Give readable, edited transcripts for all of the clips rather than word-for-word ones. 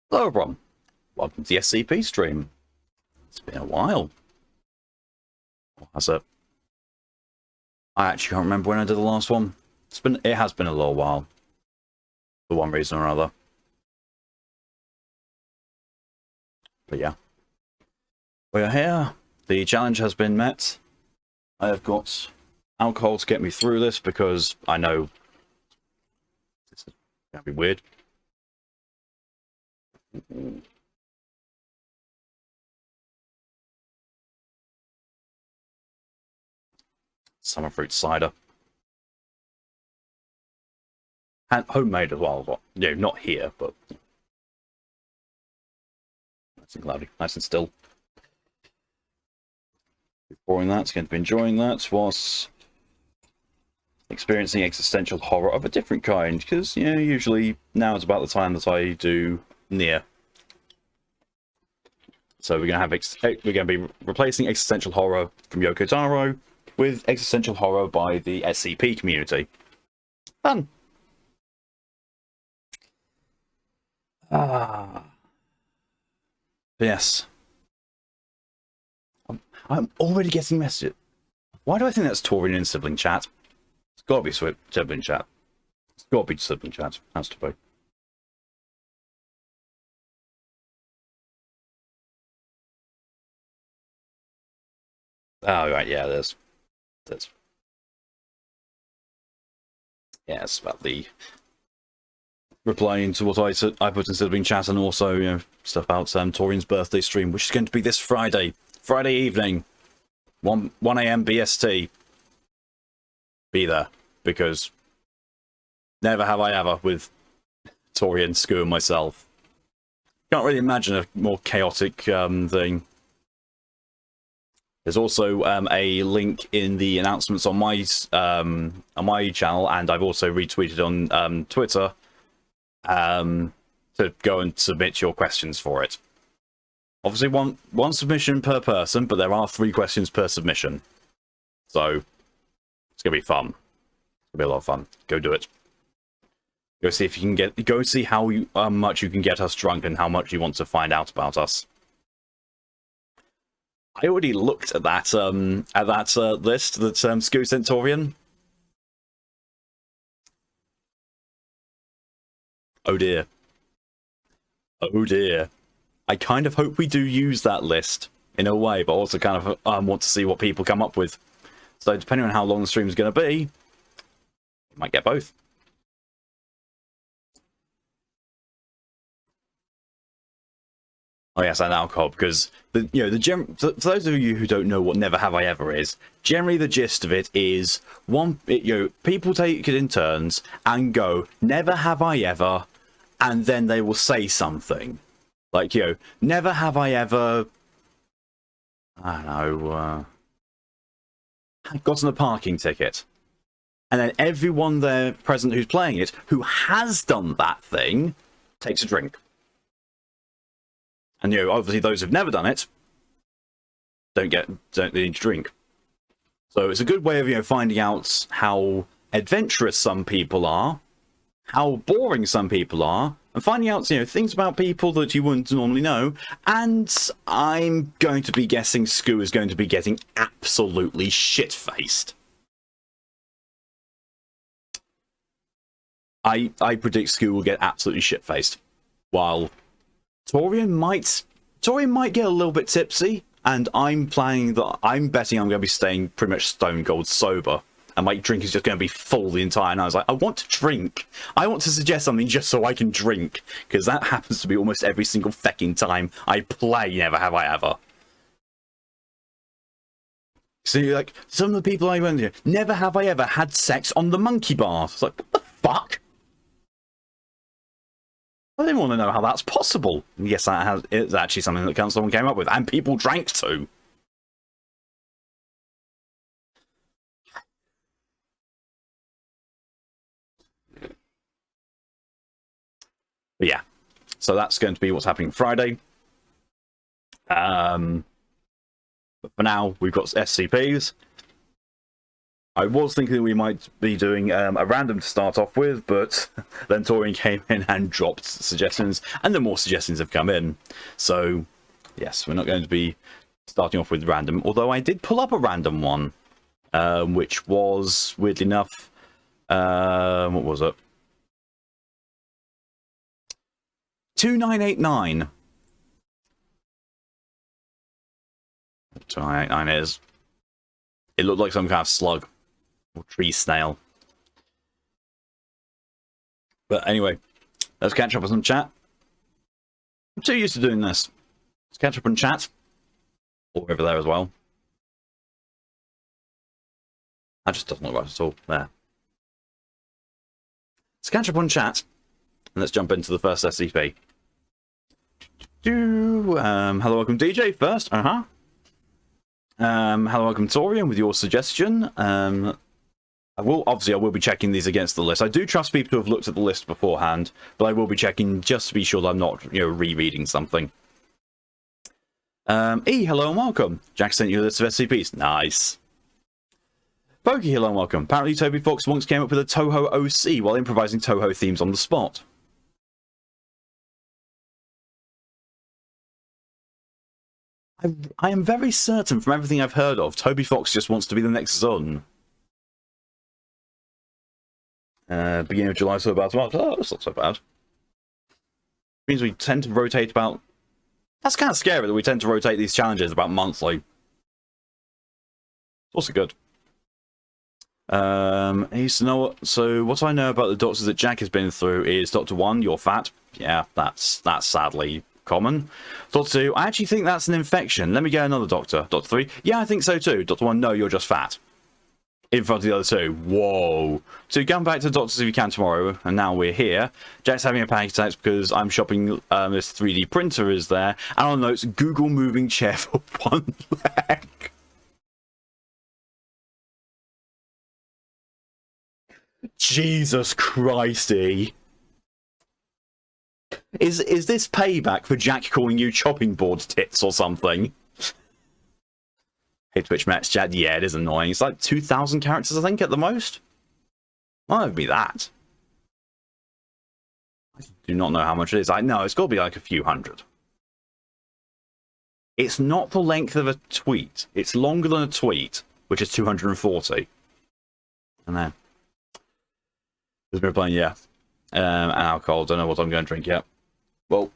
Hello everyone, welcome to the SCP stream. It's been a while. Or has it? I actually can't remember when I did the last one. It has been a little while. For one reason or another. But yeah. We are here. The challenge has been met. I have got alcohol to get me through this because I know this is gonna be weird. Summer fruit cider. And homemade as well, but you know, not here, but nice and cloudy, nice and still. Pouring that, going to be enjoying that, whilst experiencing existential horror of a different kind, because, you know, usually now is about the time that I do Near. So we're going to be replacing existential horror from Yoko Taro with existential horror by the SCP community. Fun. Yes. I'm already getting messages. Why do I think that's Taurian in sibling chat? It's got to be sibling chat. It's got to be sibling chat. Has to be. Oh, right, yeah, there's... Yeah, it's about the... replying to what I put in sibling chat, and also, you know, stuff about Taurian's birthday stream, which is going to be this Friday. Friday evening. 1 AM BST. Be there, because never have I ever with Taurian, Sku, and myself. Can't really imagine a more chaotic thing. There's also a link in the announcements on my channel, and I've also retweeted on Twitter to go and submit your questions for it. Obviously, one submission per person, but there are 3 questions per submission. So it's gonna be fun. It'll be a lot of fun. Go do it. Go see if you can go see how much you can get us drunk and how much you want to find out about us. I already looked at that list that Sku sent Taurian. Oh dear. Oh dear. I kind of hope we do use that list in a way, but also kind of want to see what people come up with. So depending on how long the stream is going to be, you might get both. Oh yes, and alcohol, because for those of you who don't know what Never Have I Ever is, generally the gist of it is people take it in turns and go Never Have I Ever, and then they will say something like, never have I ever, I don't know, gotten a parking ticket, and then everyone there present who's playing it who has done that thing takes a drink. And obviously those who've never done it don't need to drink. So it's a good way of finding out how adventurous some people are, how boring some people are, and finding out things about people that you wouldn't normally know. And I'm going to be guessing Sku is going to be getting absolutely shit-faced. I predict Sku will get absolutely shit-faced, while Taurian might get a little bit tipsy, and I'm betting I'm going to be staying pretty much stone cold sober, and my drink is just going to be full the entire night. I was like, I want to drink. I want to suggest something just so I can drink, because that happens to be almost every single fecking time I play Never Have I Ever. So like, some of the people I went to, never have I ever had sex on the monkey bars. It's like, what the fuck? I didn't want to know how that's possible. Yes, it's actually something that someone came up with, and people drank too. But yeah, so that's going to be what's happening Friday. But for now, we've got SCPs. I was thinking that we might be doing a random to start off with, but then Torian came in and dropped suggestions, and the more suggestions have come in. So, yes, we're not going to be starting off with random, although I did pull up a random one, which was, weirdly enough, what was it? 2989. 2989 is. It looked like some kind of slug. Or tree snail. But anyway, let's catch up with some chat. I'm too used to doing this. Let's catch up and chat. Or over there as well. That just doesn't look right at all. There. Let's catch up on chat. And let's jump into the first SCP. Hello, welcome DJ first. Hello, welcome Torian with your suggestion. I will be checking these against the list. I do trust people to have looked at the list beforehand, but I will be checking just to be sure that I'm not, rereading something. Hello and welcome. Jack sent you a list of SCPs. Nice. Pokey, hello and welcome. Apparently Toby Fox once came up with a Toho OC while improvising Toho themes on the spot. I am very certain from everything I've heard of, Toby Fox just wants to be the next Zun. Beginning of July, so about a month. Oh, that's not so bad. Means we tend to rotate about... That's kind of scary that we tend to rotate these challenges about monthly. It's also good. He used to know what... So, what I know about the doctors that Jack has been through is Doctor 1, you're fat. Yeah, that's sadly common. Doctor 2, I actually think that's an infection. Let me get another doctor. Doctor 3, yeah, I think so too. Doctor 1, no, you're just fat. In front of the other two. Whoa. So come back to the doctors if you can tomorrow, and now we're here. Jack's having a panic attack because I'm shopping, this 3D printer is there, and on notes, Google moving chair for one leg. Jesus Christy. Is this payback for Jack calling you chopping board tits or something? Hey, Twitch Max chat, yeah, it is annoying. It's like 2,000 characters, I think, at the most. Why would it be that? I do not know how much it is. I know, it's got to be like a few hundred. It's not the length of a tweet. It's longer than a tweet, which is 240. And then... There's been playing, yeah. And alcohol, don't know what I'm going to drink yet. Well,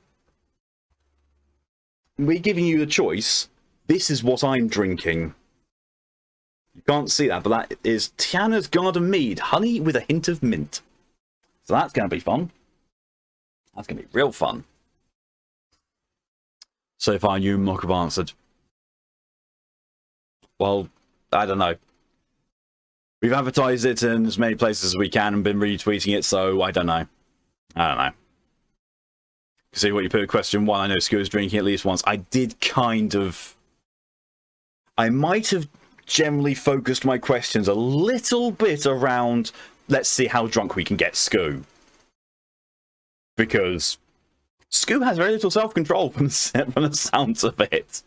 we're giving you the choice. This is what I'm drinking. You can't see that, but that is Tiana's Garden Mead, honey with a hint of mint. So that's going to be fun. That's going to be real fun. So far, you mock have answered. Well, I don't know. We've advertised it in as many places as we can and been retweeting it, so I don't know. I don't know. See what you put a question one. I know Skew was drinking at least once. I did kind of... I might have generally focused my questions a little bit around, let's see how drunk we can get Skoo. Because Skoo has very little self-control from the sounds of it.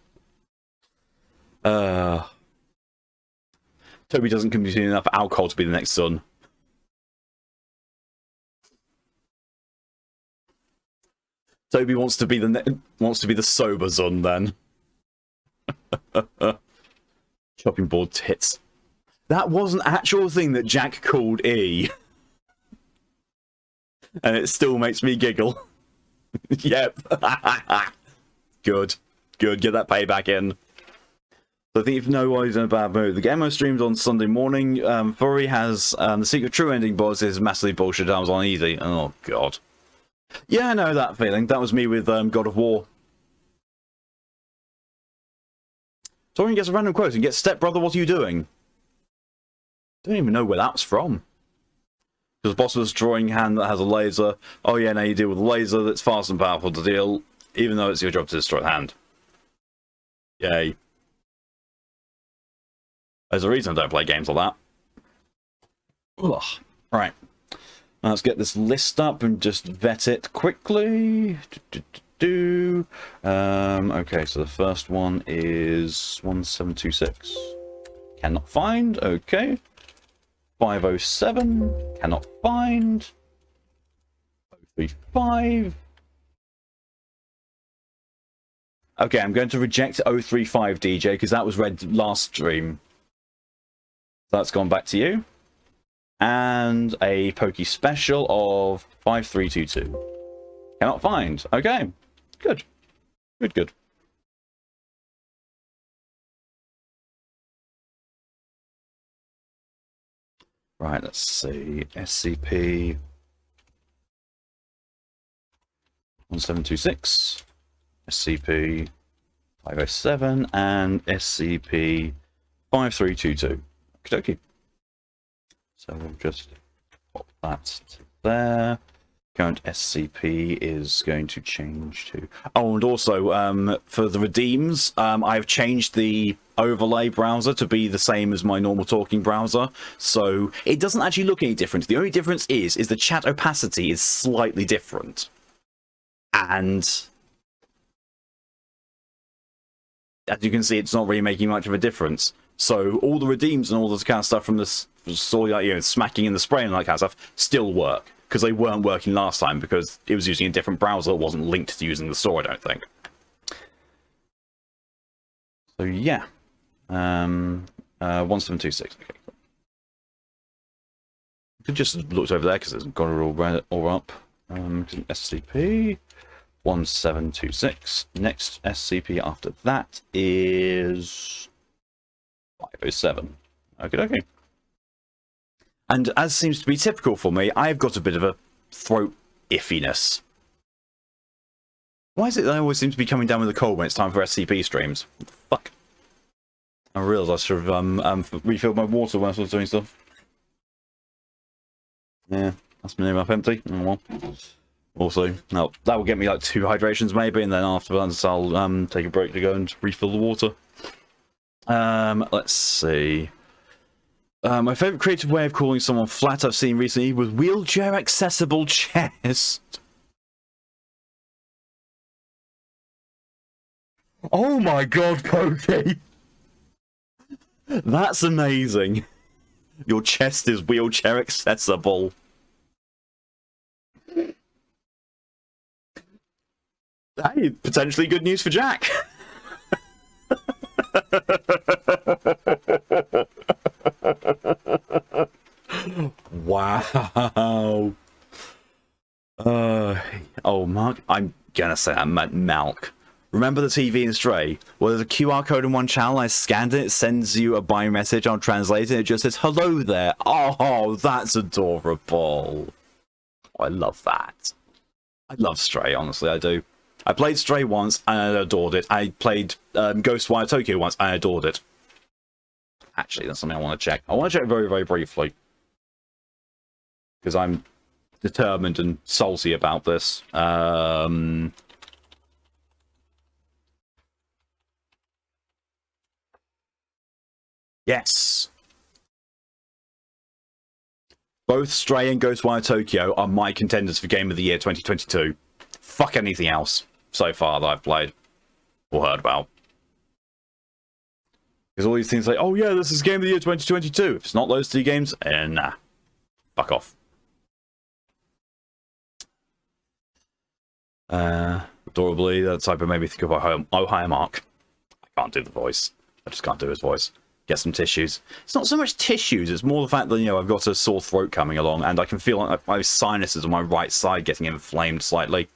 Toby doesn't consume enough alcohol to be the next Sun. Toby wants to be the sober Zun then. Chopping board tits. That was an actual thing that Jack called E. And it still makes me giggle. Yep. Good. Good. Get that payback in. So I think if you know why he's in a bad mood. The Gammo streamed on Sunday morning. Furry has the secret true ending boss is massively bullshit. I was on easy. Oh, God. Yeah, I know that feeling. That was me with God of War. Torian gets a random quote and gets stepbrother, what are you doing? Don't even know where that's from. Because the boss was drawing hand that has a laser. Oh yeah, now you deal with a laser that's fast and powerful to deal, even though it's your job to destroy the hand. Yay. There's a reason I don't play games like that. Ugh. Right. Let's get this list up and just vet it quickly. Okay, so the first one is 1726. Cannot find. Okay. 507, cannot find. 035. Okay, I'm going to reject 035 DJ because that was read last stream. That's gone back to you. And a Pokey special of 5322. Cannot find. Okay, good. Good, good. Right, let's see. SCP 1726, SCP 507, and SCP 5322. Okie dokie. So we'll just pop that to there. Current SCP is going to change to... Oh, and also, for the redeems, I've changed the overlay browser to be the same as my normal talking browser, so it doesn't actually look any different. The only difference is the chat opacity is slightly different. And as you can see, it's not really making much of a difference. So all the redeems and all this kind of stuff from this, like, you know, smacking in the spray and that kind of stuff still work. Because they weren't working last time because it was using a different browser. It wasn't linked to using the store, I don't think. So yeah. 1726. Okay, cool. Could just looked over there because it's got it all up. SCP 1726. Next SCP after that is 507. Okay. And as seems to be typical for me, I've got a bit of a throat iffiness. Why is it that I always seem to be coming down with a cold when it's time for SCP streams? What the fuck? I realised I should have refilled my water when I was doing stuff. Yeah, that's my name up empty. Oh well. Also, no, that will get me like 2 hydrations maybe, and then afterwards I'll take a break to go and refill the water. Let's see. My favourite creative way of calling someone flat I've seen recently was wheelchair accessible chest. Oh my god, Pokey! That's amazing. Your chest is wheelchair accessible. Hey, potentially good news for Jack. Wow. Oh, Mark, I'm gonna say I meant Malk. Remember the TV in Stray? Well, there's a QR code in one channel, I scanned it, sends you a bio message, I'll translate it, it just says, hello there. Oh, that's adorable. Oh, I love that. I love Stray, honestly, I do. I played Stray once, and I adored it. I played Ghostwire Tokyo once, and I adored it. Actually, that's something I want to check. I want to check very, very briefly. Because I'm determined and salty about this. Yes. Both Stray and Ghostwire Tokyo are my contenders for Game of the Year 2022. Fuck anything else so far that I've played or heard about. Because all these things like, oh yeah, this is Game of the Year 2022. If it's not those 2 games, nah. Fuck off. Adorably, that type of made me think of Ohio Mark. I can't do the voice. I just can't do his voice. Get some tissues. It's not so much tissues, it's more the fact that, you know, I've got a sore throat coming along and I can feel like my sinuses on my right side getting inflamed slightly.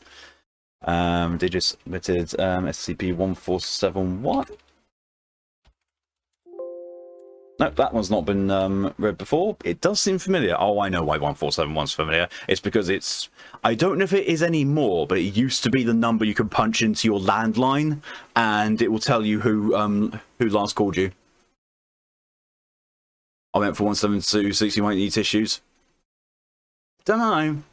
Digit submitted SCP-1471. Nope, that one's not been read before. It does seem familiar. Oh, I know why 1471's familiar. It's because it's... I don't know if it is anymore, but it used to be the number you could punch into your landline, and it will tell you who last called you. I went for 1726, you might need tissues. Don't know.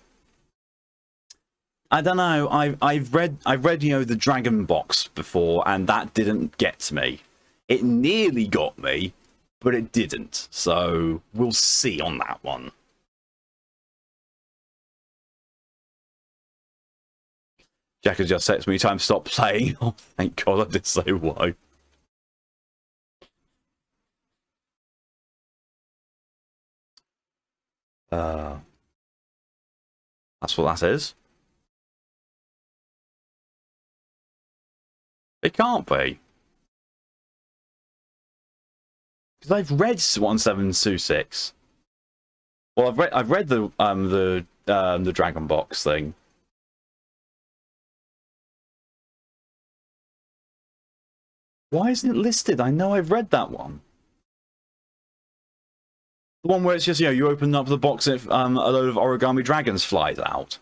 I don't know. I've read, you know, the Dragon Box before, and that didn't get to me. It nearly got me, but it didn't. So we'll see on that one. Jack has just texted me time to stop playing. Oh, thank God I did say why. That's what that is. It can't be. Because I've read 1726. Well, I've read the Dragon Box thing. Why isn't it listed? I know I've read that one. The one where it's just, you know, you open up the box and a load of origami dragons flies out.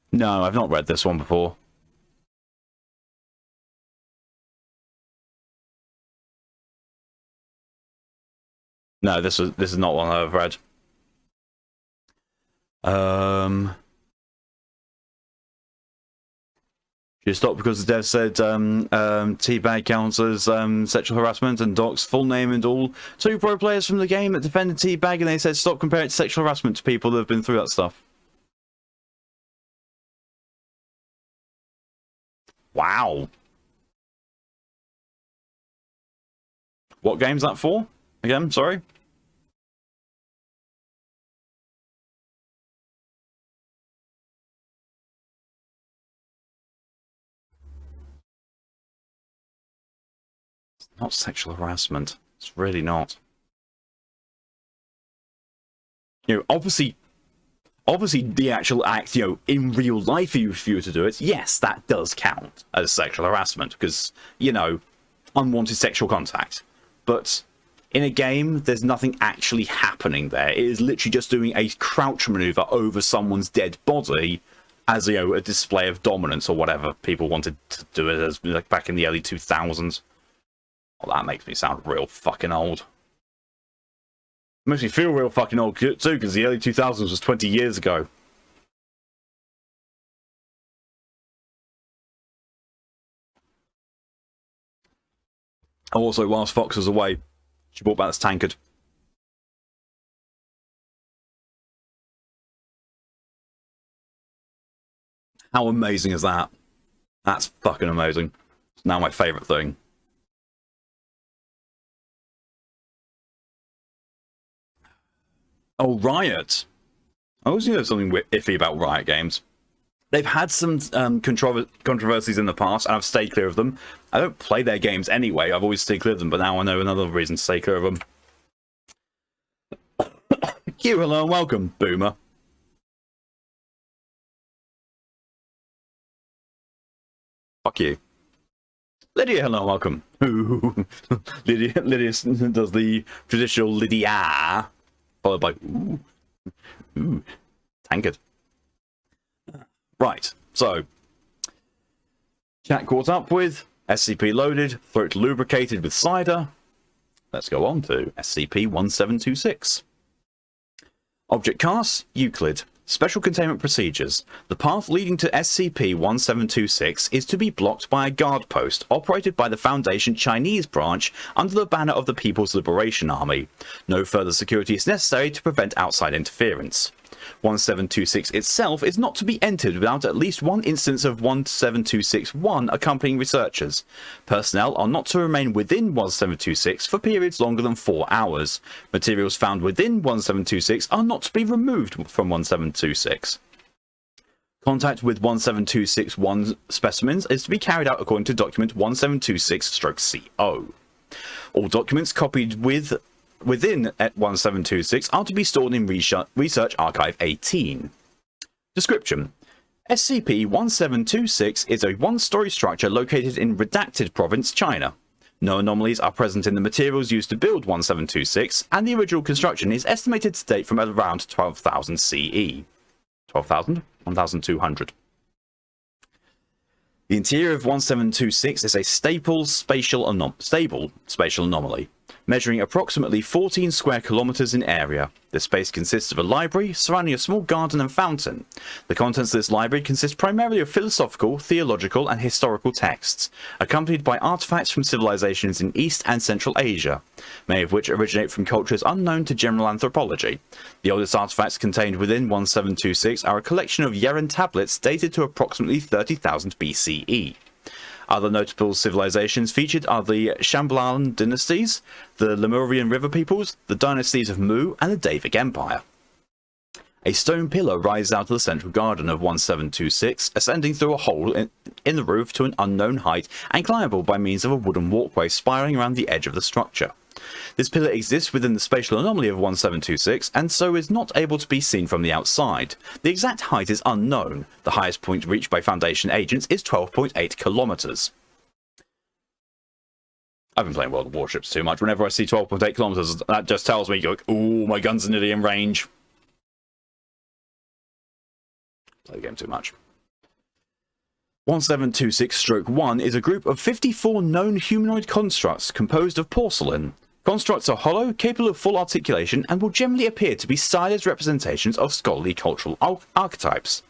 No, I've not read this one before. No, this is not one I've read. She stopped because the dev said teabag counts as sexual harassment and Doc's full name and all. 2 pro players from the game that defended teabag and they said stop comparing it to sexual harassment to people that have been through that stuff. Wow. What game's that for? Again, sorry? It's not sexual harassment. It's really not. You know, obviously the actual act, you know, in real life, if you were to do it, yes, that does count as sexual harassment because, you know, unwanted sexual contact. But in a game, there's nothing actually happening there. It is literally just doing a crouch maneuver over someone's dead body as, you know, a display of dominance or whatever people wanted to do it as, like, back in the early 2000s. Well, that makes me sound real fucking old. It makes me feel real fucking old too, because the early 2000s was 20 years ago. Also, whilst Fox was away, she brought back this tankard. How amazing is that? That's fucking amazing. It's now my favourite thing. Oh, Riot. I always knew there was something iffy about Riot games. They've had some controversies in the past, and I've stayed clear of them. I don't play their games anyway, I've always stayed clear of them, but now I know another reason to stay clear of them. You, hello, and welcome, Boomer. Fuck you. Lydia, hello, and welcome. Lydia does the traditional Lydia, followed by ooh, tankard. Right, so chat caught up with, SCP loaded, throat lubricated with cider. Let's go on to SCP-1726. Object class, Euclid. Special containment procedures. The path leading to SCP-1726 is to be blocked by a guard post operated by the Foundation Chinese branch under the banner of the People's Liberation Army. No further security is necessary to prevent outside interference. 1726 itself is not to be entered without at least one instance of 17261 accompanying researchers. Personnel are not to remain within 1726 for periods longer than 4 hours. Materials found within 1726 are not to be removed from 1726. Contact with 17261 specimens is to be carried out according to document 1726/CO. All documents copied within 1726 are to be stored in Research Archive 18. Description: SCP-1726 is a one-story structure located in Redacted Province, China. No anomalies are present in the materials used to build 1726, and the original construction is estimated to date from around 12,000 CE. 12,000? 1,200. The interior of 1726 is a stable spatial anomaly. measuring approximately 14 square kilometers in area. This space consists of a library surrounding a small garden and fountain. The contents of this library consist primarily of philosophical, theological, and historical texts, accompanied by artifacts from civilizations in East and Central Asia, many of which originate from cultures unknown to general anthropology. The oldest artifacts contained within 1726 are a collection of Yeren tablets dated to approximately 30,000 BCE. Other notable civilizations featured are the Shambhalan dynasties, the Lemurian river peoples, the dynasties of Mu, and the Davic Empire. A stone pillar rises out of the central garden of 1726, ascending through a hole in the roof to an unknown height and climbable by means of a wooden walkway spiraling around the edge of the structure. This pillar exists within the spatial anomaly of 1726 and so is not able to be seen from the outside. The exact height is unknown. The highest point reached by Foundation agents is 12.8 kilometers. I've been playing World of Warships too much. Whenever I see 12.8 kilometers, that just tells me, like, ooh, my gun's nearly in range. Play the game too much. 1726-1 is a group of 54 known humanoid constructs composed of porcelain. Constructs are hollow, capable of full articulation, and will generally appear to be stylized representations of scholarly cultural archetypes.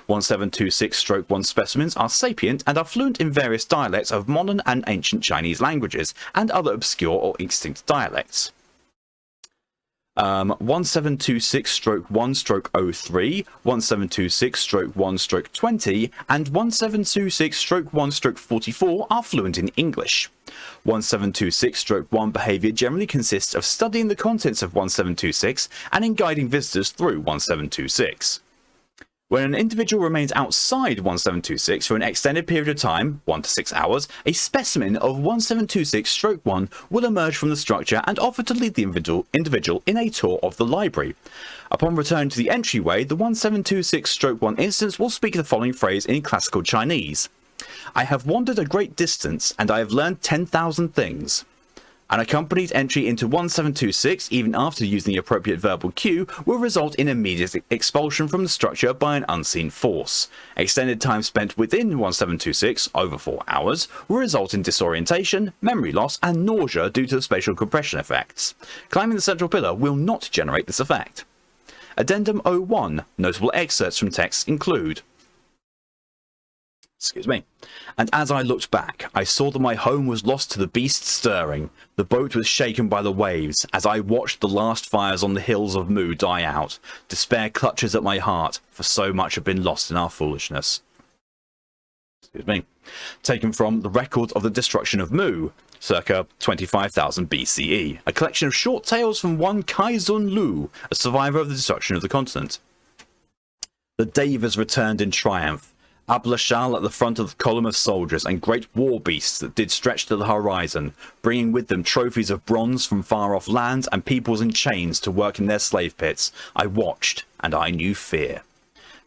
1726-1 specimens are sapient and are fluent in various dialects of modern and ancient Chinese languages, and other obscure or extinct dialects. 1726-1-03, 1726-1-20, and 1726-1-44 are fluent in English. 1726-1 behavior generally consists of studying the contents of 1726 and in guiding visitors through 1726. When an individual remains outside 1726 for an extended period of time, 1 to 6 hours, a specimen of 1726-1 will emerge from the structure and offer to lead the individual in a tour of the library. Upon return to the entryway, the 1726-1 instance will speak the following phrase in classical Chinese. "I have wandered a great distance, and I have learned 10,000 things." An accompanied entry into 1726, even after using the appropriate verbal cue, will result in immediate expulsion from the structure by an unseen force. Extended time spent within 1726, over 4 hours, will result in disorientation, memory loss, and nausea due to the spatial compression effects. Climbing the central pillar will not generate this effect. Addendum 01. Notable excerpts from texts include... Excuse me. "And as I looked back, I saw that my home was lost to the beast stirring. The boat was shaken by the waves. As I watched the last fires on the hills of Mu die out, despair clutches at my heart, for so much had been lost in our foolishness." Excuse me. Taken from The Record of the Destruction of Mu, circa 25,000 BCE, a collection of short tales from one Kaizun Lu, a survivor of the destruction of the continent. "The Devas returned in triumph. Ablashal at the front of the column of soldiers and great war beasts that did stretch to the horizon, bringing with them trophies of bronze from far-off lands and peoples in chains to work in their slave pits. I watched, and I knew fear."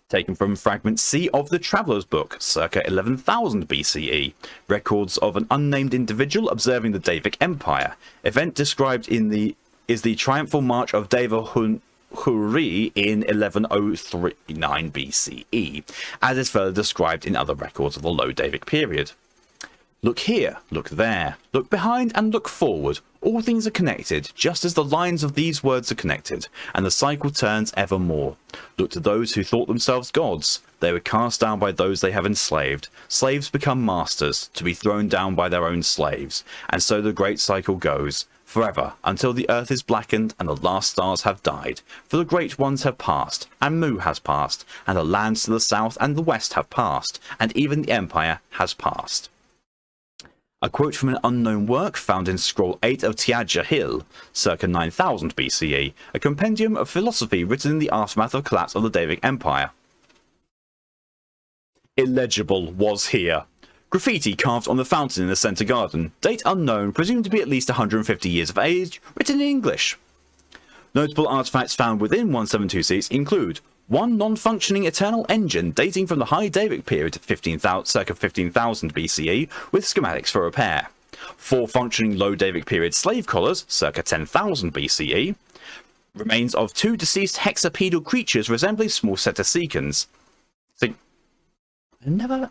Taken from Fragment C of the Traveller's Book, circa 11,000 BCE, records of an unnamed individual observing the Davic Empire. Event described in the triumphal march of Deva Huri in 1139 BCE, as is further described in other records of the Low Davic period. "Look here, look there, look behind and look forward. All things are connected, just as the lines of these words are connected, and the cycle turns evermore. Look to those who thought themselves gods. They were cast down by those they have enslaved. Slaves become masters, to be thrown down by their own slaves. And so the great cycle goes, forever, until the earth is blackened and the last stars have died. For the great ones have passed, and Mu has passed, and the lands to the south and the west have passed, and even the empire has passed." A quote from an unknown work found in Scroll 8 of Tiaja Hill, circa 9000 BCE, a compendium of philosophy written in the aftermath of collapse of the Davic Empire. "Illegible was here. Graffiti carved on the fountain in the centre garden. Date unknown, presumed to be at least 150 years of age, written in English." Notable artifacts found within 1726 include one non-functioning eternal engine dating from the High Davic period, circa 15,000 BCE, with schematics for repair. 4 functioning Low Davic period slave collars, circa 10,000 BCE. Remains of 2 deceased hexapedal creatures resembling small cetaceans. See, I'm never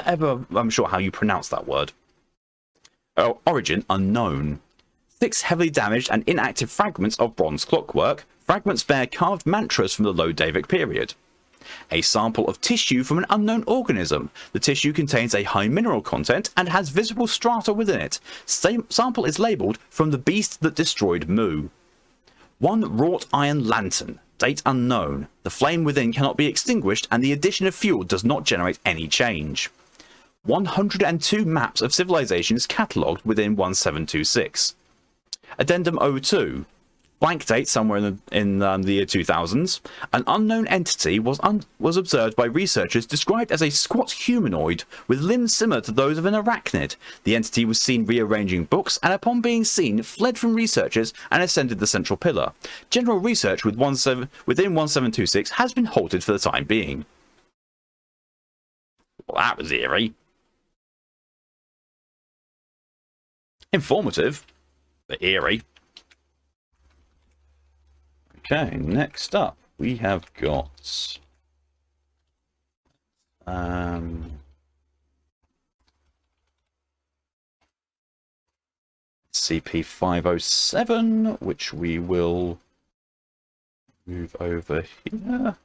ever, I'm sure how you pronounce that word. Oh, origin unknown. 6 heavily damaged and inactive fragments of bronze clockwork. Fragments bear carved mantras from the Low Davic period. A sample of tissue from an unknown organism. The tissue contains a high mineral content and has visible strata within it. Sample is labelled from the beast that destroyed Mu. 1 wrought iron lantern. Date unknown. The flame within cannot be extinguished and the addition of fuel does not generate any change. 102 maps of civilizations catalogued within 1726. Addendum 02. Blank date somewhere in the year 2000s. An unknown entity was observed by researchers described as a squat humanoid with limbs similar to those of an arachnid. The entity was seen rearranging books and upon being seen fled from researchers and ascended the central pillar. General research within 1726 has been halted for the time being. Well, that was eerie. Informative, but eerie. Okay, next up we have got SCP-507, which we will move over here.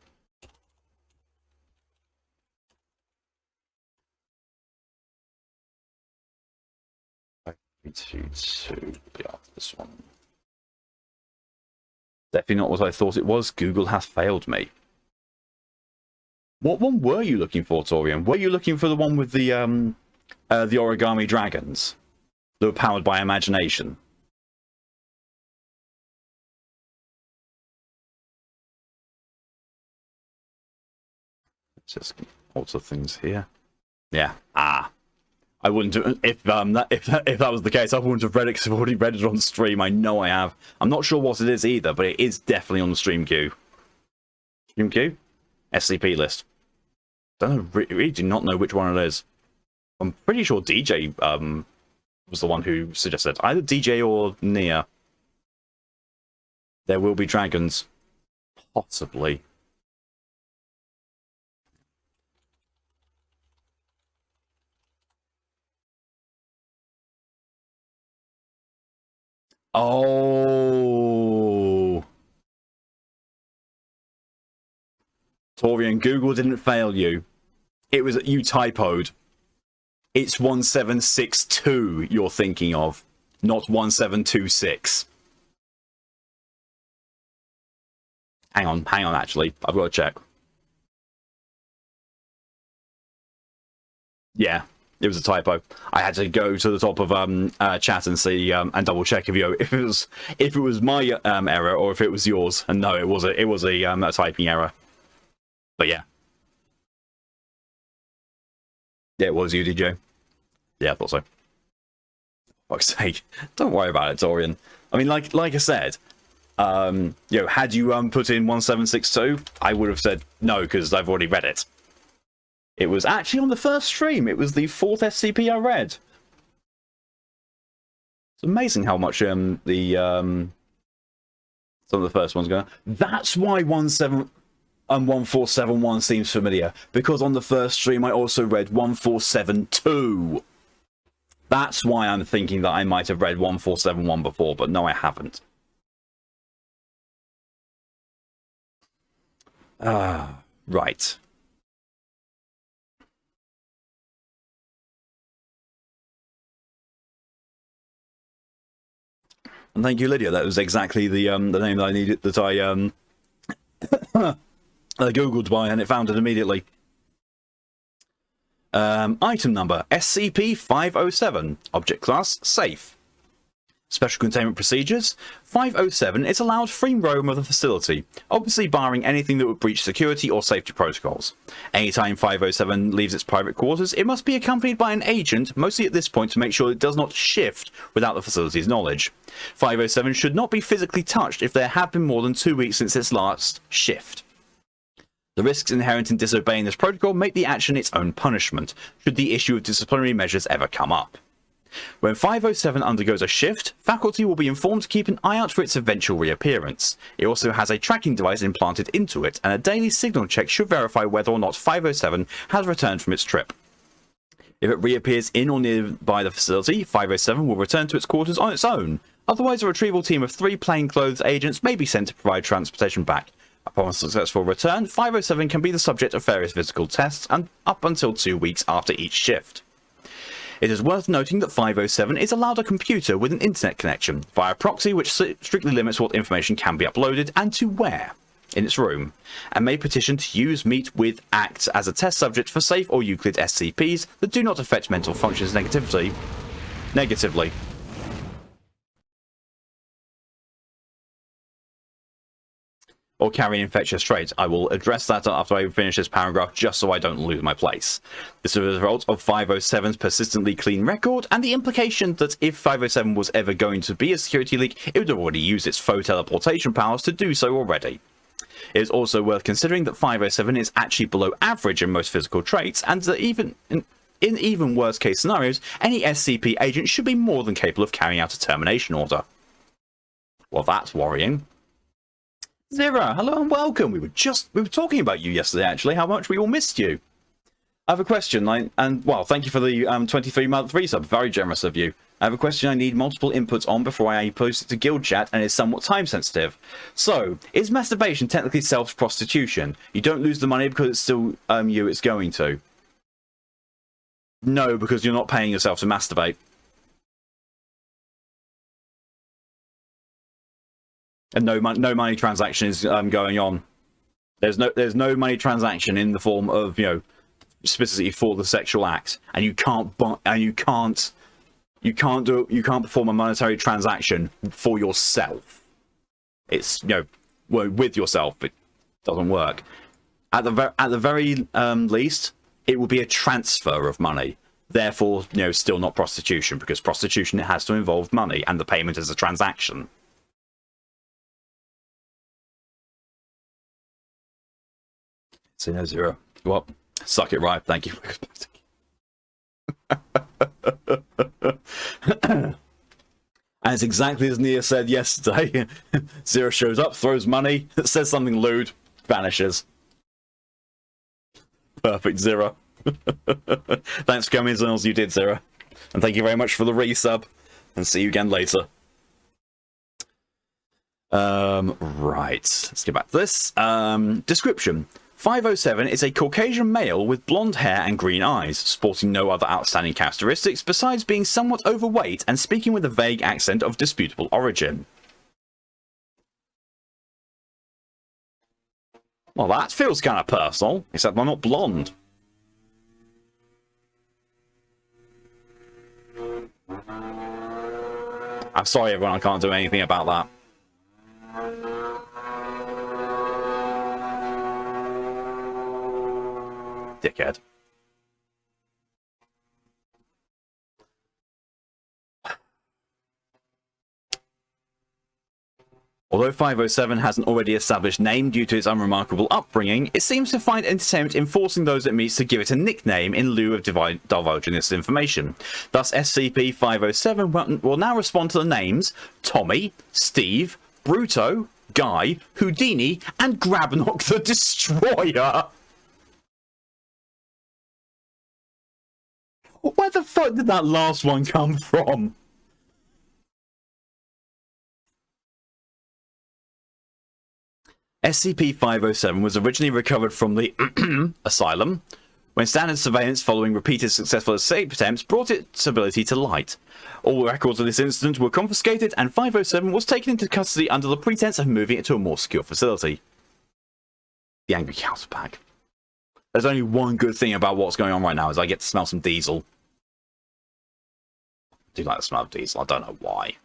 Yeah, this one. Definitely not what I thought it was. Google has failed me. What one were you looking for, Torian? Were you looking for the one with the origami dragons that were powered by imagination? Just alter things here. Yeah. I wouldn't have, if that was the case, I wouldn't have read it because I've already read it on stream. I know I have. I'm not sure what it is either, but it is definitely on the stream queue. Stream queue? SCP list. Don't know, really do not know which one it is. I'm pretty sure DJ was the one who suggested either DJ or Nia. There will be dragons. Possibly. Oh. Torian, Google didn't fail you. It was you typoed. It's 1762 you're thinking of, not 1726. Hang on, actually. I've got to check. Yeah. It was a typo. I had to go to the top of chat and see and double check if it was my error or if it was yours. And no, it was a typing error. But yeah, it was you, DJ. Yeah, I thought so. Fuck's sake! Don't worry about it, Torian. I mean, like I said, you know, had you put in 1762, I would have said no because I've already read it. It was actually on the first stream. It was the 4th SCP I read. It's amazing how much some of the first ones go. That's why 1471 seems familiar, because on the first stream I also read 1472. That's why I'm thinking that I might have read 1471 before, but no, I haven't. Right. And thank you, Lydia. That was exactly the name that I needed, that I googled by, and it found it immediately. Item number SCP-507. Object class safe. Special containment procedures. 507 is allowed free roam of the facility, obviously barring anything that would breach security or safety protocols. Anytime 507 leaves its private quarters, it must be accompanied by an agent, mostly at this point to make sure it does not shift without the facility's knowledge. 507 should not be physically touched if there have been more than 2 weeks since its last shift. The risks inherent in disobeying this protocol make the action its own punishment, should the issue of disciplinary measures ever come up. When 507 undergoes a shift, faculty will be informed to keep an eye out for its eventual reappearance. It also has a tracking device implanted into it, and a daily signal check should verify whether or not 507 has returned from its trip. If it reappears in or nearby the facility, 507 will return to its quarters on its own, Otherwise, a retrieval team of 3 plainclothes agents may be sent to provide transportation back. Upon a successful return, 507 can be the subject of various physical tests and up until 2 weeks after each shift. It is worth noting that 507 is allowed a computer with an internet connection via proxy, which strictly limits what information can be uploaded and to where in its room, and may petition to use, meet with, act as a test subject for safe or Euclid SCPs that do not affect mental functions negatively. Or carry infectious traits. I will address that after I finish this paragraph, just so I don't lose my place. This is a result of 507's persistently clean record, and the implication that if 507 was ever going to be a security leak, it would have already used its faux teleportation powers to do so already. It is also worth considering that 507 is actually below average in most physical traits, and that even in even worse case scenarios, any SCP agent should be more than capable of carrying out a termination order. Well, that's worrying. Zero, hello and welcome. We were talking about you yesterday, actually, how much we all missed you. I have a question, well, thank you for the 23-month resub, very generous of you. I have a question I need multiple inputs on before I post it to guild chat, and is somewhat time sensitive. So, is masturbation technically self-prostitution? You don't lose the money because it's still you it's going to. No, because you're not paying yourself to masturbate. And no money transaction is going on. There's no money transaction in the form of, you know, specifically for the sexual act, and you can't perform a monetary transaction for yourself. It's, you know, well, with yourself, it doesn't work. At the very least, it will be a transfer of money. Therefore, you know, still not prostitution, because prostitution has to involve money, and the payment is a transaction. So no, Zero. Well, suck it right. Thank you. And it's exactly as Nia said yesterday. Zero shows up, throws money, says something lewd, vanishes. Perfect, Zero. Thanks for coming as well as you did, Zero. And thank you very much for the resub. And see you again later. Right. Let's get back to this. Description. 507 is a Caucasian male with blonde hair and green eyes, sporting no other outstanding characteristics besides being somewhat overweight and speaking with a vague accent of disputable origin. Well, that feels kind of personal, except I'm not blonde. I'm sorry everyone, I can't do anything about that. Dickhead. Although 507 has an already established name due to its unremarkable upbringing, it seems to find entertainment in forcing those it meets to give it a nickname in lieu of divulging this information. Thus, SCP-507 will now respond to the names Tommy, Steve, Bruto, Guy, Houdini, and Grabnock the Destroyer. Where the fuck did that last one come from? SCP-507 was originally recovered from the asylum, when standard surveillance following repeated successful escape attempts brought its ability to light. All records of this incident were confiscated, and 507 was taken into custody under the pretense of moving it to a more secure facility. The Angry Cows Pack. There's only one good thing about what's going on right now, is I get to smell some diesel. I do like the smell of diesel, I don't know why.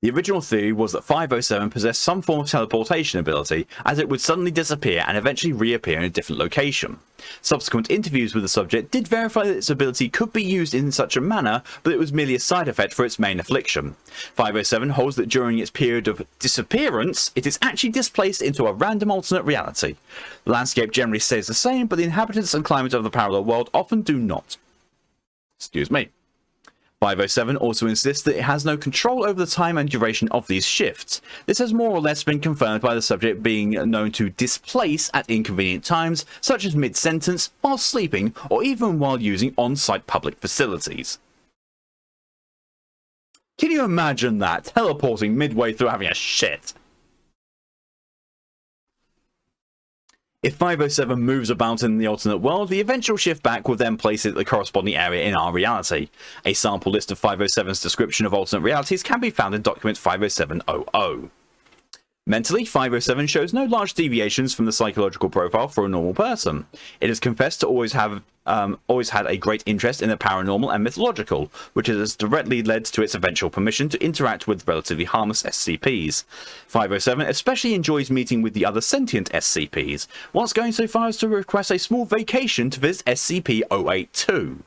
The original theory was that 507 possessed some form of teleportation ability, as it would suddenly disappear and eventually reappear in a different location. Subsequent interviews with the subject did verify that its ability could be used in such a manner, but it was merely a side effect for its main affliction. 507 holds that during its period of disappearance, it is actually displaced into a random alternate reality. The landscape generally stays the same, but the inhabitants and climate of the parallel world often do not. Excuse me. 507 also insists that it has no control over the time and duration of these shifts. This has more or less been confirmed by the subject being known to displace at inconvenient times, such as mid-sentence, while sleeping, or even while using on-site public facilities. Can you imagine that? Teleporting midway through having a shit. If 507 moves about in the alternate world, the eventual shift back will then place it at the corresponding area in our reality. A sample list of 507's description of alternate realities can be found in document 50700. Mentally, 507 shows no large deviations from the psychological profile for a normal person. It has confessed to always had a great interest in the paranormal and mythological, which has directly led to its eventual permission to interact with relatively harmless SCPs. 507 especially enjoys meeting with the other sentient SCPs, once going so far as to request a small vacation to visit SCP-082.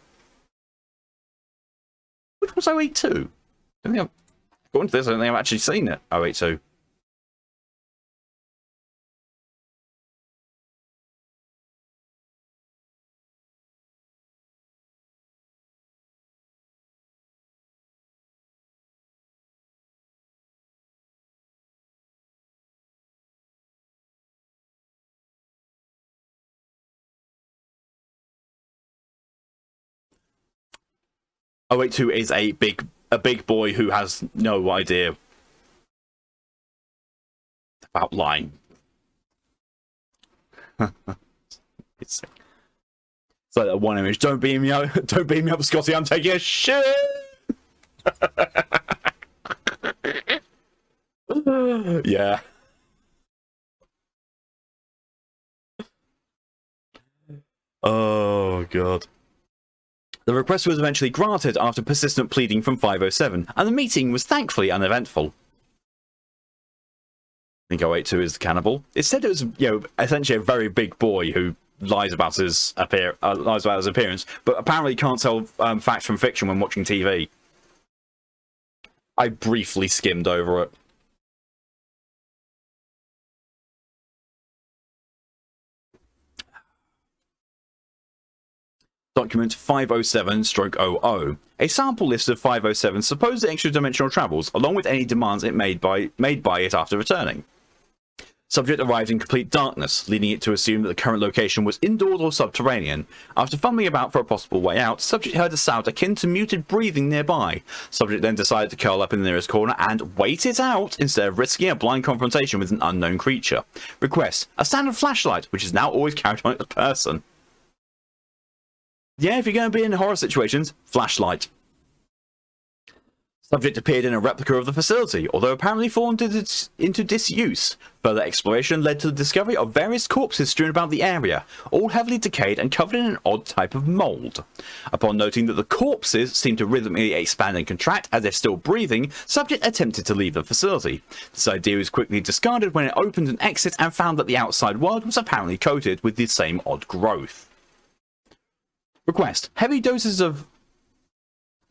Which was 082? According to this, I don't think I've actually seen it. 082. Oh, 082 is a big boy who has no idea about lying. It's like that one image. Don't beam me up, Scotty. I'm taking a shit. Yeah. Oh god. The request was eventually granted after persistent pleading from 507, and the meeting was thankfully uneventful. I think 082 is the cannibal. It said it was, essentially a very big boy who lies about his appearance, but apparently can't tell facts from fiction when watching TV. I briefly skimmed over it. Document 507-00, a sample list of 507's supposed extra-dimensional travels, along with any demands it made by it after returning. Subject arrived in complete darkness, leading it to assume that the current location was indoors or subterranean. After fumbling about for a possible way out, subject heard a sound akin to muted breathing nearby. Subject then decided to curl up in the nearest corner and wait it out instead of risking a blind confrontation with an unknown creature. Request: a standard flashlight, which is now always carried on its person. Yeah, if you're going to be in horror situations, flashlight. Subject appeared in a replica of the facility, although apparently fallen into disuse. Further exploration led to the discovery of various corpses strewn about the area, all heavily decayed and covered in an odd type of mould. Upon noting that the corpses seemed to rhythmically expand and contract as if still breathing, subject attempted to leave the facility. This idea was quickly discarded when it opened an exit and found that the outside world was apparently coated with the same odd growth. Request: heavy doses of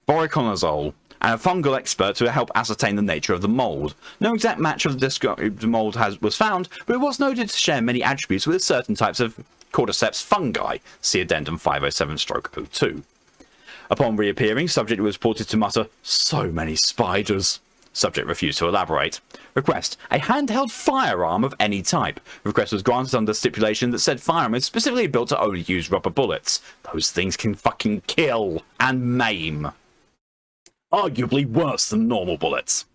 voriconazole and a fungal expert to help ascertain the nature of the mould. No exact match of the described mould was found, but it was noted to share many attributes with certain types of cordyceps fungi. See Addendum 507-02. Upon reappearing, subject was reported to mutter, "So many spiders." Subject refused to elaborate. Request: a handheld firearm of any type. Request was granted under stipulation that said firearm is specifically built to only use rubber bullets. Those things can fucking kill and maim. Arguably worse than normal bullets.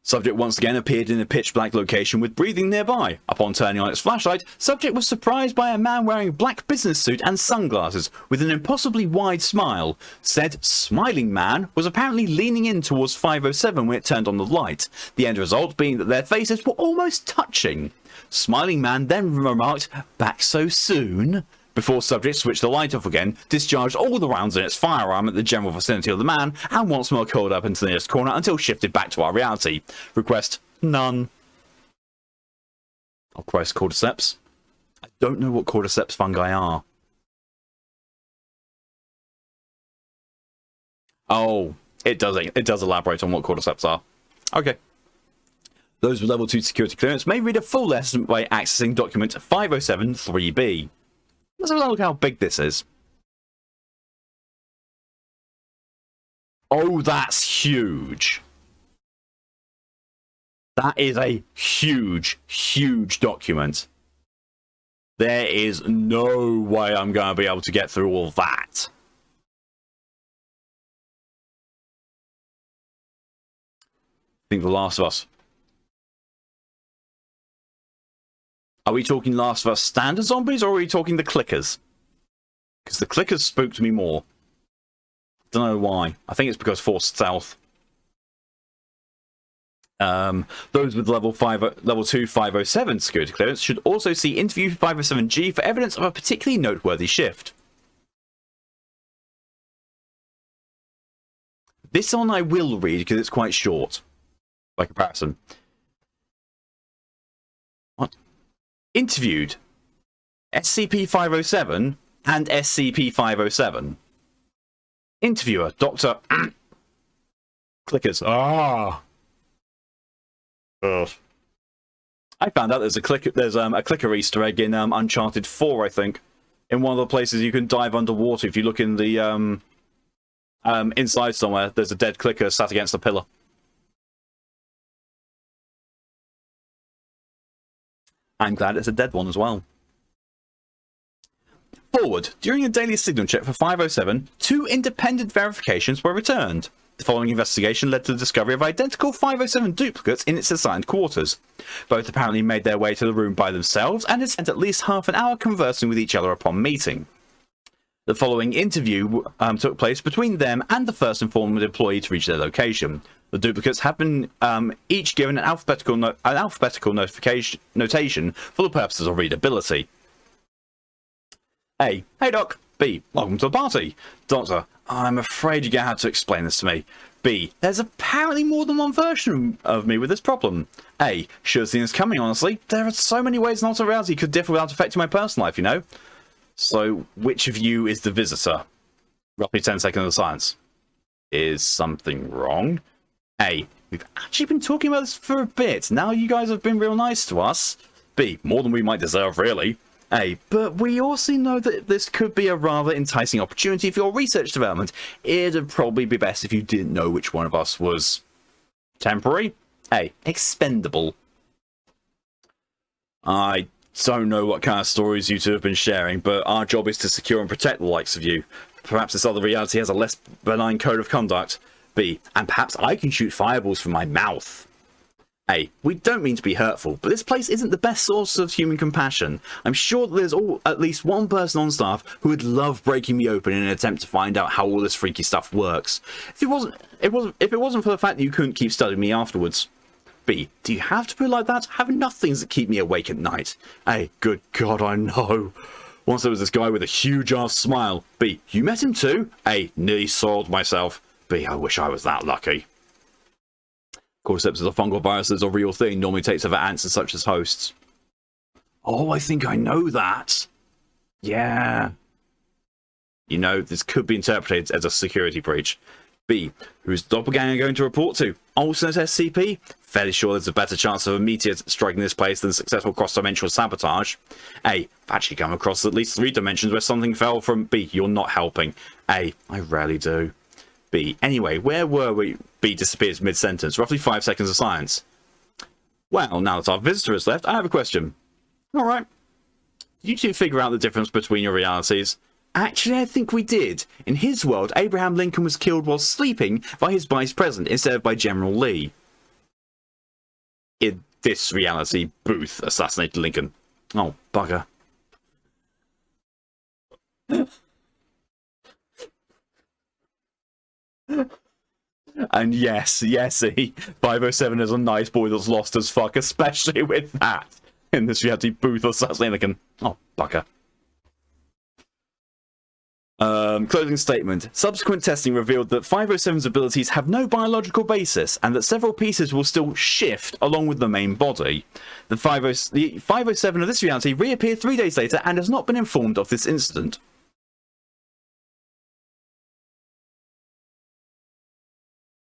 Subject once again appeared in a pitch-black location with breathing nearby. Upon turning on its flashlight, subject was surprised by a man wearing a black business suit and sunglasses with an impossibly wide smile. Said smiling man was apparently leaning in towards 507 when it turned on the light, the end result being that their faces were almost touching. Smiling man then remarked, "Back so soon?" Before subject switched the light off again, discharged all the rounds in its firearm at the general vicinity of the man, and once more curled up into the nearest corner until shifted back to our reality. Request: none. Oh Christ, cordyceps. I don't know what cordyceps fungi are. Oh, it does elaborate on what cordyceps are. Okay. Those with level 2 security clearance may read a full lesson by accessing document 507-3B. Let's have a look how big this is. Oh, that's huge. That is a huge, huge document. There is no way I'm going to be able to get through all that. think The Last of Us. Are we talking Last of Us standard zombies, or are we talking the clickers? Because the clickers spooked me more. Don't know why. I think it's because forced stealth. Those with level 2 507 security clearance should also see interview 507G for evidence of a particularly noteworthy shift. This one I will read because it's quite short, by comparison. What? Interviewed SCP-507 and SCP-507. Interviewer, Dr. Clickers. Ah. Ugh. I found out there's a clicker Easter egg in Uncharted 4, I think. In one of the places you can dive underwater. If you look in the inside somewhere, there's a dead clicker sat against a pillar. I'm glad it's a dead one as well. Forward. During a daily signal check for 507, 2 independent verifications were returned. The following investigation led to the discovery of identical 507 duplicates in its assigned quarters. Both apparently made their way to the room by themselves and had spent at least half an hour conversing with each other upon meeting. The following interview took place between them and the first informed employee to reach their location. The duplicates have been each given an alphabetical notation for the purposes of readability. A. Hey Doc. B. Welcome to the party. Doctor. I'm afraid you're going to have to explain this to me. B. There's apparently more than one version of me with this problem. A. Should have seen this coming, honestly. There are so many ways an alternate reality could differ without affecting my personal life, you know? So, which of you is the visitor? Roughly 10 seconds of silence. Is something wrong? A. We've actually been talking about this for a bit. Now you guys have been real nice to us. B. More than we might deserve, really. A. But we also know that this could be a rather enticing opportunity for your research development. It'd probably be best if you didn't know which one of us was temporary. A. Expendable. I don't know what kind of stories you two have been sharing, but our job is to secure and protect the likes of you. Perhaps this other reality has a less benign code of conduct. B. And perhaps I can shoot fireballs from my mouth. A. We don't mean to be hurtful, but this place isn't the best source of human compassion. I'm sure that there's at least one person on staff who would love breaking me open in an attempt to find out how all this freaky stuff works. If it wasn't for the fact that you couldn't keep studying me afterwards. B. Do you have to put it like that? I have enough things that keep me awake at night. A. Good God, I know. Once there was this guy with a huge ass smile. B. You met him too? A. Nearly soiled myself. B. I wish I was that lucky. Cordyceps of fungal viruses are a real thing, normally takes over ants and such as hosts. Oh, I think I know that. Yeah. You know, this could be interpreted as a security breach. B. Who's the doppelganger going to report to? Alternate SCP? Fairly sure there's a better chance of a meteor striking this place than successful cross-dimensional sabotage. A. I've actually come across at least 3 dimensions where something fell from. B. You're not helping. A. I rarely do. B. Anyway, where were we? B disappears mid-sentence. Roughly 5 seconds of silence. Well, now that our visitor has left, I have a question. Alright. Did you two figure out the difference between your realities? Actually, I think we did. In his world, Abraham Lincoln was killed while sleeping by his vice president instead of by General Lee. In this reality, Booth assassinated Lincoln. Oh, bugger. And yes, 507 is a nice boy that's lost as fuck, especially with that. In this reality, Booth assassinated Lincoln. Oh, bugger. Closing statement. Subsequent testing revealed that 507's abilities have no biological basis and that several pieces will still shift along with the main body. The 507 of this reality reappeared 3 days later and has not been informed of this incident.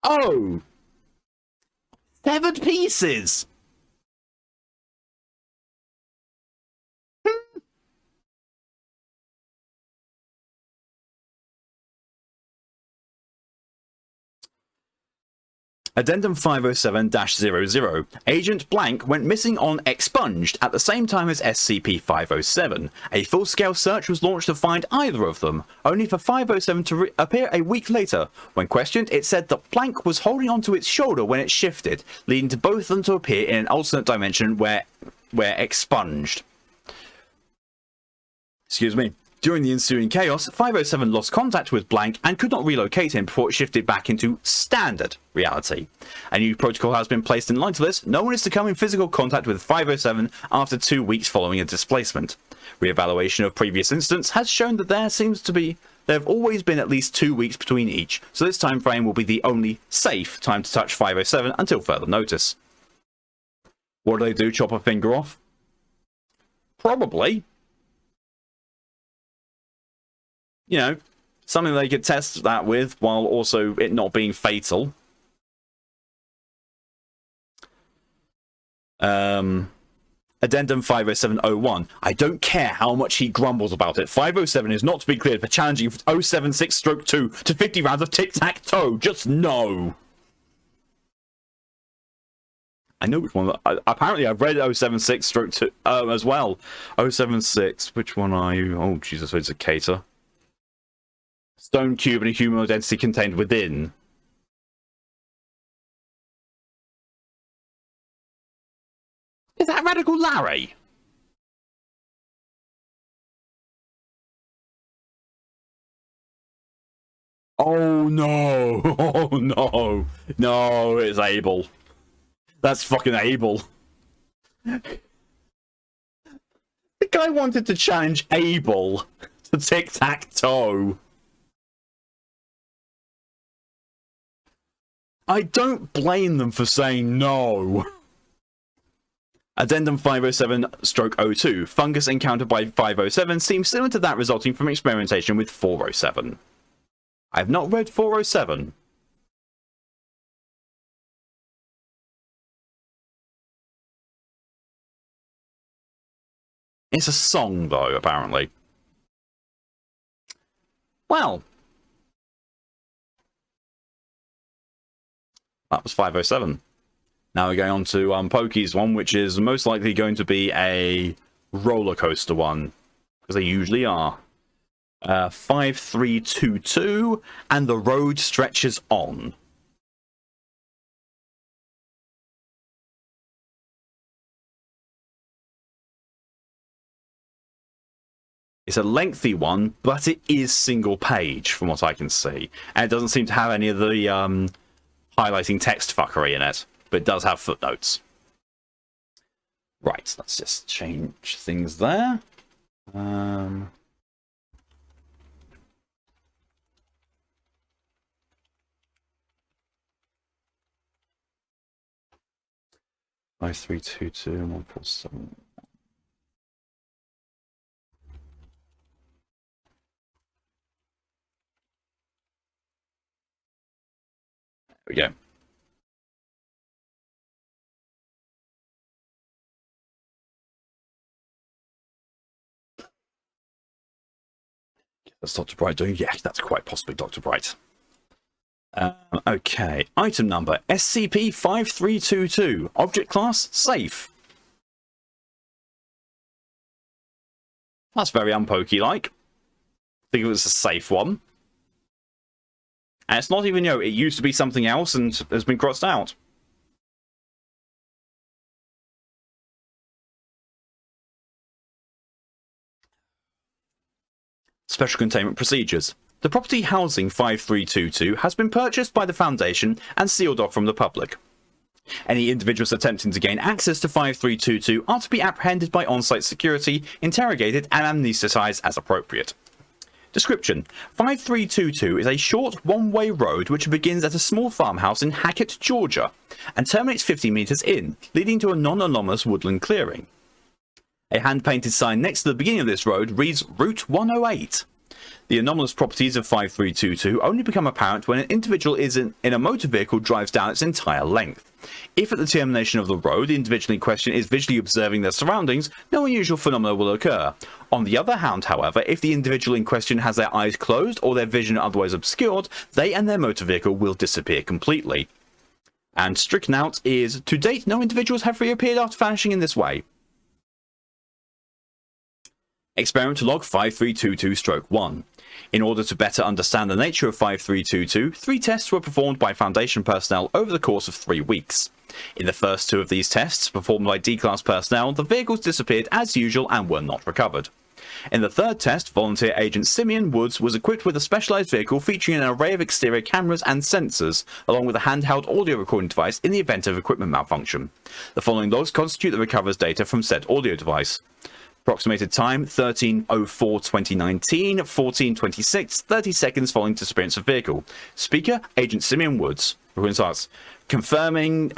Oh! Severed pieces! Addendum 507-00. Agent Blank went missing on Expunged at the same time as SCP-507. A full-scale search was launched to find either of them, only for 507 to appear a week later. When questioned, it said that Blank was holding onto its shoulder when it shifted, leading to both of them to appear in an alternate dimension where expunged. Excuse me. During the ensuing chaos, 507 lost contact with Blank and could not relocate him before it shifted back into standard reality. A new protocol has been placed in line to this. No one is to come in physical contact with 507 after 2 weeks following a displacement. Reevaluation of previous incidents has shown that there have always been at least 2 weeks between each, so this time frame will be the only safe time to touch 507 until further notice. What do they do? Chop a finger off? Probably. You know, something they could test that with while also it not being fatal. Addendum 507-01. I don't care how much he grumbles about it. 507 is not to be cleared for challenging 076-2 to 50 rounds of tic-tac-toe. Just no. I know which one. Apparently, I've read 076-2 as well. 076. Which one are you? Oh, Jesus, it's a cater. Stone cube and a human identity contained within. Is that Radical Larry? Oh no! Oh no! No, it's Abel. That's fucking Abel. The guy wanted to challenge Abel to tic-tac-toe. I don't blame them for saying no. Addendum 507-02. Fungus encountered by 507 seems similar to that resulting from experimentation with 407. I have not read 407. It's a song, though, apparently. Well. That was 507. Now we're going on to Pokey's one, which is most likely going to be a roller coaster one, because they usually are. 5322, and the road stretches on. It's a lengthy one, but it is single page, from what I can see. And it doesn't seem to have any of the highlighting text fuckery in it, but it does have footnotes. Right, let's just change things there. There we go. That's Dr. Bright doing? Yeah, that's quite possibly Dr. Bright. Okay, item number SCP-5322. Object class, safe. That's very unpokey-like. I think it was a safe one. And it's not even, you know, it used to be something else and has been crossed out. Special containment procedures. The property housing 5322 has been purchased by the Foundation and sealed off from the public. Any individuals attempting to gain access to 5322 are to be apprehended by on-site security, interrogated and amnesticized as appropriate. Description: 5322 is a short one-way road which begins at a small farmhouse in Hackett, Georgia, and terminates 50 meters in, leading to a non-anomalous woodland clearing. A hand-painted sign next to the beginning of this road reads Route 108. The anomalous properties of 5322 only become apparent when an individual in a motor vehicle drives down its entire length. If at the termination of the road the individual in question is visually observing their surroundings, no unusual phenomena will occur. On the other hand, however, if the individual in question has their eyes closed or their vision otherwise obscured, they and their motor vehicle will disappear completely. And stricken out is, to date, no individuals have reappeared after vanishing in this way. Experiment log 5322-1. In order to better understand the nature of 5322, 3 tests were performed by Foundation personnel over the course of 3 weeks. In the first 2 of these tests, performed by D-Class personnel, the vehicles disappeared as usual and were not recovered. In the third test, Volunteer Agent Simeon Woods was equipped with a specialized vehicle featuring an array of exterior cameras and sensors, along with a handheld audio recording device in the event of equipment malfunction. The following logs constitute the recover's data from said audio device. Approximated time 13:04:2019, 14:26, 30 seconds following disappearance of vehicle. Speaker Agent Simeon Woods. Recording starts. Confirming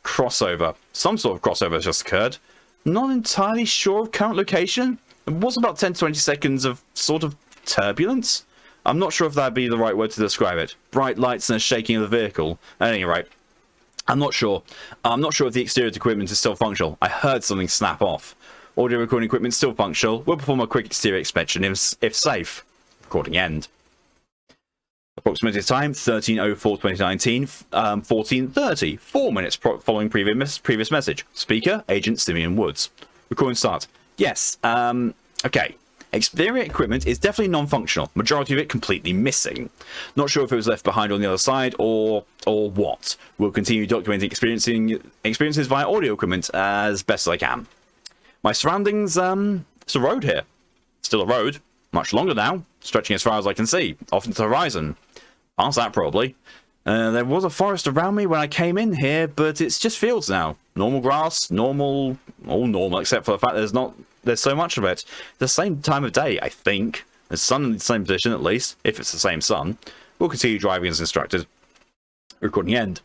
crossover. Some sort of crossover has just occurred. Not entirely sure of current location. It was about 10 to 20 seconds of sort of turbulence. I'm not sure if that'd be the right word to describe it. Bright lights and a shaking of the vehicle. At any rate, I'm not sure. I'm not sure if the exterior equipment is still functional. I heard something snap off. Audio recording equipment still functional. We'll perform a quick exterior inspection if safe. Recording end. Approximated time 13:04:2019, 14:30. 4 minutes following previous message. Speaker Agent Simeon Woods. Recording start. Yes. Okay. Exterior equipment is definitely non-functional. Majority of it completely missing. Not sure if it was left behind on the other side or what. We'll continue documenting experiences via audio equipment as best as I can. My surroundings, it's a road here. Still a road. Much longer now. Stretching as far as I can see. Off into the horizon. Past that, probably. There was a forest around me when I came in here, but it's just fields now. Normal grass, normal, all normal, except for the fact there's so much of it. The same time of day, I think. The sun in the same position, at least, if it's the same sun. We'll continue driving as instructed. Recording end.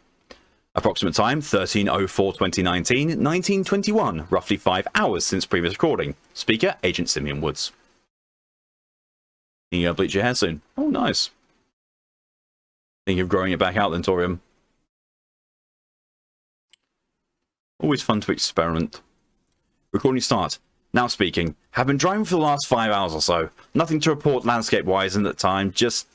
Approximate time 13:04:2019, 19:21, roughly 5 hours since previous recording. Speaker Agent Simeon Woods. You gonna bleach your hair soon? Oh, nice. Think of growing it back out then, Torium. Always fun to experiment. Recording start. Now speaking. Have been driving for the last 5 hours or so. Nothing to report landscape-wise in that time. Just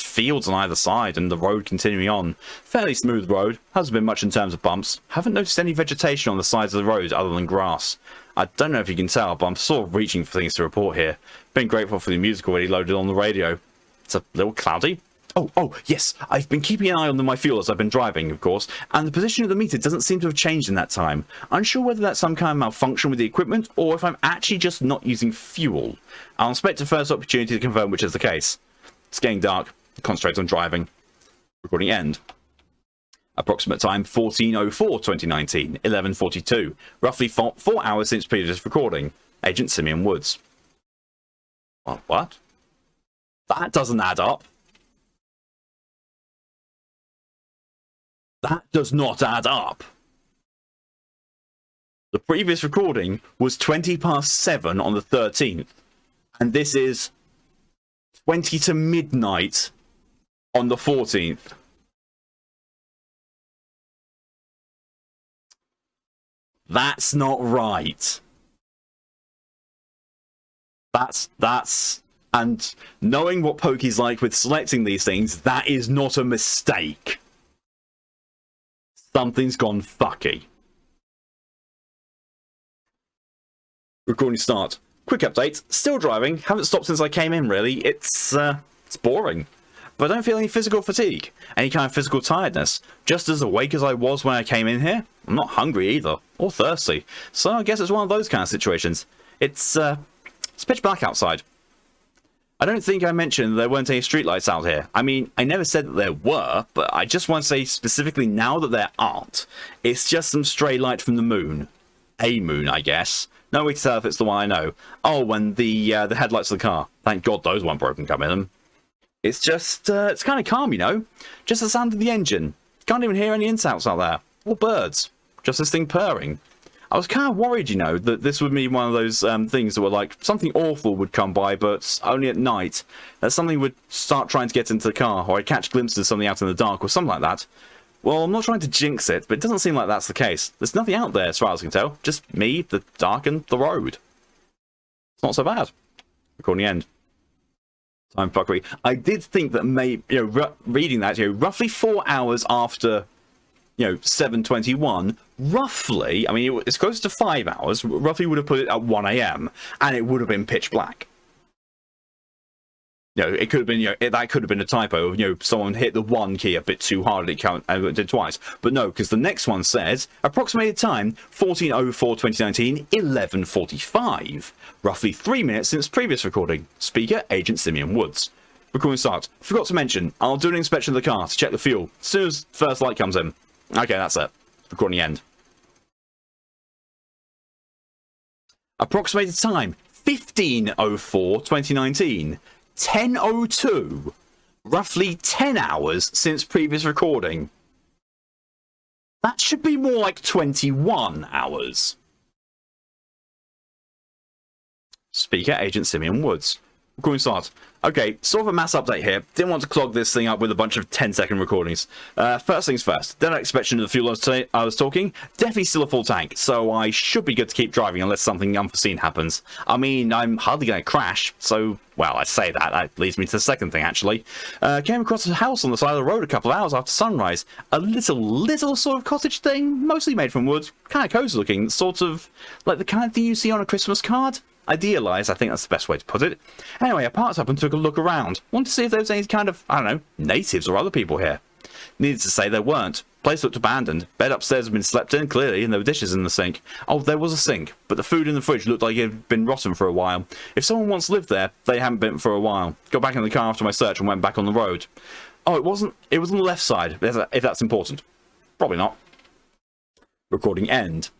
fields on either side and the road continuing on. Fairly smooth road. Hasn't been much in terms of bumps. Haven't noticed any vegetation on the sides of the road other than grass. I don't know if you can tell, but I'm sort of reaching for things to report here. Been grateful for the music already loaded on the radio. It's a little cloudy. Oh, yes. I've been keeping an eye on my fuel as I've been driving, of course, and the position of the meter doesn't seem to have changed in that time. Unsure whether that's some kind of malfunction with the equipment, or if I'm actually just not using fuel. I'll inspect the first opportunity to confirm which is the case. It's getting dark. Concentrate on driving. Recording end. Approximate time 14:04:2019, 11:42. Roughly 4 hours since previous recording. Agent Simeon Woods. What? That doesn't add up. That does not add up. The previous recording was 7:20 on the 13th. And this is 20 to midnight on the 14th. That's not right. And knowing what Pokey's like with selecting these things, that is not a mistake. Something's gone fucky. Recording start. Quick update. Still driving. Haven't stopped since I came in, really. It's boring. But I don't feel any physical fatigue. Any kind of physical tiredness. Just as awake as I was when I came in here. I'm not hungry either. Or thirsty. So I guess it's one of those kind of situations. It's pitch black outside. I don't think I mentioned there weren't any streetlights out here. I mean, I never said that there were, but I just want to say specifically now that there aren't. It's just some stray light from the moon. A moon, I guess. No way to tell if it's the one I know. Oh, and the headlights of the car. Thank God those weren't broken coming in. It's just, it's kind of calm, you know? Just the sound of the engine. Can't even hear any insects out there. Or birds. Just this thing purring. I was kind of worried, you know, that this would be one of those things that were like, something awful would come by, but only at night. That something would start trying to get into the car, or I'd catch glimpses of something out in the dark, or something like that. Well, I'm not trying to jinx it, but it doesn't seem like that's the case. There's nothing out there, as far as I can tell. Just me, the dark, and the road. It's not so bad. Recording end. Time fuckery. I did think that maybe, you know, reading that, you know, roughly 4 hours after 7:21, roughly, I mean, it's close to 5 hours, roughly would have put it at 1 a.m., and it would have been pitch black. It could have been, that could have been a typo. Someone hit the 1 key a bit too hard and it did twice. But no, because the next one says, approximated time, 14:04/2019, 11:45. Roughly 3 minutes since previous recording. Speaker, Agent Simeon Woods. Recording start. Forgot to mention, I'll do an inspection of the car to check the fuel as soon as first light comes in. Okay, that's it. Recording end. Approximated time, 15:04/2019. 10:02, roughly 10 hours since previous recording. That should be more like 21 hours. Speaker, Agent Simeon Woods. Recording start. Okay, sort of a mass update here. Didn't want to clog this thing up with a bunch of 10-second recordings. First things first. Dead inspection of the fuel I was talking. Definitely still a full tank, so I should be good to keep driving unless something unforeseen happens. I mean, I'm hardly going to crash, so, well, I say that. That leads me to the second thing, actually. Came across a house on the side of the road a couple of hours after sunrise. A little sort of cottage thing, mostly made from wood. Kind of cozy looking, sort of like the kind of thing you see on a Christmas card. Idealised, I think that's the best way to put it. Anyway, I parked up and took a look around. Wanted to see if there was any kind of, I don't know, natives or other people here. Needless to say, there weren't. Place looked abandoned. Bed upstairs had been slept in, clearly, and there were dishes in the sink. Oh, there was a sink, but the food in the fridge looked like it had been rotten for a while. If someone once lived there, they hadn't been for a while. Got back in the car after my search and went back on the road. Oh, it was on the left side, if that's important. Probably not. Recording end.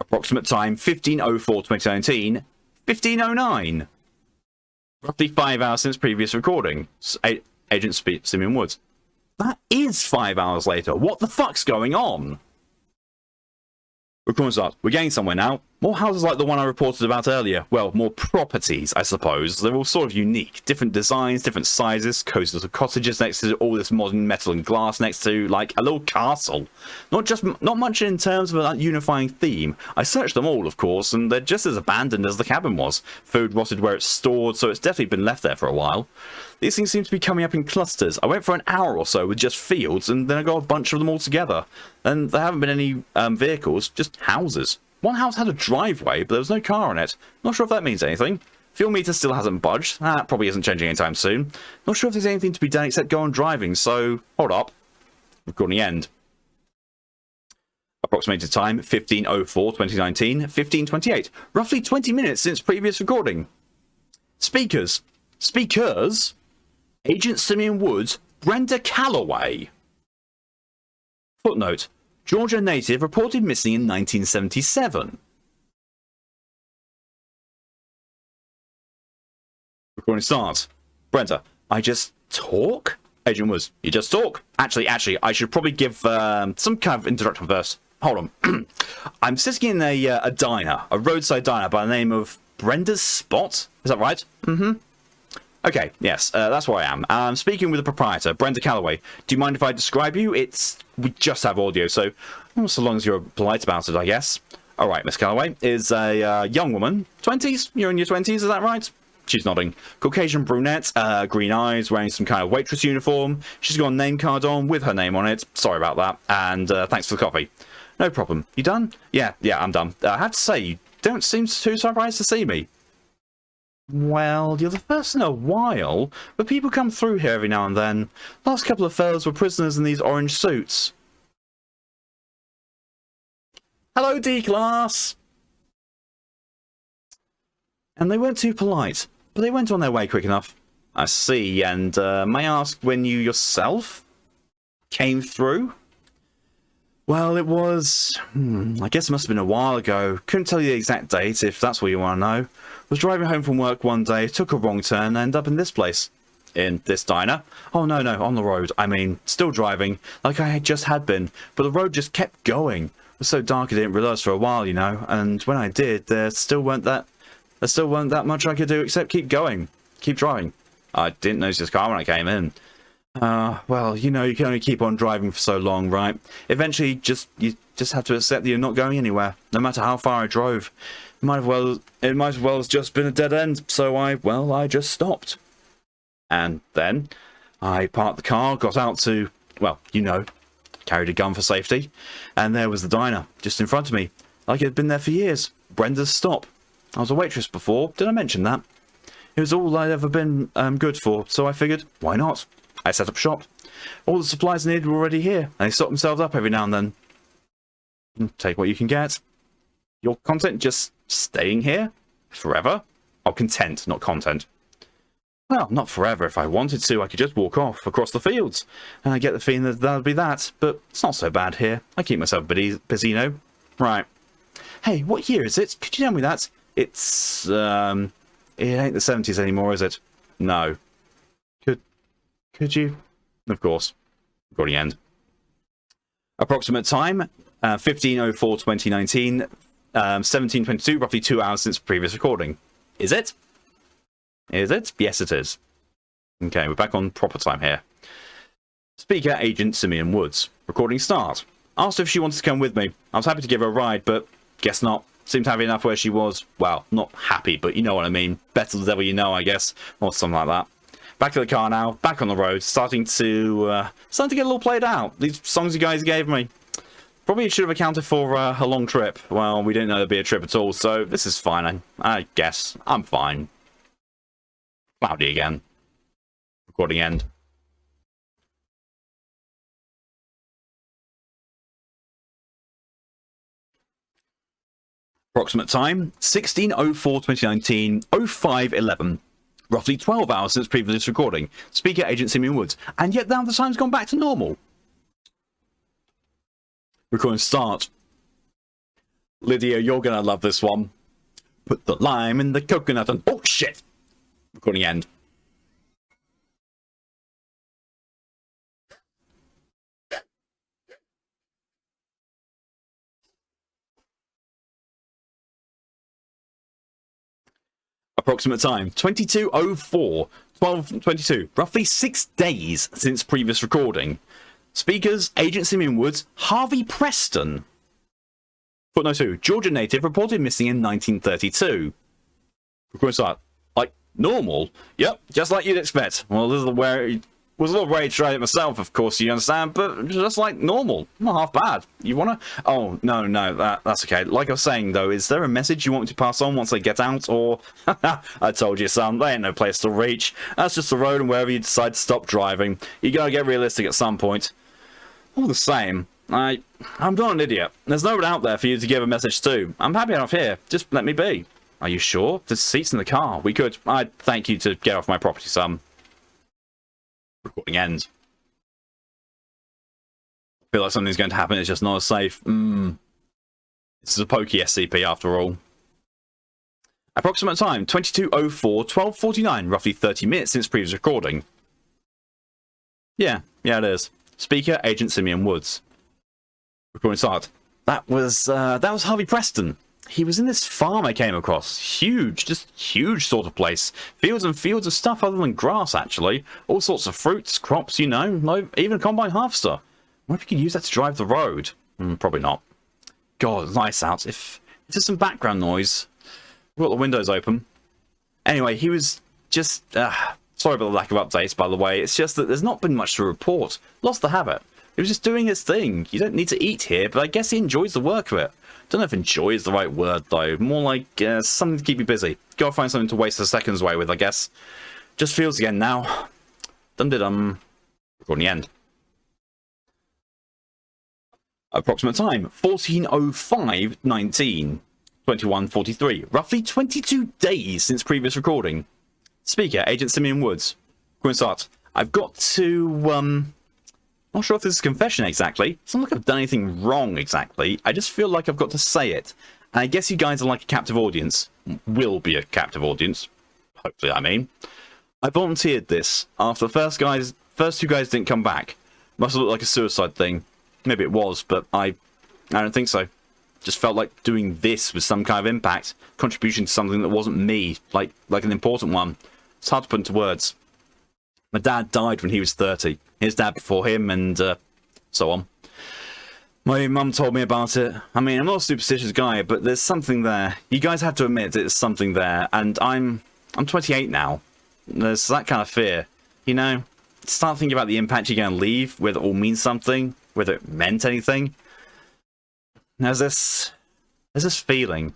Approximate time, 15:04/2019, 15:09. Roughly 5 hours since previous recording. Agent Simeon Woods. That is 5 hours later. What the fuck's going on? Recording start. We're getting somewhere now. More houses like the one I reported about earlier. Well, more properties, I suppose. They're all sort of unique. Different designs, different sizes, cozy little cottages next to all this modern metal and glass next to, like, a little castle. Not much in terms of a unifying theme. I searched them all, of course, and they're just as abandoned as the cabin was. Food rotted where it's stored, so it's definitely been left there for a while. These things seem to be coming up in clusters. I went for an hour or so with just fields, and then I got a bunch of them all together. And there haven't been any vehicles, just houses. One house had a driveway, but there was no car in it. Not sure if that means anything. Fuel meter still hasn't budged. That probably isn't changing anytime soon. Not sure if there's anything to be done except go on driving, so hold up. Recording end. Approximated time, 15:04/2019, 15:28. Roughly 20 minutes since previous recording. Speakers, Agent Simeon Woods, Brenda Calloway. Footnote. Georgia native reported missing in 1977. Recording starts. Brenda, I just talk? Agent Woods, you just talk? Actually, I should probably give some kind of introduction first. Hold on. I'm sitting in a diner, a roadside diner by the name of Brenda's Spot. Is that right? Mm-hmm. Okay, yes, that's where I am. I'm speaking with the proprietor, Brenda Calloway. Do you mind if I describe you? We just have audio, so long as you're polite about it, I guess. Alright, Miss Calloway is a young woman. 20s? You're in your 20s, is that right? She's nodding. Caucasian brunette, green eyes, wearing some kind of waitress uniform. She's got a name card on with her name on it. Sorry about that. And thanks for the coffee. No problem. You done? Yeah, I'm done. I have to say, you don't seem too surprised to see me. Well, you're the first in a while, but people come through here every now and then. Last couple of fellas were prisoners in these orange suits. Hello, D-Class! And they weren't too polite, but they went on their way quick enough. I see, and may I ask when you yourself came through? Well, it was... I guess it must have been a while ago. Couldn't tell you the exact date, if that's what you want to know. Was driving home from work one day, took a wrong turn, and ended up in this place. In this diner? Oh, no, on the road. I mean, still driving, like I just had been, but the road just kept going. It was so dark I didn't realise for a while, you know, and when I did, there still weren't that much I could do except keep going. Keep driving. I didn't notice his car when I came in. Well, you know, you can only keep on driving for so long, right? Eventually, you just have to accept that you're not going anywhere, no matter how far I drove. It might as well have just been a dead end, so I just stopped. And then I parked the car, got out to well, you know, carried a gun for safety. And there was the diner, just in front of me, like it had been there for years. Brenda's Stop. I was a waitress before, did I mention that? It was all I'd ever been good for, so I figured, why not? I set up shop. All the supplies I needed were already here, and they stock themselves up every now and then. Take what you can get. Your content just staying here? Forever? Oh, content, not content. Well, not forever. If I wanted to, I could just walk off across the fields. And I get the feeling that that'd be that, but it's not so bad here. I keep myself busy, you know. Right. Hey, what year is it? Could you tell me that? It's, it ain't the 70s anymore, is it? No. Could you? Of course. Recording end. Approximate time, 15:04/2019, 17:22, roughly 2 hours since previous recording. Is it? Is it? Yes, it is. Okay, we're back on proper time here. Speaker, Agent Simeon Woods. Recording start. Asked if she wanted to come with me. I was happy to give her a ride, but guess not. Seemed to have enough where she was. Well, not happy, but you know what I mean. Better the devil you know, I guess. Or something like that. Back to the car now. Back on the road. Starting to get a little played out. These songs you guys gave me. Probably should have accounted for a long trip. Well, we didn't know there'd be a trip at all, so this is fine. I guess. I'm fine. Cloudy again. Recording end. Approximate time, 16:04/2019, 05:11. Roughly 12 hours since previous recording. Speaker, Agent Simeon Woods. And yet now the time's gone back to normal. Recording start. Lydia, you're gonna love this one. Put the lime in the coconut and... oh, shit! Recording end. Approximate time, 22:04/12/22. Roughly 6 days since previous recording. Speakers, Agent Simeon Woods, Harvey Preston. Footnote 2. Georgia native reported missing in 1932. Recording start. Like, normal? Yep, just like you'd expect. Well, this is where it was a little worried to try it myself, of course, you understand, but just like normal. Not half bad. You wanna... oh, no, that's okay. Like I was saying, though, is there a message you want me to pass on once I get out, or... I told you, son, there ain't no place to reach. That's just the road, and wherever you decide to stop driving. You gotta get realistic at some point. All the same, I'm not an idiot. There's no one out there for you to give a message to. I'm happy enough here. Just let me be. Are you sure? There's seats in the car. We could... I'd thank you to get off my property, son. Recording ends. I feel like something's going to happen. It's just not as safe. This is a pokey SCP after all. Approximate time, 22:04/12:49. Roughly 30 minutes since previous recording. Yeah, it is. Speaker, Agent Simeon Woods. Recording start. That was Harvey Preston. He was in this farm I came across. Huge, just huge sort of place. Fields and fields of stuff other than grass, actually. All sorts of fruits, crops, you know, even a combine harvester. What if you could use that to drive the road? Probably not. God, it's nice out. If there's some background noise, we've got the windows open. Anyway, he was just... sorry about the lack of updates, by the way. It's just that there's not been much to report. Lost the habit. He was just doing his thing. You don't need to eat here, but I guess he enjoys the work of it. Don't know if enjoy is the right word, though. More like something to keep you busy. Gotta find something to waste the seconds away with, I guess. Just feels again now. Dum-de-dum. Recording the end. Approximate time, 14:05/19. 21:43. Roughly 22 days since previous recording. Speaker, Agent Simeon Woods. Going to start. I've got to, not sure if this is a confession exactly. It's not like I've done anything wrong exactly. I just feel like I've got to say it. And I guess you guys are like a captive audience. Will be a captive audience. Hopefully, I mean. I volunteered this after the first two guys didn't come back. Must have looked like a suicide thing. Maybe it was, but I don't think so. Just felt like doing this with some kind of impact. Contribution to something that wasn't me. Like an important one. It's hard to put into words. My dad died when he was 30. His dad before him, and so on. My mum told me about it. I mean, I'm not a superstitious guy, but there's something there. You guys have to admit there's something there, and I'm 28 now. There's that kind of fear. You know, start thinking about the impact you're going to leave, whether it all means something, whether it meant anything. There's this feeling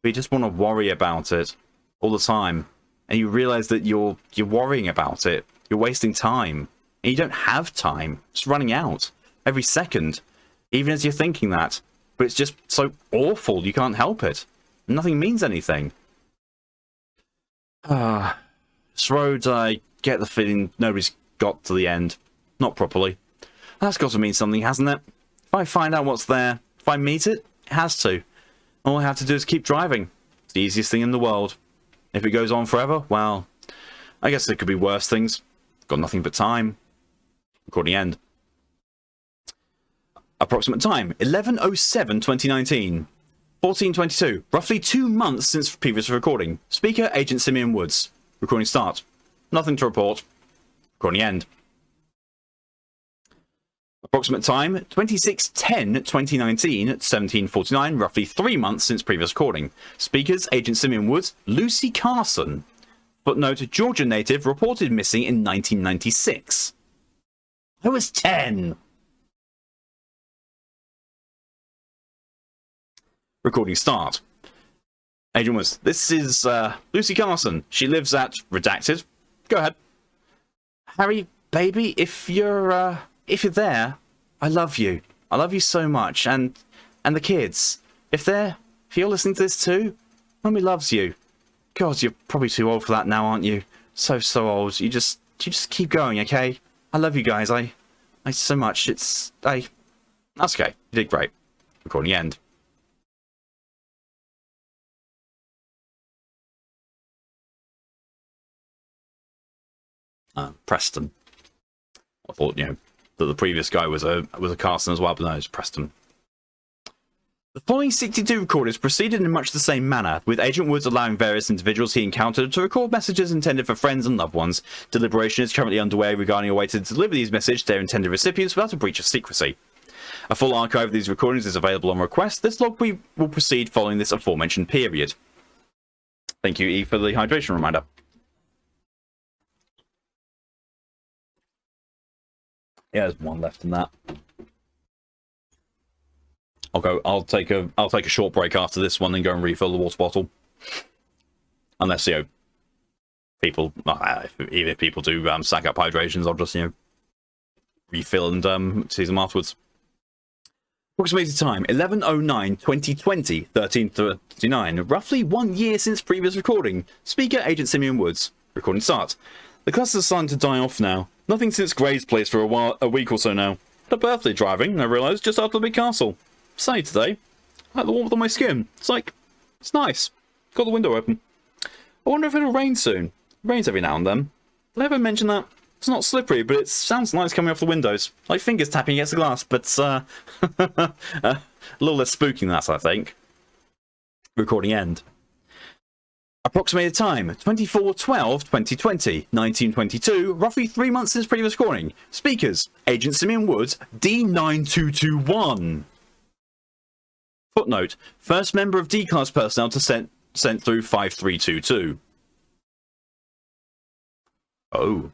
where you just want to worry about it all the time, and you realize that you're worrying about it, you're wasting time, and you don't have time. It's running out every second, even as you're thinking that. But it's just so awful, you can't help it. Nothing means anything. This road, I get the feeling nobody's got to the end. Not properly. That's got to mean something, hasn't it? If I find out what's there, if I meet it, it has to. All I have to do is keep driving. It's the easiest thing in the world. If it goes on forever, well, I guess there could be worse things. Got nothing but time. Recording end. Approximate time, 11:07/2019. 14:22, roughly 2 months since previous recording. Speaker, Agent Simeon Woods. Recording start. Nothing to report. Recording end. Approximate time, 26/10/2019 at 17:49, roughly 3 months since previous recording. Speakers, Agent Simeon Woods, Lucy Carson. Footnote, Georgia native, reported missing in 1996. I was 10. Recording start. Agent Woods, this is Lucy Carson. She lives at redacted. Go ahead. Harry, baby, if you're there, I love you. I love you so much, and the kids. If you're listening to this too, Mummy loves you. God, you're probably too old for that now, aren't you? So old. You just keep going, okay? I love you guys. I so much. That's okay. You did great. Recording end. Preston. I thought, that the previous guy was a Carson as well, but no, it's Preston. The following 62 recordings proceeded in much the same manner, with Agent Woods allowing various individuals he encountered to record messages intended for friends and loved ones. Deliberation is currently underway regarding a way to deliver these messages to their intended recipients without a breach of secrecy. A full archive of these recordings is available on request. This log will proceed following this aforementioned period. Thank you, E, for the hydration reminder. Yeah, there's one left in that. I'll take a short break after this one and go and refill the water bottle. Unless, people, even if people do sack up hydrations, I'll just, refill and see them afterwards. Approximated time, 11:09/2020, 13:39. Roughly 1 year since previous recording. Speaker, Agent Simeon Woods. Recording start. The cluster's starting to die off now. Nothing since Gray's place for a week or so now. Had a birthday driving, I realised, just after the big castle. Sunny today. I like the warmth on my skin. It's nice. Got the window open. I wonder if it'll rain soon. It rains every now and then. Did I ever mention that? It's not slippery, but it sounds nice coming off the windows. Like fingers tapping against the glass, but a little less spooky than that, I think. Recording end. Approximated time, 24/12/2020, 1922, roughly 3 months since previous recording. Speakers, Agent Simeon Woods, D9221. Footnote, first member of D-Class personnel to sent through 5322. Oh.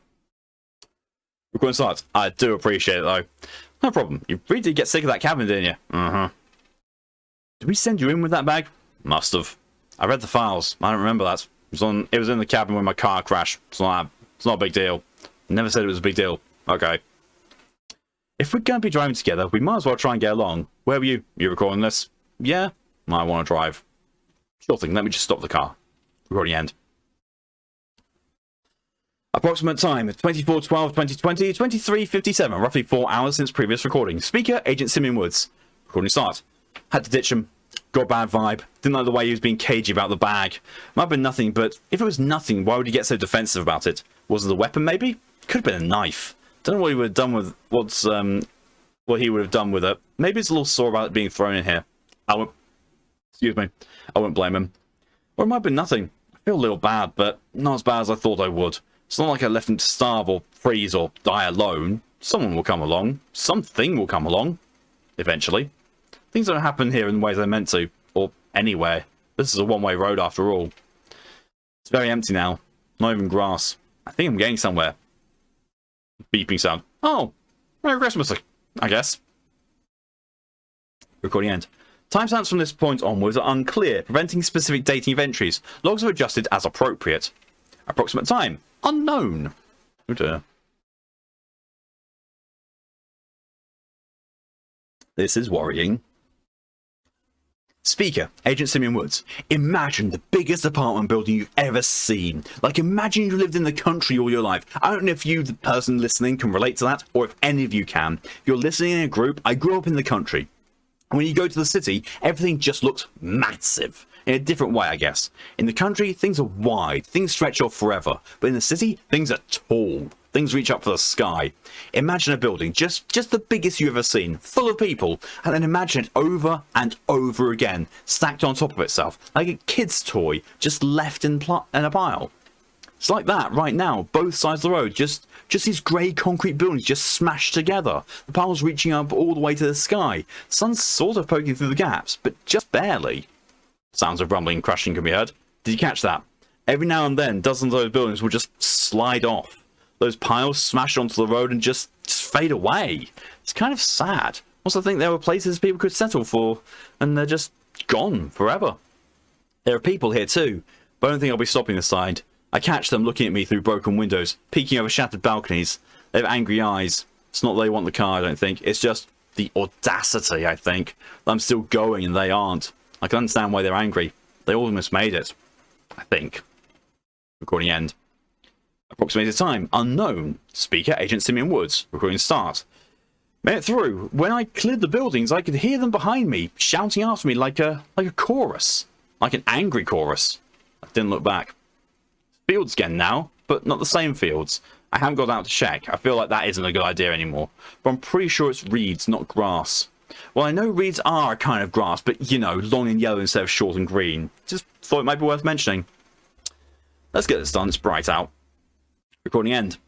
Recording starts. I do appreciate it, though. No problem. You really did get sick of that cabin, didn't you? Uh-huh. Did we send you in with that bag? Must have. I read the files. I don't remember that. It was in the cabin when my car crashed. It's not a big deal. Never said it was a big deal. Okay. If we're going to be driving together, we might as well try and get along. Where were you? You recording this? Yeah? I want to drive. Sure thing. Let me just stop the car. Recording end. Approximate time, 24/12/2020, 23:57. Roughly 4 hours since previous recording. Speaker, Agent Simeon Woods. Recording start. Had to ditch him. Got a bad vibe. Didn't like the way he was being cagey about the bag. Might have been nothing, but if it was nothing, why would he get so defensive about it? Was it a weapon, maybe? Could have been a knife. Don't know what he would have done with what he would have done with it. Maybe he's a little sore about it being thrown in here. I wouldn't blame him. Or it might have been nothing. I feel a little bad, but not as bad as I thought I would. It's not like I left him to starve or freeze or die alone. Someone will come along. Something will come along. Eventually. Things don't happen here in the ways they're meant to. Or anywhere. This is a one-way road after all. It's very empty now. Not even grass. I think I'm getting somewhere. beeping sound. Oh, Merry Christmas, I guess. Recording end. Timestamps from this point onwards are unclear, preventing specific dating of entries. Logs are adjusted as appropriate. Approximate time, unknown. Oh dear. This is worrying. Speaker, Agent Simeon Woods. Imagine the biggest apartment building you've ever seen. Like, imagine you lived in the country all your life. I don't know if you, the person listening, can relate to that, or if any of you can. If you're listening in a group, I grew up in the country. When you go to the city, everything just looks massive. In a different way, I guess. In the country, things are wide. Things stretch off forever. But in the city, things are tall. Things reach up for the sky. Imagine a building, just the biggest you've ever seen, full of people, and then imagine it over and over again, stacked on top of itself, like a kid's toy, just left in a pile. It's like that right now, both sides of the road, just these grey concrete buildings just smashed together. The piles reaching up all the way to the sky. Sun's sort of poking through the gaps, but just barely. Sounds of rumbling and crashing can be heard. Did you catch that? Every now and then, dozens of those buildings will just slide off. Those piles smash onto the road and just fade away. It's kind of sad. Also, I think there were places people could settle for, and they're just gone forever. There are people here too, but I don't think I'll be stopping this side. I catch them looking at me through broken windows, peeking over shattered balconies. They have angry eyes. It's not that they want the car, I don't think. It's just the audacity, I think. That I'm still going and they aren't. I can understand why they're angry. They almost made it. I think. Recording end. Approximated time, unknown. Speaker, Agent Simeon Woods. Recording start. Made it through. When I cleared the buildings, I could hear them behind me, shouting after me like a chorus. Like an angry chorus. I didn't look back. Fields again now, but not the same fields. I haven't got out to check. I feel like that isn't a good idea anymore. But I'm pretty sure it's reeds, not grass. Well, I know reeds are a kind of grass, but you know, long and yellow instead of short and green. Just thought it might be worth mentioning. Let's get this done. It's bright out. Recording end.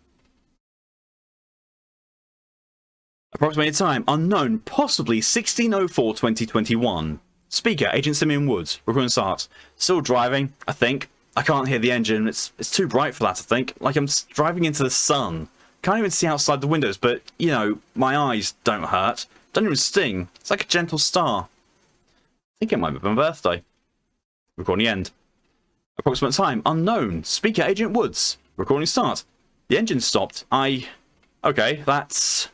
Approximated time, unknown, possibly 16:04/2021. Speaker, Agent Simeon Woods. Recording start. Still driving, I think. I can't hear the engine. It's too bright for that, I think. Like I'm driving into the sun. Can't even see outside the windows, but, you know, my eyes don't hurt. Don't even sting. It's like a gentle star. I think it might be my birthday. Recording end. Approximate time, unknown. Speaker, Agent Woods. Recording start. The engine stopped. Okay, that's...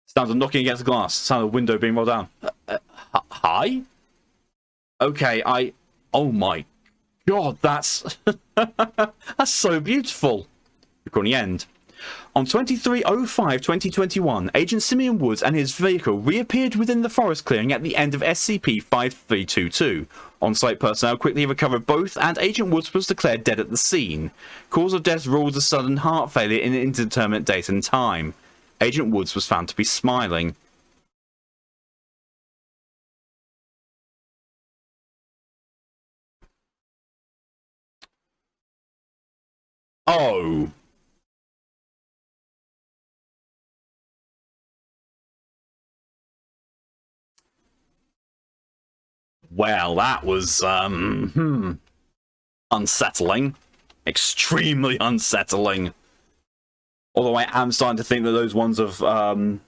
Sounds of knocking against the glass. Sound of the window being rolled down. Hi? Okay, Oh my God, that's... that's so beautiful. Recording end. On 23/05/2021, Agent Simeon Woods and his vehicle reappeared within the forest clearing at the end of SCP-5322. On-site personnel quickly recovered both, and Agent Woods was declared dead at the scene. Cause of death ruled as sudden heart failure in an indeterminate date and time. Agent Woods was found to be smiling. Oh. Well, that was, unsettling. Extremely unsettling. Although I am starting to think that those ones of, him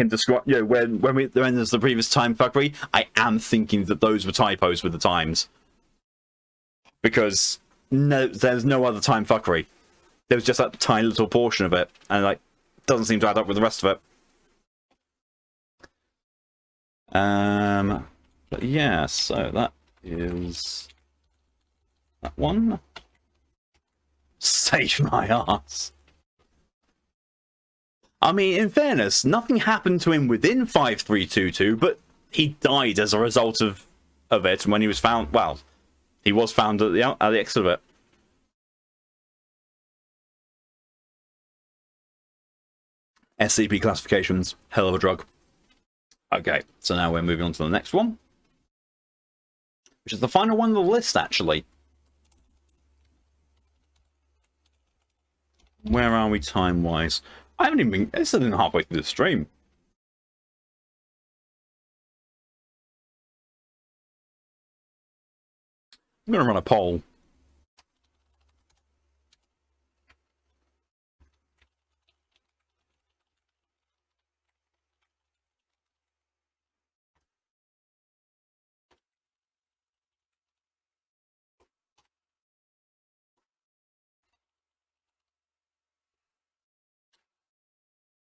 describe, you know, when there's the previous time fuckery, I am thinking that those were typos with the times. Because no, there's no other time fuckery. There was just that tiny little portion of it, and like, doesn't seem to add up with the rest of it. But yeah, so that is that one. Save my ass. I mean, in fairness, nothing happened to him within 5322, but he died as a result of it when he was found. Well, he was found at the exit of it. SCP classifications, hell of a drug. Okay, so now we're moving on to the next one, which is the final one on the list, actually. Where are we time-wise? I haven't even been... It's only halfway through the stream. I'm going to run a poll.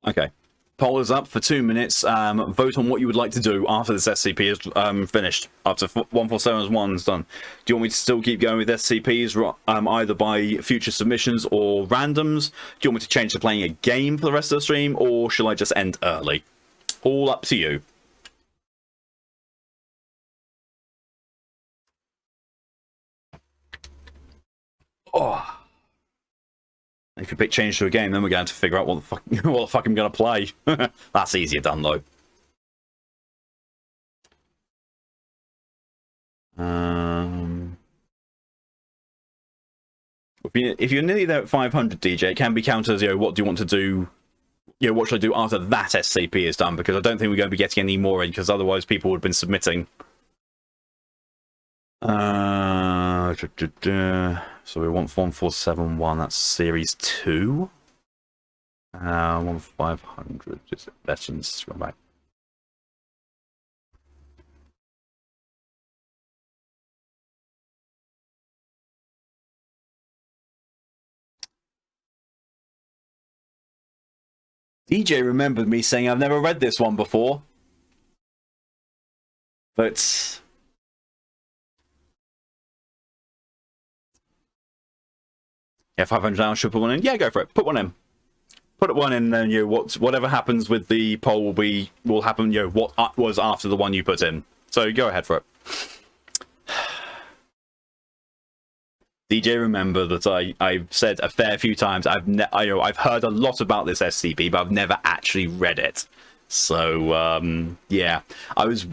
Okay. Poll is up for 2 minutes. Vote on what you would like to do after this SCP is finished. After 147 is done. Do you want me to still keep going with SCPs, either by future submissions or randoms? Do you want me to change to playing a game for the rest of the stream, or shall I just end early? All up to you. Oh. If you pick change to a game, then we're going to figure out what the fuck, what the fuck I'm going to play. That's easier done, though. If you're nearly there at 500, DJ, it can be counted as, what do you want to do? What should I do after that SCP is done? Because I don't think we're going to be getting any more in, because otherwise people would have been submitting. So we want 1471, that's series 2. 1500, just veterans, go back. DJ remembered me saying I've never read this one before. But yeah, 500 now, should put one in. Yeah, go for it. Put one in. Put one in, and whatever happens with the poll will happen. What was after the one you put in. So go ahead for it. DJ, remember that I've said a fair few times I've heard a lot about this SCP, but I've never actually read it. So yeah, there's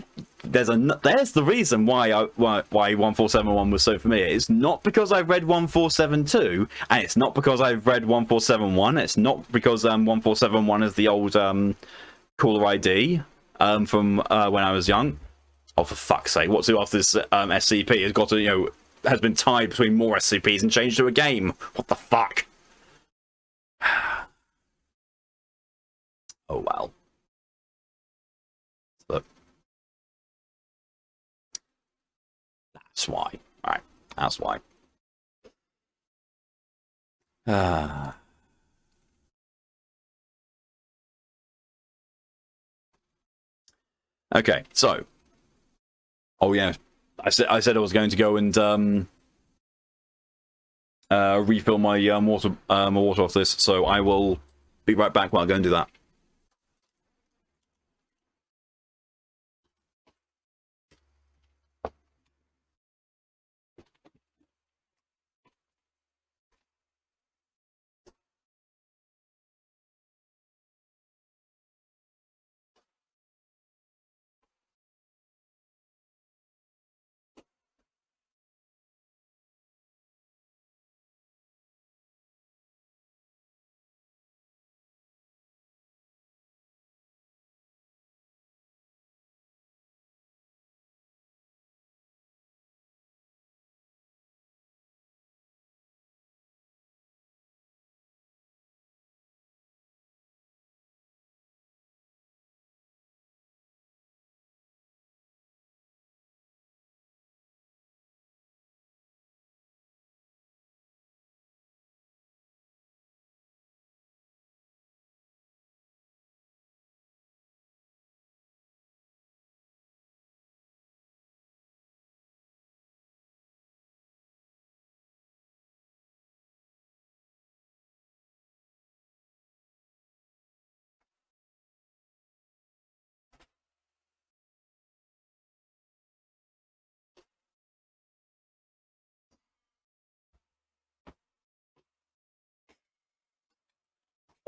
the reason why 1471 was so familiar. It's not because I've read 1472, and it's not because I've read 1471. It's not because 1471 is the old caller ID from when I was young. Oh, for fuck's sake! What's it after this SCP has got to has been tied between more SCPs and changed to a game? What the fuck? Oh well. But that's why. Alright, that's why. Okay, so. Oh yeah, I said I was going to go and refill my water off this, so I will be right back while I go and do that.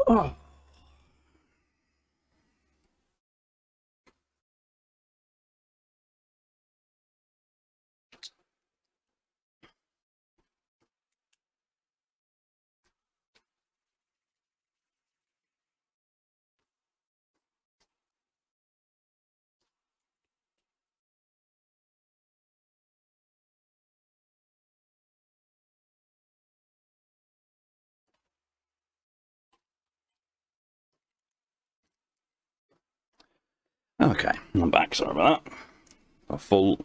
Oh. Okay, I'm back. Sorry about that. A full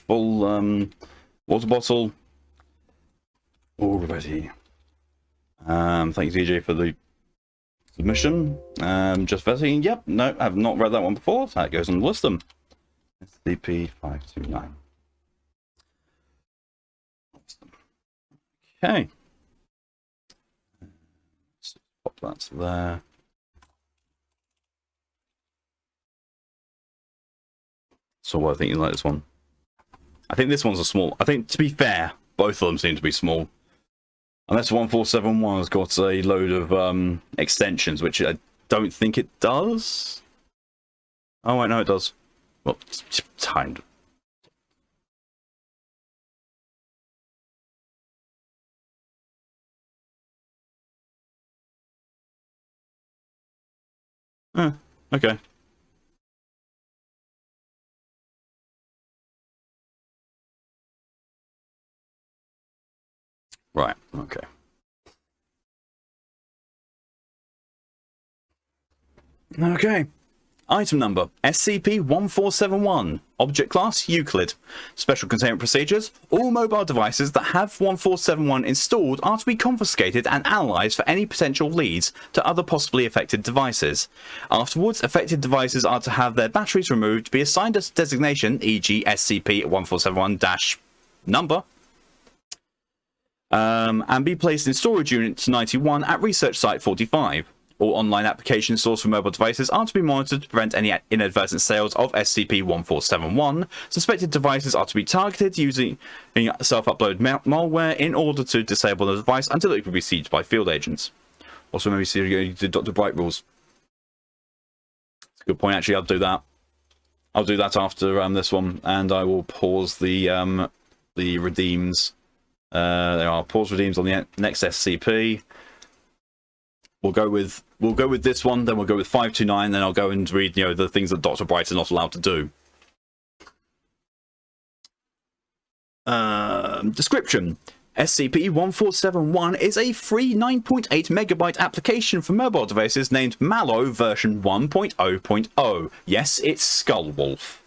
water bottle all ready. Thanks DJ for the Submission. Just vetting. Yep. No, I have not read that one before. That goes on the list. Them. SCP 529. Okay. Let's pop that there. So what I think you like this one. I think this one's a small. I think, to be fair, both of them seem to be small. Unless 1471 has got a load of extensions, which I don't think it does. Oh wait, no, it does. Well, it's timed. Okay. Right, okay. Okay. Item number, SCP-1471. Object class, Euclid. Special containment procedures. All mobile devices that have 1471 installed are to be confiscated and analysed for any potential leads to other possibly affected devices. Afterwards, affected devices are to have their batteries removed, be assigned a designation, e.g. SCP-1471-number, and be placed in Storage Unit 91 at Research Site 45. All online application stores for mobile devices are to be monitored to prevent any inadvertent sales of SCP-1471. Suspected devices are to be targeted using self-upload malware in order to disable the device until it can be seized by field agents. Also, maybe see the Dr. Bright rules. That's a good point, actually. I'll do that. I'll do that after this one, and I will pause the redeems. There are pause redeems on the next SCP. We'll go with this one, then we'll go with 529, then I'll go and read, the things that Dr. Bright is not allowed to do. Description. SCP-1471 is a free 9.8 megabyte application for mobile devices named Mallow version 1.0.0. Yes, it's Skullwolf.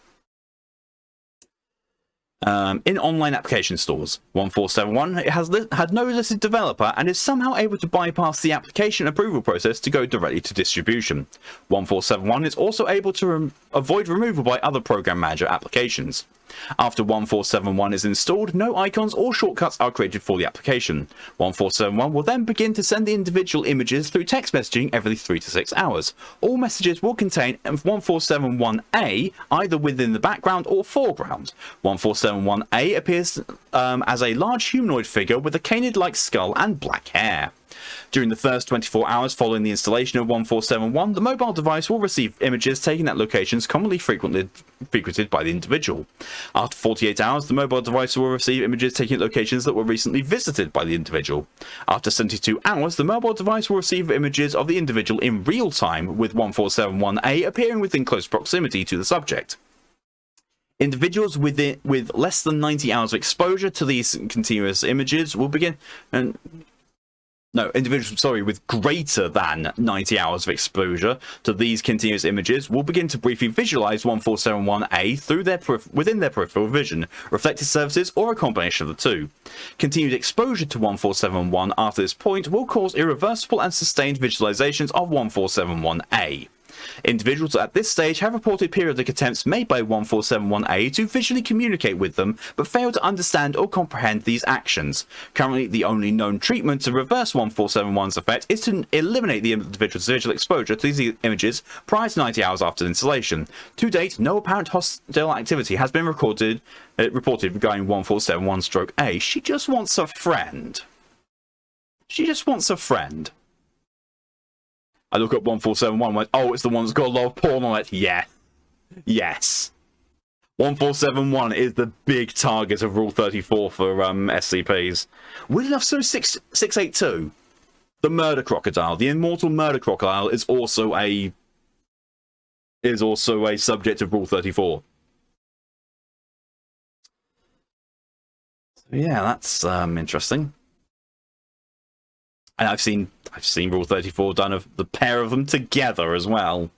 In online application stores, 1471 had no listed developer and is somehow able to bypass the application approval process to go directly to distribution. 1471 is also able to avoid removal by other program manager applications. After 1471 is installed, no icons or shortcuts are created for the application. 1471 will then begin to send the individual images through text messaging every 3 to 6 hours. All messages will contain 1471A either within the background or foreground. 1471A appears as a large humanoid figure with a canid-like skull and black hair. During the first 24 hours following the installation of 1471, the mobile device will receive images taken at locations commonly frequented by the individual. After 48 hours, the mobile device will receive images taken at locations that were recently visited by the individual. After 72 hours, the mobile device will receive images of the individual in real time, with 1471A appearing within close proximity to the subject. Individuals with less than 90 hours of exposure to these continuous images will begin... with greater than 90 hours of exposure to these continuous images will begin to briefly visualize 1471A within their peripheral vision, reflected surfaces, or a combination of the two. Continued exposure to 1471 after this point will cause irreversible and sustained visualizations of 1471A. Individuals at this stage have reported periodic attempts made by 1471A to visually communicate with them, but fail to understand or comprehend these actions. Currently, the only known treatment to reverse 1471's effect is to eliminate the individual's visual exposure to these images prior to 90 hours after installation. To date, no apparent hostile activity has been reported regarding 1471-A. She just wants a friend. She just wants a friend. I look up 1471 and went, oh, it's the one that's got a lot of porn on it. Yeah. Yes. 1471 is the big target of Rule 34 for SCPs. Weird enough, so 682. The murder crocodile. The immortal murder crocodile is also a subject of Rule 34. So yeah, that's interesting. And I've seen Rule 34 done of the pair of them together as well,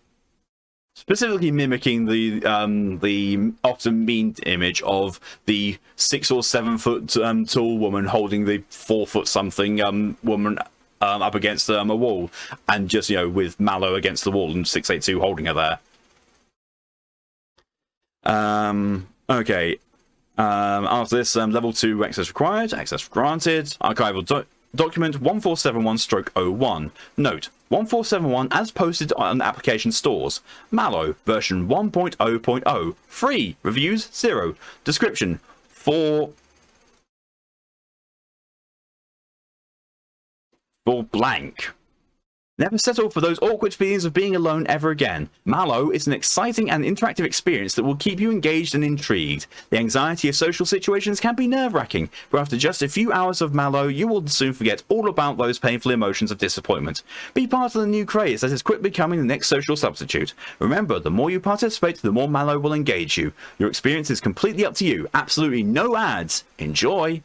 specifically mimicking the often mean image of the 6 or 7 foot tall woman holding the 4 foot something woman up against a wall, and just, you know, with Mallow against the wall and 682 holding her there. Okay. After this, level 2 access required, access granted. Archival document 1471-01. Note, 1471 as posted on application stores. Mallow, version 1.0.0. Free. Reviews 0. Description: for blank. Never settle for those awkward feelings of being alone ever again. Mallow is an exciting and interactive experience that will keep you engaged and intrigued. The anxiety of social situations can be nerve-wracking, but after just a few hours of Mallow, you will soon forget all about those painful emotions of disappointment. Be part of the new craze that is quickly becoming the next social substitute. Remember, the more you participate, the more Mallow will engage you. Your experience is completely up to you. Absolutely no ads. Enjoy!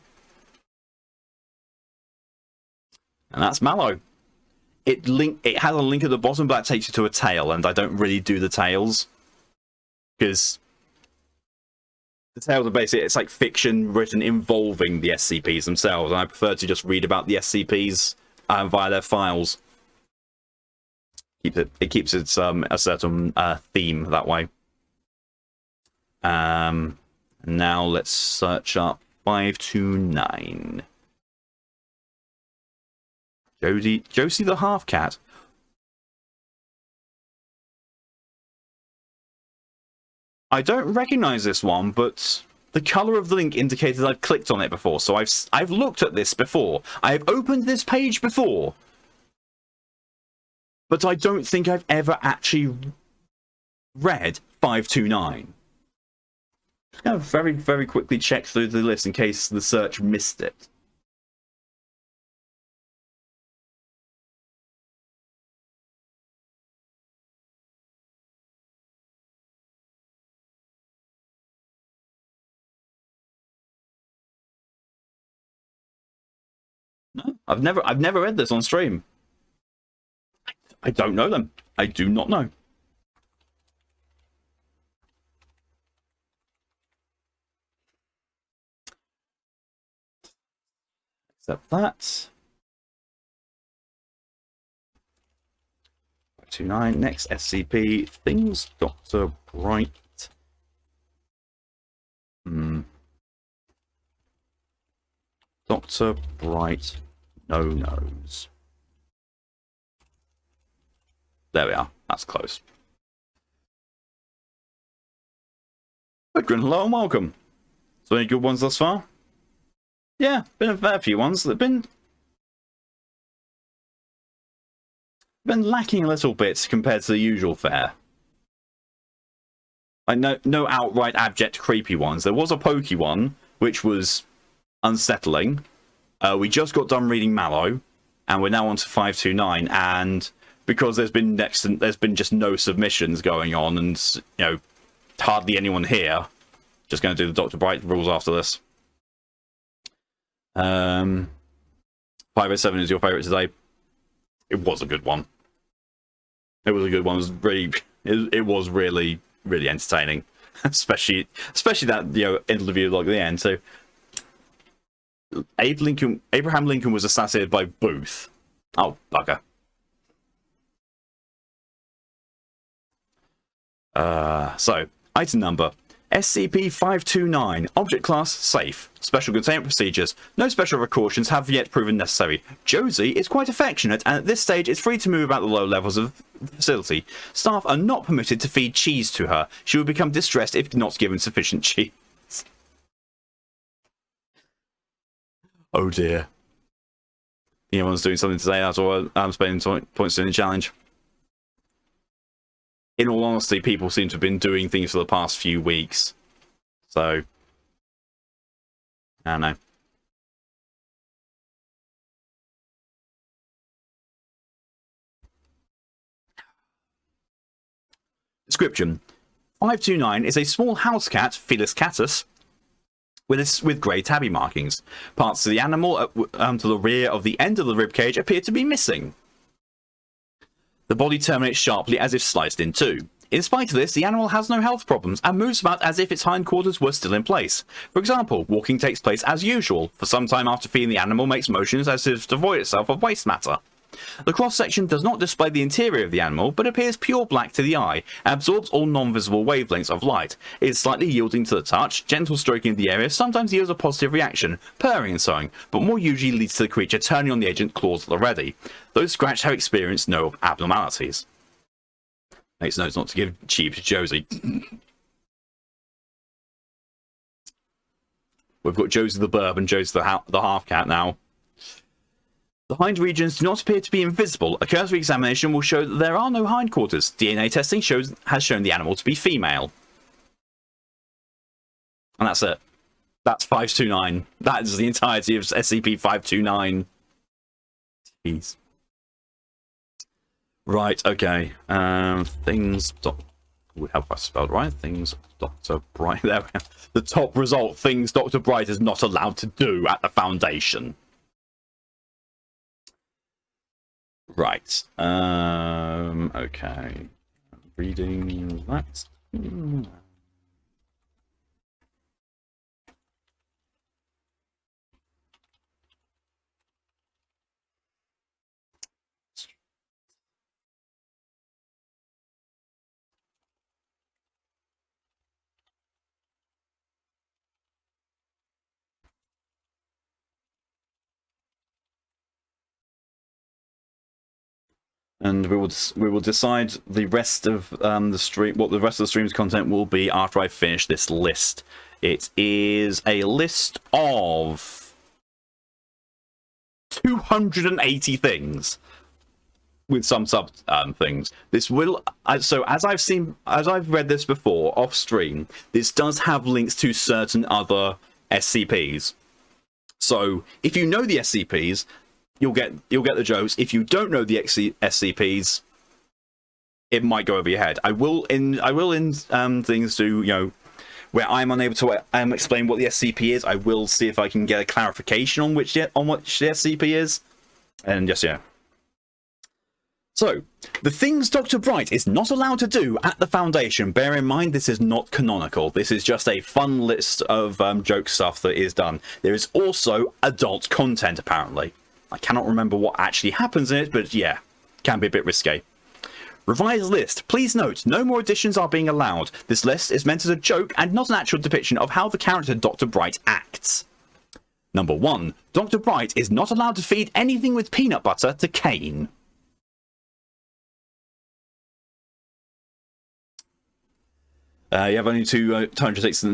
And that's Mallow. It has a link at the bottom, but that takes you to a tale, and I don't really do the tales because the tales are basically, it's like fiction written involving the SCPs themselves, and I prefer to just read about the SCPs via their files. It keeps its a certain theme that way. Now let's search up 529. Josie the Half-Cat. I don't recognize this one, but the color of the link indicated I've clicked on it before, so I've looked at this before. I have opened this page before, but I don't think I've ever actually read 529. Just gonna very, very quickly check through the list in case the search missed it. No, I've never read this on stream. I don't know them. I do not know. Except that. 529. Next SCP. Things Dr. Bright. Dr. Bright no-nos. There we are. That's close. Gudrun, hello and welcome. So any good ones thus far? Yeah, been a fair few ones that have been lacking a little bit compared to the usual fare. Like no outright abject creepy ones. There was a pokey one, which was unsettling. We just got done reading Mallow, and we're now on to 529. And because there's been just no submissions going on, and you know, hardly anyone here, just going to do the Dr. Bright rules after this. 507 is your favorite today. It was a good one. It was a good one. It was really entertaining, especially that, you know, interview like the end. So Abraham Lincoln was assassinated by Booth. Oh, bugger. So item number SCP-529. Object class safe. Special containment procedures. No special precautions have yet proven necessary. Josie is quite affectionate, and at this stage is free to move about the lower levels of the facility. Staff are not permitted to feed cheese to her. She will become distressed if not given sufficient cheese. Oh dear. Anyone's doing something today, that's all I'm spending points doing the challenge. In all honesty, people seem to have been doing things for the past few weeks. So, I don't know. Description. 529 is a small house cat, Felis catus, with grey tabby markings. Parts of the animal to the rear of the end of the ribcage appear to be missing. The body terminates sharply as if sliced in two. In spite of this, the animal has no health problems and moves about as if its hindquarters were still in place. For example, walking takes place as usual. For some time after feeding, the animal makes motions as if to avoid itself of waste matter. The cross-section does not display the interior of the animal, but appears pure black to the eye and absorbs all non-visible wavelengths of light. It is slightly yielding to the touch, gentle stroking of the area sometimes yields a positive reaction, purring and so on, but more usually leads to the creature turning on the agent claws at the ready. Those scratched have experienced no abnormalities. Makes notes not to give cheap to Josie. We've got Josie the Burb and Josie the half-cat now. The hind regions do not appear to be invisible. A cursory examination will show that there are no hindquarters. DNA testing has shown the animal to be female. And that's it. That's 529. That is the entirety of SCP-529. Jeez. Right, okay. Things... Have I spelled right? Things Dr. Bright... There we go. The top result. Things Dr. Bright is not allowed to do at the Foundation. Right. Okay. Reading that. And we will decide the rest of the stream, what the rest of the stream's content will be after I finish this list. It is a list of 280 things with some sub things. This will so as I've read this before off stream, this does have links to certain other SCPs. So if you know the SCPs, you'll get the jokes. If you don't know the SCPs, it might go over your head. I will in things to, you know, where I'm unable to explain what the SCP is. I will see if I can get a clarification on what the SCP is, and just yeah. So, the things Dr. Bright is not allowed to do at the Foundation. Bear in mind, this is not canonical. This is just a fun list of joke stuff that is done. There is also adult content, apparently. I cannot remember what actually happens in it, but yeah, can be a bit risque. Revised list. Please note, no more additions are being allowed. This list is meant as a joke and not an actual depiction of how the character Dr. Bright acts. Number 1. Dr. Bright is not allowed to feed anything with peanut butter to Kane. You have only 206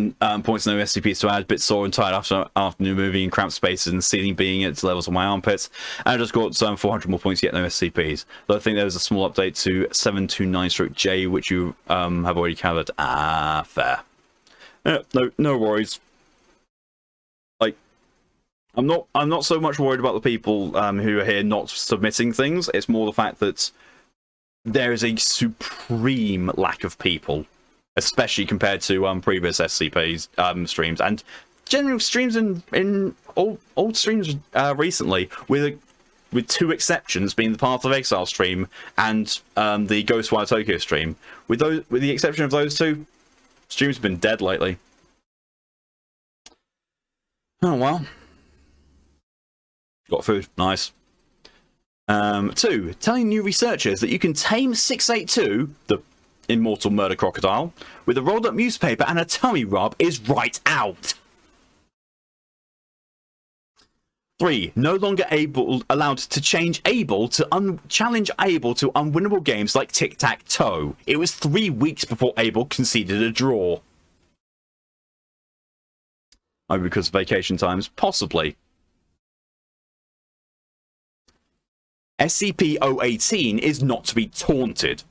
points, no SCPs to add. Bit sore and tired after afternoon moving in cramped spaces and ceiling being at levels of my armpits. And I just got 400 more points, yet no SCPs. Though I think there was a small update to 729-J, which you have already covered. Ah, fair. No worries. Like, I'm not so much worried about the people who are here not submitting things. It's more the fact that there is a supreme lack of people, especially compared to previous SCPs streams and general streams in old streams recently, with two exceptions being the Path of Exile stream and the Ghostwire Tokyo stream. With the exception of those two, streams have been dead lately. Oh well. Got food, nice. 2. Telling new researchers that you can tame 682, the immortal murder crocodile, with a rolled up newspaper and a tummy rub is right out. 3. No longer allowed to challenge Able to unwinnable games like tic-tac-toe. It was 3 weeks before Able conceded a draw. Maybe because of vacation times, possibly. SCP-018 is not to be taunted.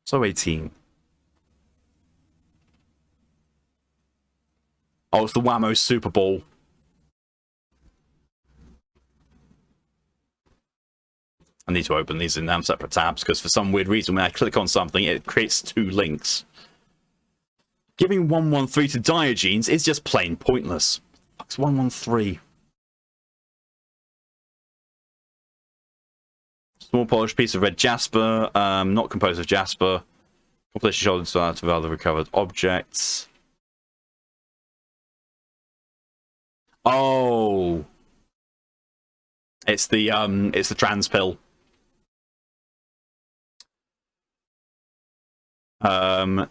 So 18. Oh, it's the Whammo Super Bowl. I need to open these in separate tabs because for some weird reason when I click on something it creates 2 links. Giving 113 to Diogenes is just plain pointless. What's 113? Small polished piece of red jasper, not composed of jasper. Population shoulders out of other recovered objects. Oh, it's the trans pill.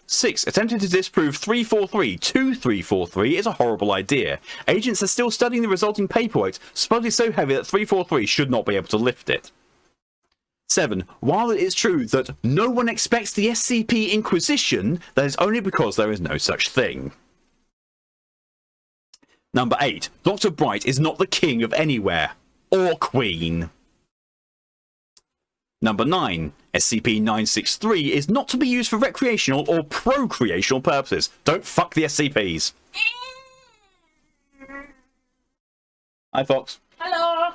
6. Attempting to disprove 343 is a horrible idea. Agents are still studying the resulting paperweight, supposedly so heavy that 343 should not be able to lift it. 7. While it is true that no one expects the SCP Inquisition, that is only because there is no such thing. Number 8. Dr. Bright is not the king of anywhere. Or queen. Number 9. SCP-963 is not to be used for recreational or procreational purposes. Don't fuck the SCPs. Hi, Fox. Hello.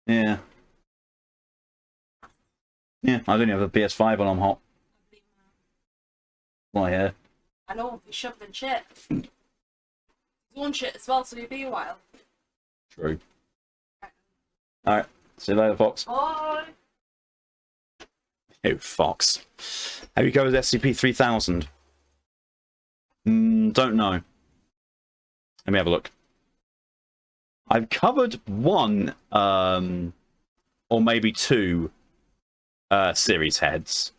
Yeah. Yeah, I don't even have a PS5 when I'm hot. Why, yeah. I know, you shoved in shit. One shit as well, so you'll be a while. True. Alright, see you later, Fox. Bye. Oh, Fox. Have you covered SCP-3000? Don't know. Let me have a look. I've covered one, or maybe two, series heads.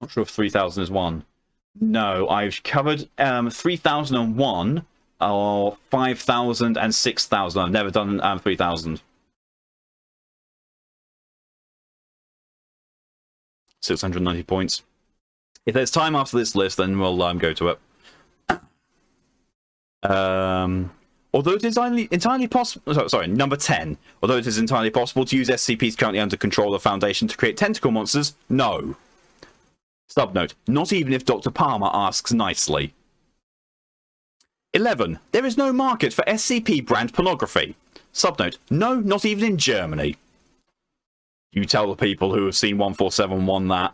Not sure if 3000 is one. No, I've covered 3001, or 5000 and 6000. I've never done 3000. 690 points. If there's time after this list, then we'll go to it. Although it is entirely possible... Sorry, number 10. Although it is entirely possible to use SCPs currently under control of the Foundation to create tentacle monsters, no. Subnote, not even if Dr. Palmer asks nicely. 11. There is no market for SCP brand pornography. Subnote, no, not even in Germany. You tell the people who have seen 1471 that.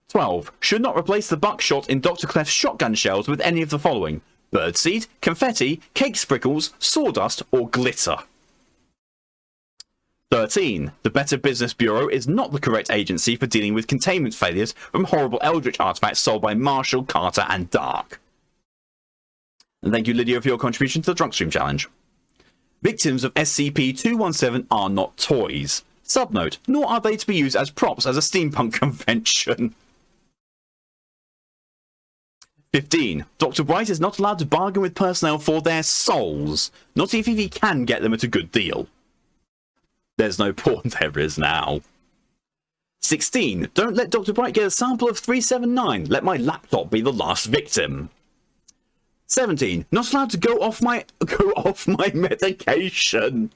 12. Should not replace the buckshot in Dr. Clef's shotgun shells with any of the following: birdseed, confetti, cake sprinkles, sawdust, or glitter. 13. The Better Business Bureau is not the correct agency for dealing with containment failures from horrible Eldritch artifacts sold by Marshall, Carter, and Dark. And thank you, Lydia, for your contribution to the Drunk Stream Challenge. Victims of SCP-217 are not toys. Subnote, nor are they to be used as props as a steampunk convention. 15. Dr. Bright is not allowed to bargain with personnel for their souls, not even if he can get them at a good deal. There's no porn, there is now. 16. Don't let Dr. Bright get a sample of 379. Let my laptop be the last victim. 17. Not allowed to go off my medication.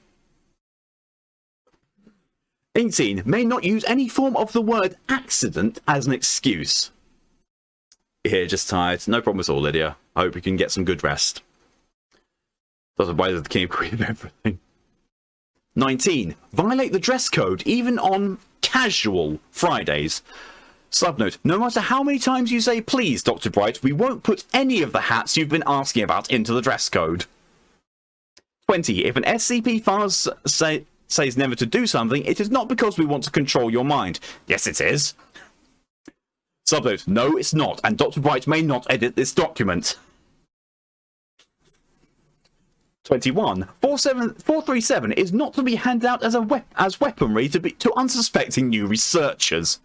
18. May not use any form of the word accident as an excuse. Here, just tired. No problem at all, Lydia. I hope you can get some good rest. Otherwise, the king of queen of everything. 19. Violate the dress code, even on casual Fridays. Subnote, no matter how many times you say please, Dr. Bright, we won't put any of the hats you've been asking about into the dress code. 20. If an SCP files says never to do something, it is not because we want to control your mind. Yes, it is. Subnote, no, it's not, and Dr. Bright may not edit this document. 21. 437 is not to be handed out as weaponry to unsuspecting new researchers.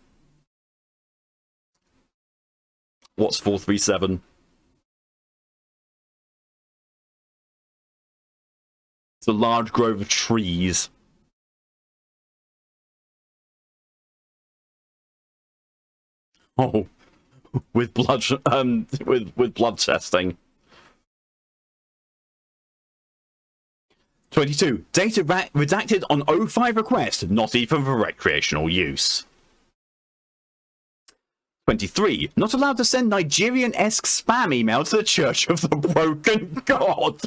What's 437? It's a large grove of trees. Oh, with blood, with blood testing. 22. Data redacted on O5 request, not even for recreational use. 23. Not allowed to send Nigerian-esque spam email to the Church of the Broken God.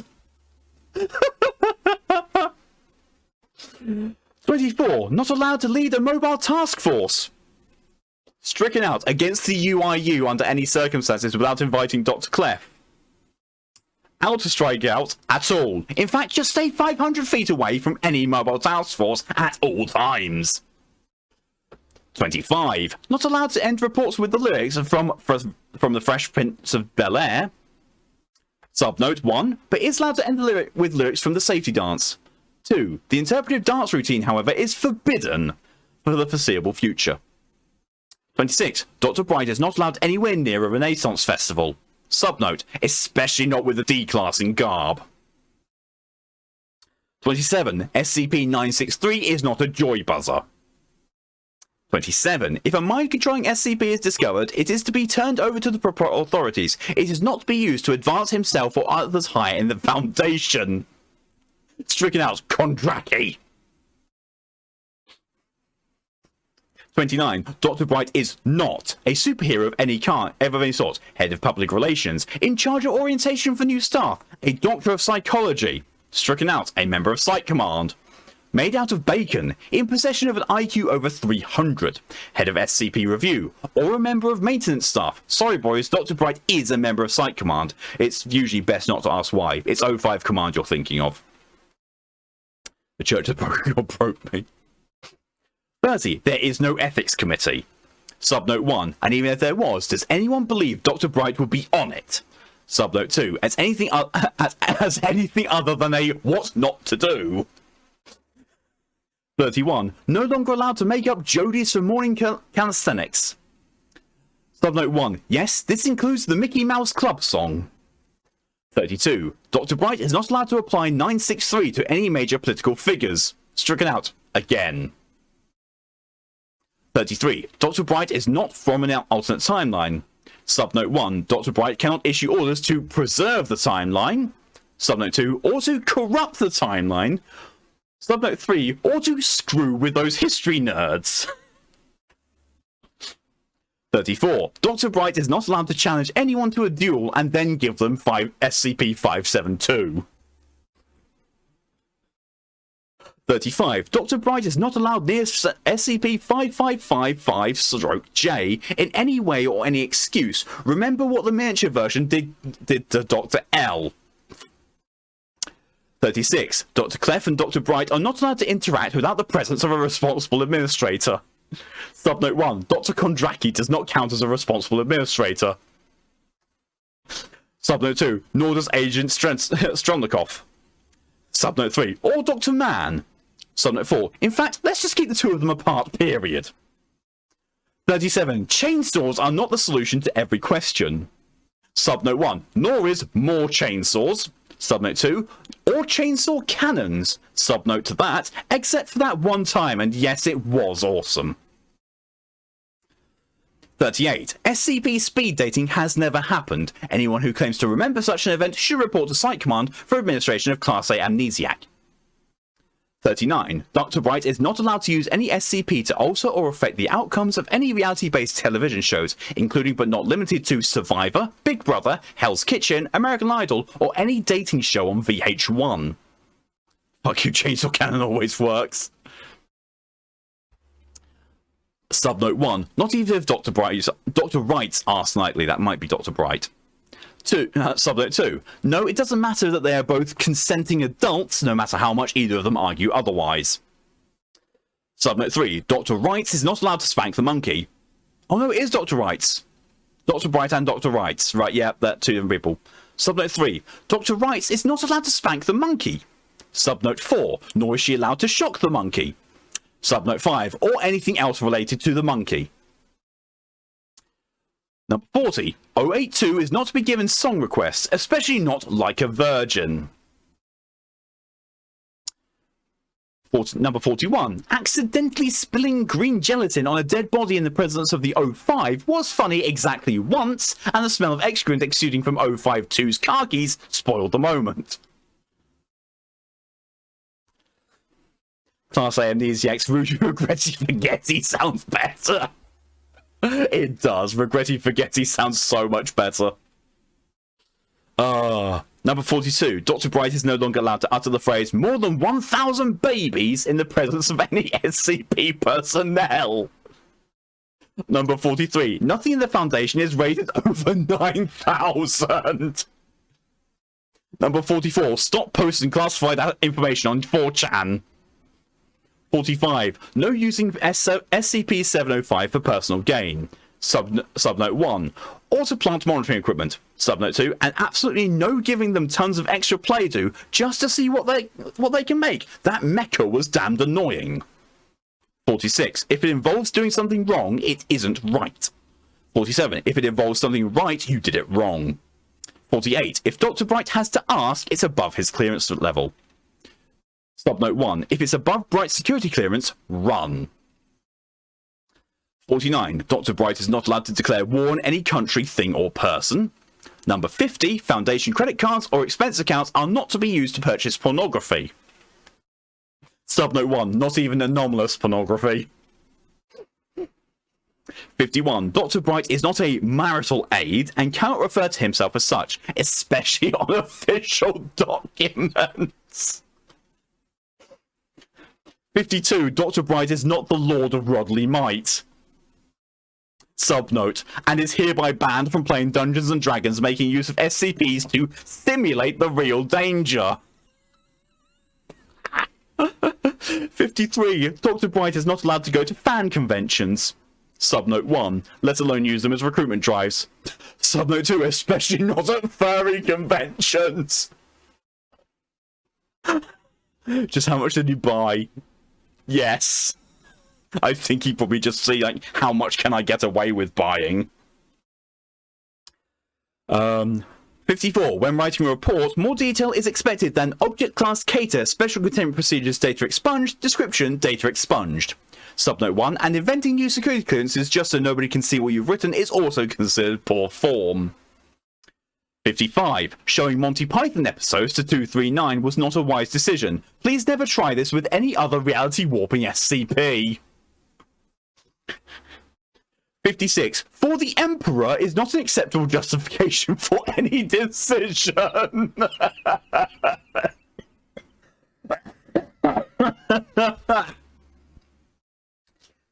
24. Not allowed to lead a mobile task force. Stricken out against the UIU under any circumstances without inviting Dr. Clef. allowed to strike out at all. In fact, just stay 500 feet away from any mobile task force at all times. 25. Not allowed to end reports with the lyrics from the Fresh Prince of Bel-Air. Subnote 1. But is allowed to end the with lyrics from the safety dance. 2. The interpretive dance routine, however, is forbidden for the foreseeable future. 26. Dr. Bright is not allowed anywhere near a Renaissance festival. Subnote. Especially not with a D-class in garb. 27. SCP-963 is not a joy buzzer. 27. If a mind-controlling SCP is discovered, it is to be turned over to the proper authorities. It is not to be used to advance himself or others higher in the Foundation. Stricken out. Kondraki. 29. Dr. Bright is not a superhero of any kind, of any sort. Head of Public Relations. In charge of orientation for new staff. A Doctor of Psychology. Stricken out. A member of Psych Command. Made out of bacon. In possession of an IQ over 300. Head of SCP Review. Or a member of maintenance staff. Sorry boys, Dr. Bright is a member of Psych Command. It's usually best not to ask why. It's O5 Command you're thinking of. The Church of Protocol broke me. 30. There is no ethics committee. Subnote 1. And even if there was, does anyone believe Dr. Bright would be on it? Subnote 2. As anything other than a what not to do. 31. No longer allowed to make up Jodies for morning calisthenics. Subnote 1. Yes, this includes the Mickey Mouse Club song. 32. Dr. Bright is not allowed to apply 963 to any major political figures. Stricken out. Again. 33. Dr. Bright is not from an alternate timeline. Subnote 1. Dr. Bright cannot issue orders to preserve the timeline. Subnote 2. Or to corrupt the timeline. Subnote 3. Or to screw with those history nerds. 34. Dr. Bright is not allowed to challenge anyone to a duel and then give them SCP-572. 35. Dr. Bright is not allowed near SCP-5555-J in any way or any excuse. Remember what the miniature version did to Dr. L. 36. Dr. Clef and Dr. Bright are not allowed to interact without the presence of a responsible administrator. Subnote 1. Dr. Kondraki does not count as a responsible administrator. Subnote 2. Nor does Agent Strelnikov. Subnote 3. Or Dr. Mann. Subnote 4. In fact, let's just keep the two of them apart, period. 37. Chainsaws are not the solution to every question. Subnote 1. Nor is more chainsaws. Subnote 2. Or chainsaw cannons. Subnote to that, except for that one time, and yes, it was awesome. 38. SCP speed dating has never happened. Anyone who claims to remember such an event should report to Site Command for administration of Class A amnesiac. 39. Dr. Bright is not allowed to use any SCP to alter or affect the outcomes of any reality-based television shows, including but not limited to Survivor, Big Brother, Hell's Kitchen, American Idol, or any dating show on VH1. Fuck you, Chainsaw Cannon always works. Subnote 1. Not even if Dr. Wright's asked nightly. That might be Dr. Bright. 2. Subnote 2. No, it doesn't matter that they are both consenting adults, no matter how much either of them argue otherwise. Subnote 3. Dr. Wrights is not allowed to spank the monkey. Oh no, it is Dr. Wrights. Dr. Bright and Dr. Wrights. Right, yeah, they're two different people. Subnote 3. Dr. Wrights is not allowed to spank the monkey. Subnote 4. Nor is she allowed to shock the monkey. Subnote 5. Or anything else related to the monkey. Number 40. 082 is not to be given song requests, especially not Like a Virgin. Number 41. Accidentally spilling green gelatin on a dead body in the presence of the 05 was funny exactly once, and the smell of excrement exuding from 052's car keys spoiled the moment. Class A amnesiac's Regretti Forgetti sounds better. It does. Regretti Forgetti sounds so much better. Number 42. Dr. Bright is no longer allowed to utter the phrase more than 1,000 babies in the presence of any SCP personnel. Number 43. Nothing in the Foundation is rated over 9,000. Number 44, stop posting classified information on 4chan. 45, no using SCP-705 for personal gain. Subnote 1, auto-plant monitoring equipment. Subnote 2, and absolutely no giving them tons of extra play to just to see what they can make. That mecha was damned annoying. 46, if it involves doing something wrong, it isn't right. 47, if it involves something right, you did it wrong. 48, if Dr. Bright has to ask, it's above his clearance level. Subnote 1, if it's above Bright's security clearance, run. 49, Dr. Bright is not allowed to declare war on any country, thing, or person. Number 50, Foundation credit cards or expense accounts are not to be used to purchase pornography. Subnote 1, not even anomalous pornography. 51, Dr. Bright is not a marital aid and cannot refer to himself as such, especially on official documents. 52, Dr. Bright is not the Lord of Rodley Might. Subnote, and is hereby banned from playing Dungeons & Dragons making use of SCPs to simulate the real danger. 53, Dr. Bright is not allowed to go to fan conventions. Subnote 1, let alone use them as recruitment drives. Subnote 2, especially not at furry conventions. Just how much did you buy? Yes. I think he probably just see, like, how much can I get away with buying? 54. When writing a report, more detail is expected than object class cater, special containment procedures, data expunged, description, data expunged. Subnote 1, and inventing new security clearances just so nobody can see what you've written is also considered poor form. 55. Showing Monty Python episodes to 239 was not a wise decision. Please never try this with any other reality warping SCP. 56. For the Emperor is not an acceptable justification for any decision.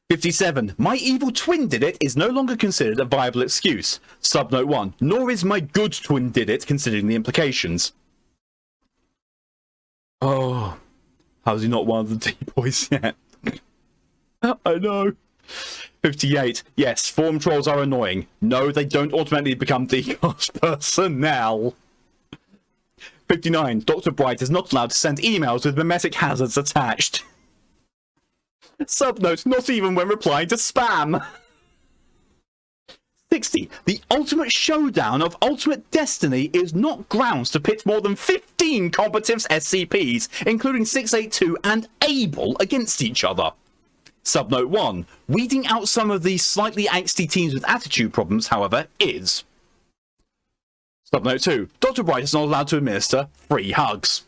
57. My evil twin did it is no longer considered a viable excuse. Subnote 1. Nor is my good twin did it, considering the implications. Oh, how's he not one of the D-boys yet? I know. 58. Yes, form trolls are annoying. No, they don't automatically become D-class personnel. 59. Dr. Bright is not allowed to send emails with mimetic hazards attached. Subnote, not even when replying to spam. 60. The ultimate showdown of Ultimate Destiny is not grounds to pit more than 15 combative SCPs, including 682 and Able, against each other. Subnote 1. Weeding out some of these slightly angsty teens with attitude problems, however, is. Subnote 2. Dr. Bright is not allowed to administer free hugs.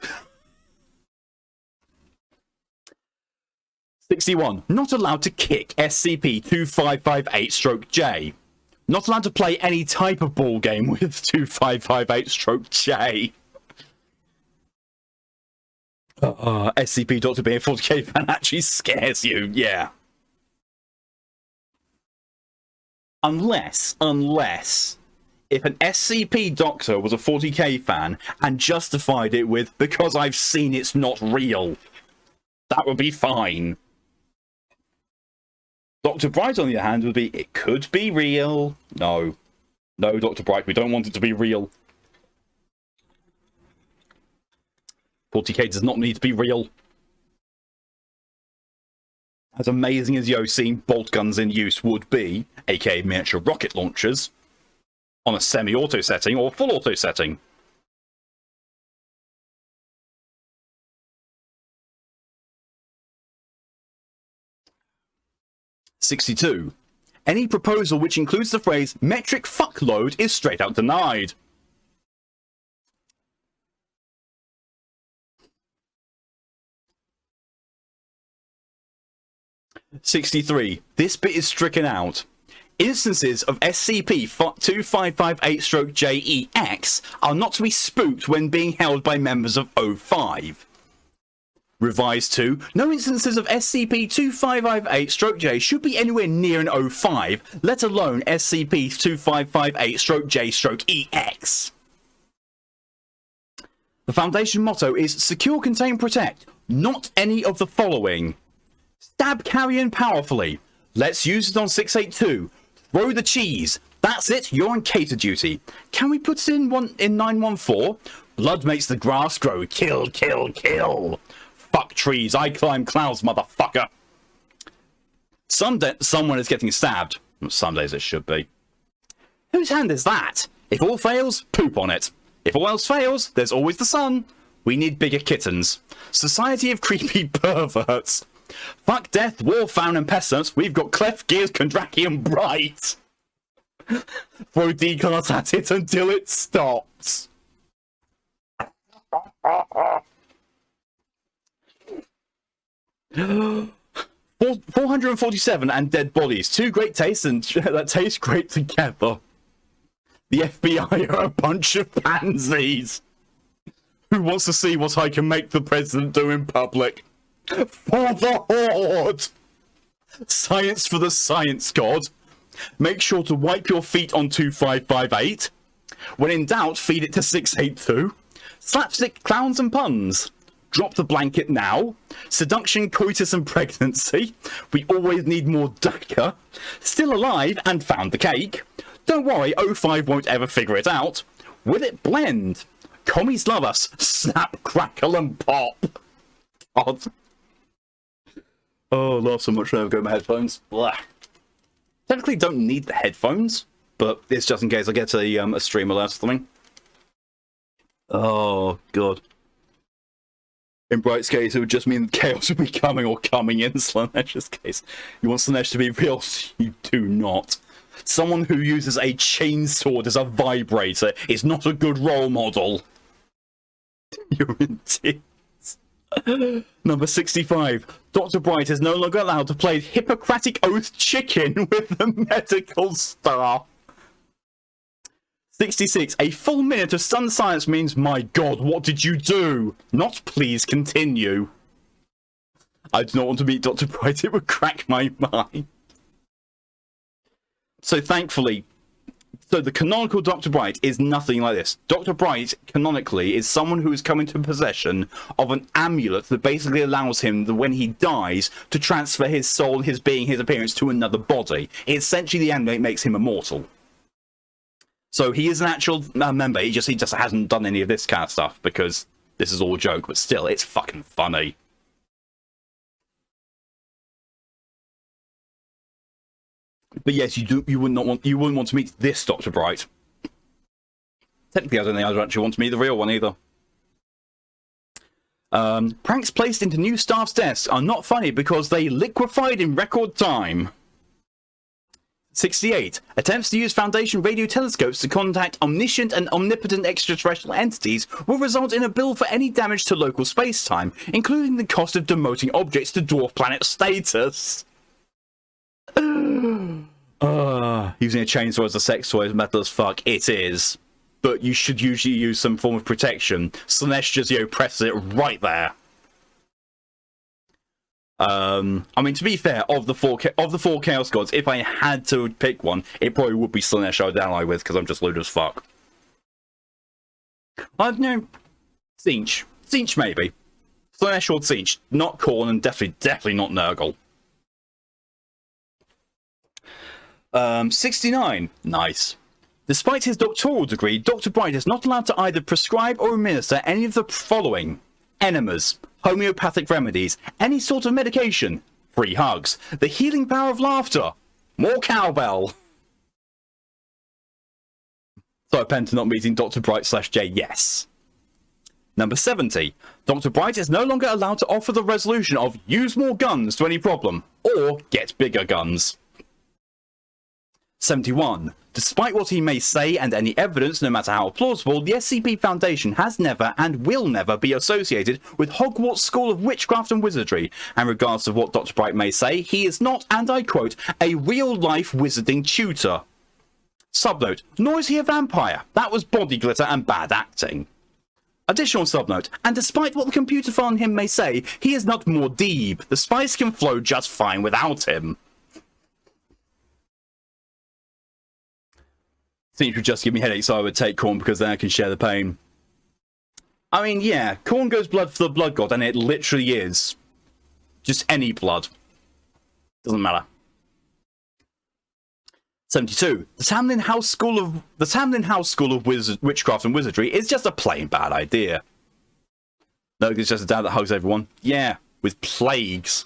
61. Not allowed to kick SCP-2558-J. Not allowed to play any type of ball game with 2558-J. SCP Dr. being a 40k fan actually scares you, yeah. Unless, if an SCP Doctor was a 40k fan and justified it with, because I've seen it's not real. That would be fine. Dr. Bright, on the other hand, would be, it could be real. No. No, Dr. Bright, we don't want it to be real. 40k does not need to be real. As amazing as seeing bolt guns in use would be, aka miniature rocket launchers, on a semi-auto setting or full auto setting. (62) Any proposal which includes the phrase metric fuckload is straight out denied. (63) This bit is stricken out. Instances of SCP-2558-JEX are not to be spooked when being held by members of O5. Revised to, no instances of SCP-2558-J should be anywhere near an O5, let alone SCP-2558-J-EX. The Foundation motto is secure, contain, protect. Not any of the following. Stab carrion powerfully. Let's use it on 682. Throw the cheese. That's it, you're on cater duty. Can we put it in 914? Blood makes the grass grow. Kill, kill, kill. Fuck trees, I climb clouds, motherfucker. Someone is getting stabbed. Some days it should be. Whose hand is that? If all fails, poop on it. If all else fails, there's always the sun. We need bigger kittens. Society of creepy perverts. Fuck death, war, famine, and pestilence. We've got Cleft, Gears, Kondraki, and Bright. Throw decarts at it until it stops. 447 and dead bodies. Two great tastes and that taste great together. The FBI are a bunch of pansies. Who wants to see what I can make the president do in public? For the Horde! Science for the science god. Make sure to wipe your feet on 2558. When in doubt, feed it to 682. Slapstick clowns and puns. Drop the blanket now. Seduction, coitus, and pregnancy. We always need more DACA. Still alive and found the cake. Don't worry, 05 won't ever figure it out. Will it blend? Commies love us. Snap, crackle, and pop. God. Oh, laugh so much I've got my headphones. Blah. Technically don't need the headphones, but it's just in case I get a stream alert or something. Oh, God. In Bright's case, it would just mean chaos would be coming or coming in Slaanesh's case. You want Slaanesh to be real? You do not. Someone who uses a chainsaw as a vibrator is not a good role model. You're in tears. Number 65. Dr. Bright is no longer allowed to play Hippocratic Oath chicken with the medical staff. 66. A full minute of sun science means, my God, what did you do? Not please continue. I do not want to meet Dr. Bright. It would crack my mind. So thankfully, the canonical Dr. Bright is nothing like this. Dr. Bright, canonically, is someone who is come into possession of an amulet that basically allows him, when he dies, to transfer his soul, his being, his appearance to another body. Essentially, the amulet makes him immortal. So he is an actual member, he just hasn't done any of this kind of stuff, because this is all a joke, but still, it's fucking funny. But yes, you wouldn't want to meet this Dr. Bright. Technically, I don't think I'd actually want to meet the real one either. Pranks placed into new staff's desks are not funny because they liquefied in record time. 68. Attempts to use Foundation radio telescopes to contact omniscient and omnipotent extraterrestrial entities will result in a bill for any damage to local space-time, including the cost of demoting objects to dwarf planet status. Using a chainsaw as a sex toy is metal as fuck. It is. But you should usually use some form of protection. Slaanesh just, presses it right there. I mean, to be fair, of the four Chaos Gods, if I had to pick one, it probably would be Slaanesh I'd ally with, because I'm just lewd as fuck. I don't know. Tzeentch. Tzeentch, maybe. Slaanesh or Tzeentch. Not Khorne, and definitely not Nurgle. 69. Nice. Despite his doctoral degree, Dr. Bright is not allowed to either prescribe or administer any of the following: enemas, homeopathic remedies, any sort of medication, free hugs, the healing power of laughter, more cowbell. So I pen to not meeting Dr. Bright/J, yes. Number 70. Dr. Bright is no longer allowed to offer the resolution of use more guns to any problem, or get bigger guns. 71. Despite what he may say and any evidence, no matter how plausible, the SCP Foundation has never and will never be associated with Hogwarts School of Witchcraft and Wizardry, and regardless of what Dr. Bright may say, he is not, and I quote, a real-life wizarding tutor. Subnote, nor is he a vampire. That was body glitter and bad acting. Additional subnote, and despite what the computer file on him may say, he is not Muad'Dib. The spice can flow just fine without him. Tzeentch would just give me headaches, so I would take Khorne because then I can share the pain. I mean, yeah, corn goes blood for the blood god, and it literally is. Just any blood. Doesn't matter. 72. The Tamlin House School of Witchcraft and Wizardry is just a plain bad idea. No, it's just a dad that hugs everyone. Yeah, with plagues.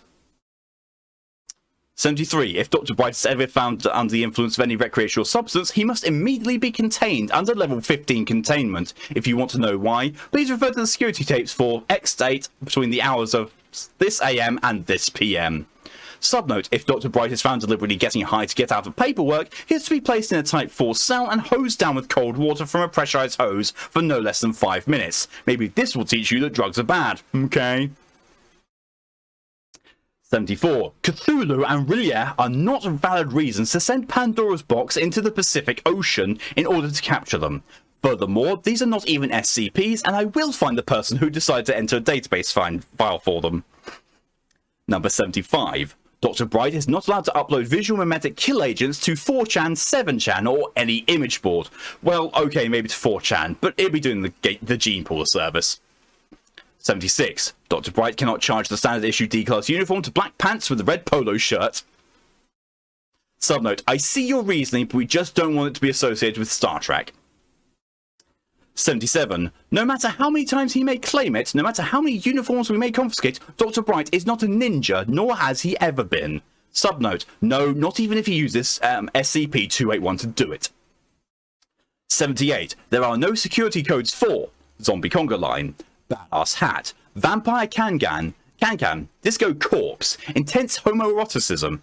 73. If Dr. Bright is ever found under the influence of any recreational substance, he must immediately be contained under level 15 containment. If you want to know why, please refer to the security tapes for X date between the hours of this AM and this PM. Subnote, if Dr. Bright is found deliberately getting high to get out of paperwork, he is to be placed in a Type 4 cell and hosed down with cold water from a pressurized hose for no less than 5 minutes. Maybe this will teach you that drugs are bad, okay? 74. Cthulhu and Rillier are not valid reasons to send Pandora's box into the Pacific Ocean in order to capture them. Furthermore, these are not even SCPs, and I will find the person who decided to enter a database file for them. Number 75. Dr. Bright is not allowed to upload visual mimetic kill agents to 4chan, 7chan, or any image board. Well, okay, maybe to 4chan, but it'll be doing the gene pooler service. 76. Dr. Bright cannot charge the standard issue D-class uniform to black pants with a red polo shirt. Subnote, I see your reasoning, but we just don't want it to be associated with Star Trek. 77. No matter how many times he may claim it, no matter how many uniforms we may confiscate, Dr. Bright is not a ninja, nor has he ever been. Subnote, no, not even if he uses SCP-281 to do it. 78. There are no security codes for Zombie Conga Line, Badass Hat, Vampire Can-Can, Disco Corpse, Intense Homoeroticism,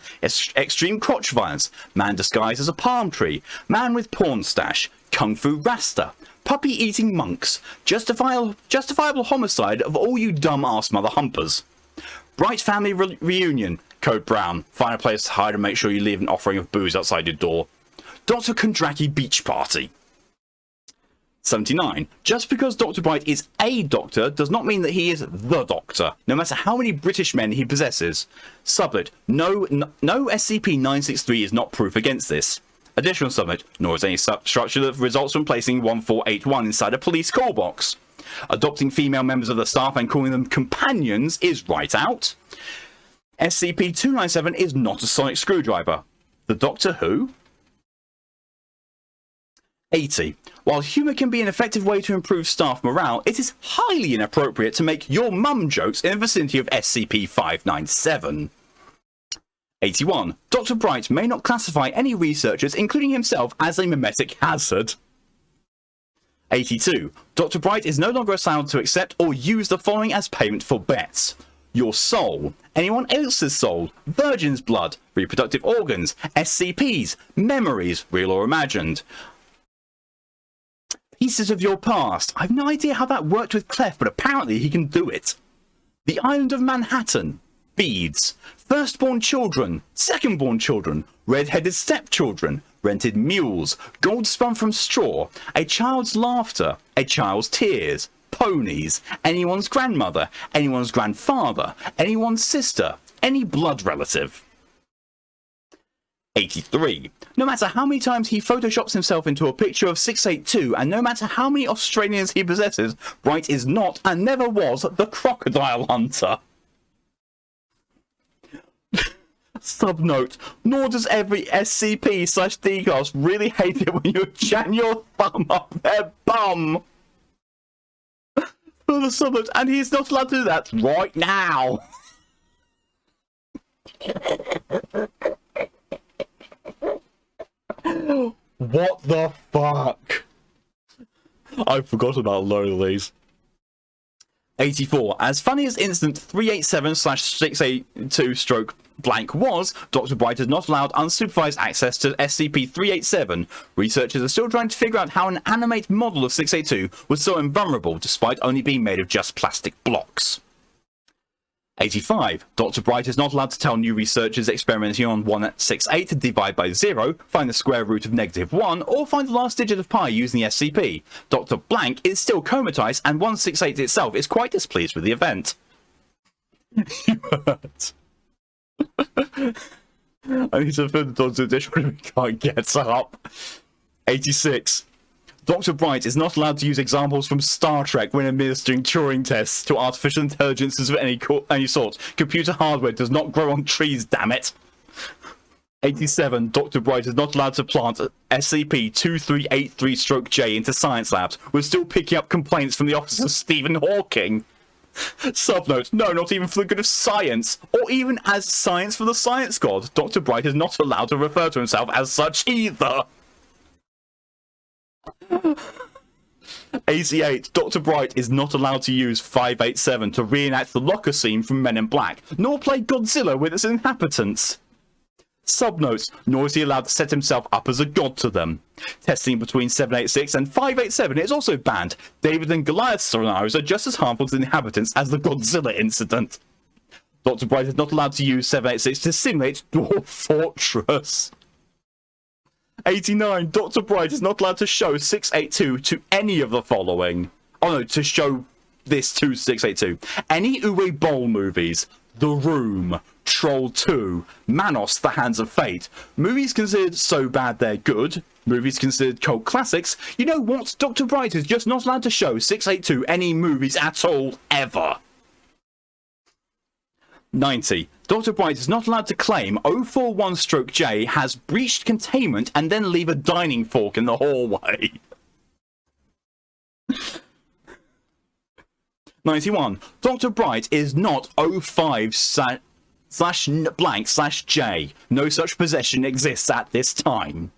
Extreme Crotch Violence, Man Disguised as a Palm Tree, Man with Porn Stash, Kung Fu Rasta, Puppy Eating Monks, Justifiable Homicide of all you dumb ass mother humpers. Bright Family Reunion, Code Brown, find a place to hide and make sure you leave an offering of booze outside your door. Dr. Kondraki Beach Party. 79. Just because Dr. Bright is a doctor does not mean that he is the doctor, no matter how many British men he possesses. Sublet, no SCP-963 is not proof against this. Additional subnet, nor is any structure that results from placing 1481 inside a police call box. Adopting female members of the staff and calling them companions is right out. SCP-297 is not a sonic screwdriver. The Doctor Who? 80. While humour can be an effective way to improve staff morale, it is highly inappropriate to make your mum jokes in the vicinity of SCP-597. 81. Dr. Bright may not classify any researchers, including himself, as a mimetic hazard. 82. Dr. Bright is no longer allowed to accept or use the following as payment for bets: your soul, anyone else's soul, virgin's blood, reproductive organs, SCPs, memories, real or imagined, pieces of your past. I've no idea how that worked with Clef, but apparently he can do it. The Island of Manhattan, beads, firstborn children, secondborn children, red-headed stepchildren, rented mules, gold spun from straw, a child's laughter, a child's tears, ponies, anyone's grandmother, anyone's grandfather, anyone's sister, any blood relative. 83. No matter how many times he photoshops himself into a picture of 682, and no matter how many Australians he possesses, Bright is not and never was the crocodile hunter. Subnote, nor does every SCP/D-class really hate it when you jam your thumb up their bum. For the subnote, and he's not allowed to do that right now. What the fuck? I forgot about a load of these. 84. As funny as incident 387/682-blank was, Dr. Bright is not allowed unsupervised access to SCP-387. Researchers are still trying to figure out how an animate model of 682 was so invulnerable despite only being made of just plastic blocks. 85. Dr. Bright is not allowed to tell new researchers experimenting on 168 to divide by 0, find the square root of -1, or find the last digit of pi using the SCP. Dr. Blank is still comatized, and 168 itself is quite displeased with the event. You hurt. I need to fit the dog's edition if we can't get up. 86. Dr. Bright is not allowed to use examples from Star Trek when administering Turing tests to artificial intelligences of any sort. Computer hardware does not grow on trees, damn it. 87. Dr. Bright is not allowed to plant SCP-2383-J into science labs. We're still picking up complaints from the office of Stephen Hawking. Subnote, no, not even for the good of science, or even as science for the science god. Dr. Bright is not allowed to refer to himself as such either. 88. Dr. Bright is not allowed to use 587 to reenact the locker scene from Men in Black, nor play Godzilla with its inhabitants. Subnotes, nor is he allowed to set himself up as a god to them. Testing between 786 and 587 is also banned. David and Goliath scenarios are just as harmful to the inhabitants as the Godzilla incident. Dr. Bright is not allowed to use 786 to simulate Dwarf Fortress. 89. Dr. Bright is not allowed to show 682 to any of the following. Oh no, to show this to 682. Any Uwe Boll movies. The Room, Troll 2, Manos, The Hands of Fate. Movies considered so bad they're good. Movies considered cult classics. You know what? Dr. Bright is just not allowed to show 682 any movies at all, ever. 90. Dr. Bright is not allowed to claim 041-J has breached containment and then leave a dining fork in the hallway. 91. Dr. Bright is not 05/blank/J. No such possession exists at this time.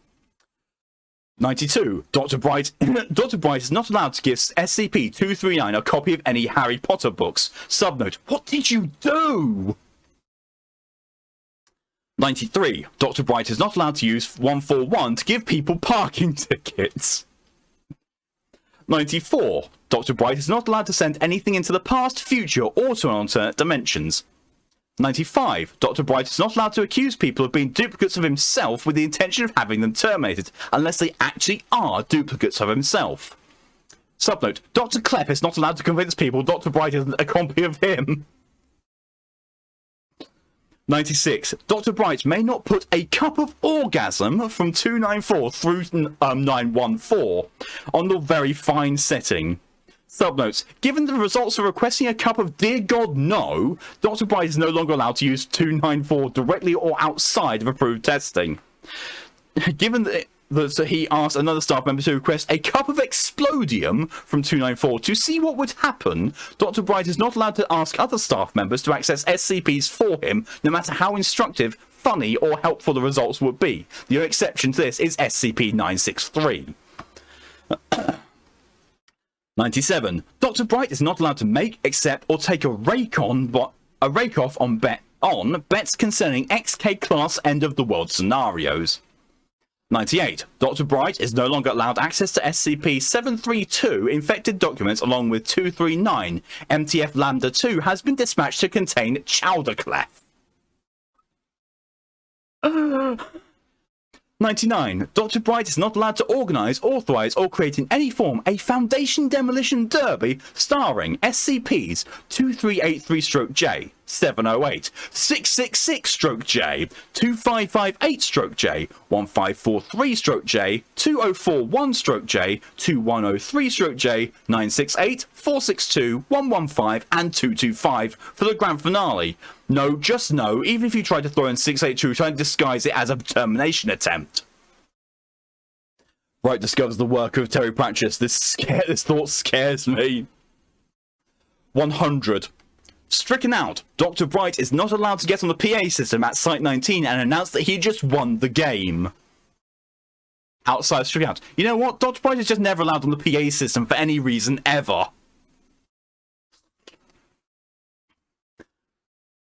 92. Dr. Bright is not allowed to give SCP-239 a copy of any Harry Potter books. Subnote, what did you do? 93. Dr. Bright is not allowed to use 141 to give people parking tickets. 94. Dr. Bright is not allowed to send anything into the past, future, or to alternate dimensions. 95. Dr. Bright is not allowed to accuse people of being duplicates of himself with the intention of having them terminated, unless they actually are duplicates of himself. Subnote, Dr. Klepp is not allowed to convince people Dr. Bright isn't a copy of him. 96. Dr. Bright may not put a cup of orgasm from 294 through 914 on the very fine setting. Subnotes, given the results of requesting a cup of Dear God No, Dr. Bright is no longer allowed to use 294 directly or outside of approved testing. Given that he asked another staff member to request a cup of Explodium from 294 to see what would happen, Dr. Bright is not allowed to ask other staff members to access SCPs for him, no matter how instructive, funny, or helpful the results would be. The only exception to this is SCP-963. 97. Dr. Bright is not allowed to make, accept, or take a rake off on bets concerning XK class end of the world scenarios. 98. Dr. Bright is no longer allowed access to SCP-732 infected documents along with 239. MTF Lambda 2 has been dispatched to contain Chowderclef. 99. Dr. Bright is not allowed to organise, authorise, or create in any form a Foundation Demolition Derby starring SCPs 2383-J, 708, 666-J, 2558-J, 1543-J, 2041-J, 2103-J, 968, 462, 115, and 225 for the grand finale. No, just no, even if you try to throw in 682, try and disguise it as a termination attempt. Bright discovers the work of Terry Pratchett. This thought scares me. 100. Stricken out. Dr. Bright is not allowed to get on the PA system at Site 19 and announce that he just won the game. Outside stricken out. You know what? Dr. Bright is just never allowed on the PA system for any reason ever.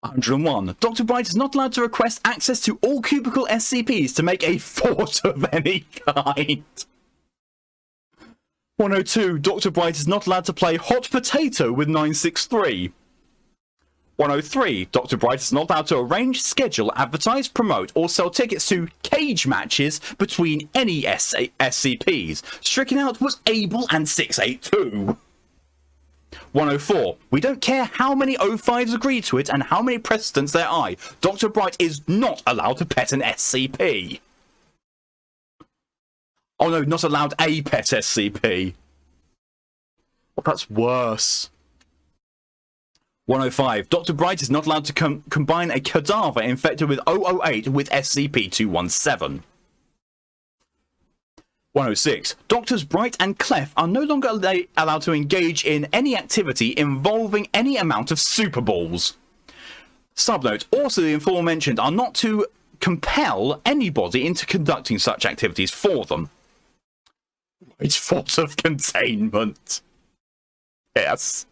101. Dr. Bright is not allowed to request access to all cubicle SCPs to make a fort of any kind. 102. Dr. Bright is not allowed to play Hot Potato with 963. 103. Dr. Bright is not allowed to arrange, schedule, advertise, promote, or sell tickets to cage matches between any SCPs. Stricken out was Able and 682. 104. We don't care how many O5s agree to it and how many precedents there are. Dr. Bright is not allowed to pet an SCP. Oh no, not allowed a pet SCP. Well, that's worse. 105. Dr. Bright is not allowed to combine a cadaver infected with 008 with SCP-217. 106. Doctors Bright and Clef are no longer allowed to engage in any activity involving any amount of super balls. Subnote. Also, the aforementioned are not to compel anybody into conducting such activities for them. It's force of containment. Yes.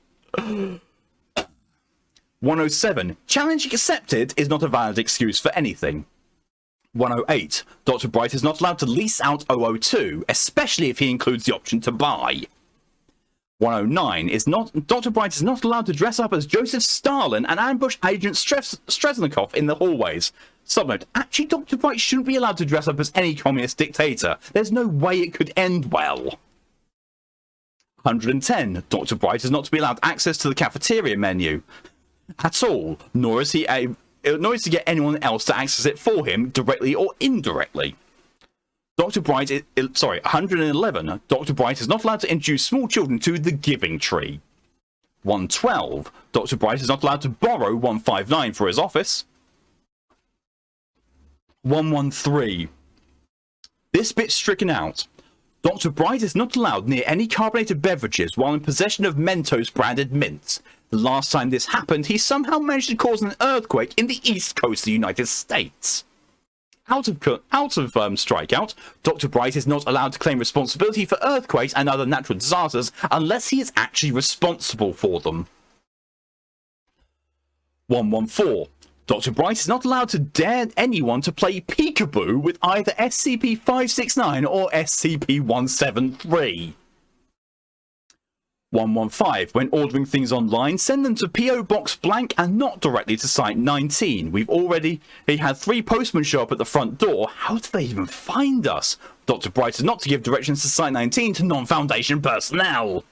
107. Challenge accepted is not a valid excuse for anything. 108. Dr. Bright is not allowed to lease out 002, especially if he includes the option to buy. 109. Dr. Bright is not allowed to dress up as Joseph Stalin and ambush Agent Stresnikov in the hallways. Subnote. Actually, Dr. Bright shouldn't be allowed to dress up as any communist dictator. There's no way it could end well. 110. Dr. Bright is not to be allowed access to the cafeteria menu at all, nor is he to get anyone else to access it for him, directly or indirectly. 111. Dr. Bright is not allowed to introduce small children to the giving tree. 112. Dr. Bright is not allowed to borrow 159 for his office. 113. This bit's stricken out. Dr. Bright is not allowed near any carbonated beverages while in possession of Mentos branded mints. The last time this happened, he somehow managed to cause an earthquake in the east coast of the United States. Out of strikeout, Dr. Bright is not allowed to claim responsibility for earthquakes and other natural disasters unless he is actually responsible for them. 114. Dr. Bright is not allowed to dare anyone to play peekaboo with either SCP-569 or SCP-173. 115. When ordering things online, send them to PO Box blank and not directly to Site 19. He had 3 postmen show up at the front door. How did they even find us? Dr. Bright is not to give directions to Site 19 to non-Foundation personnel.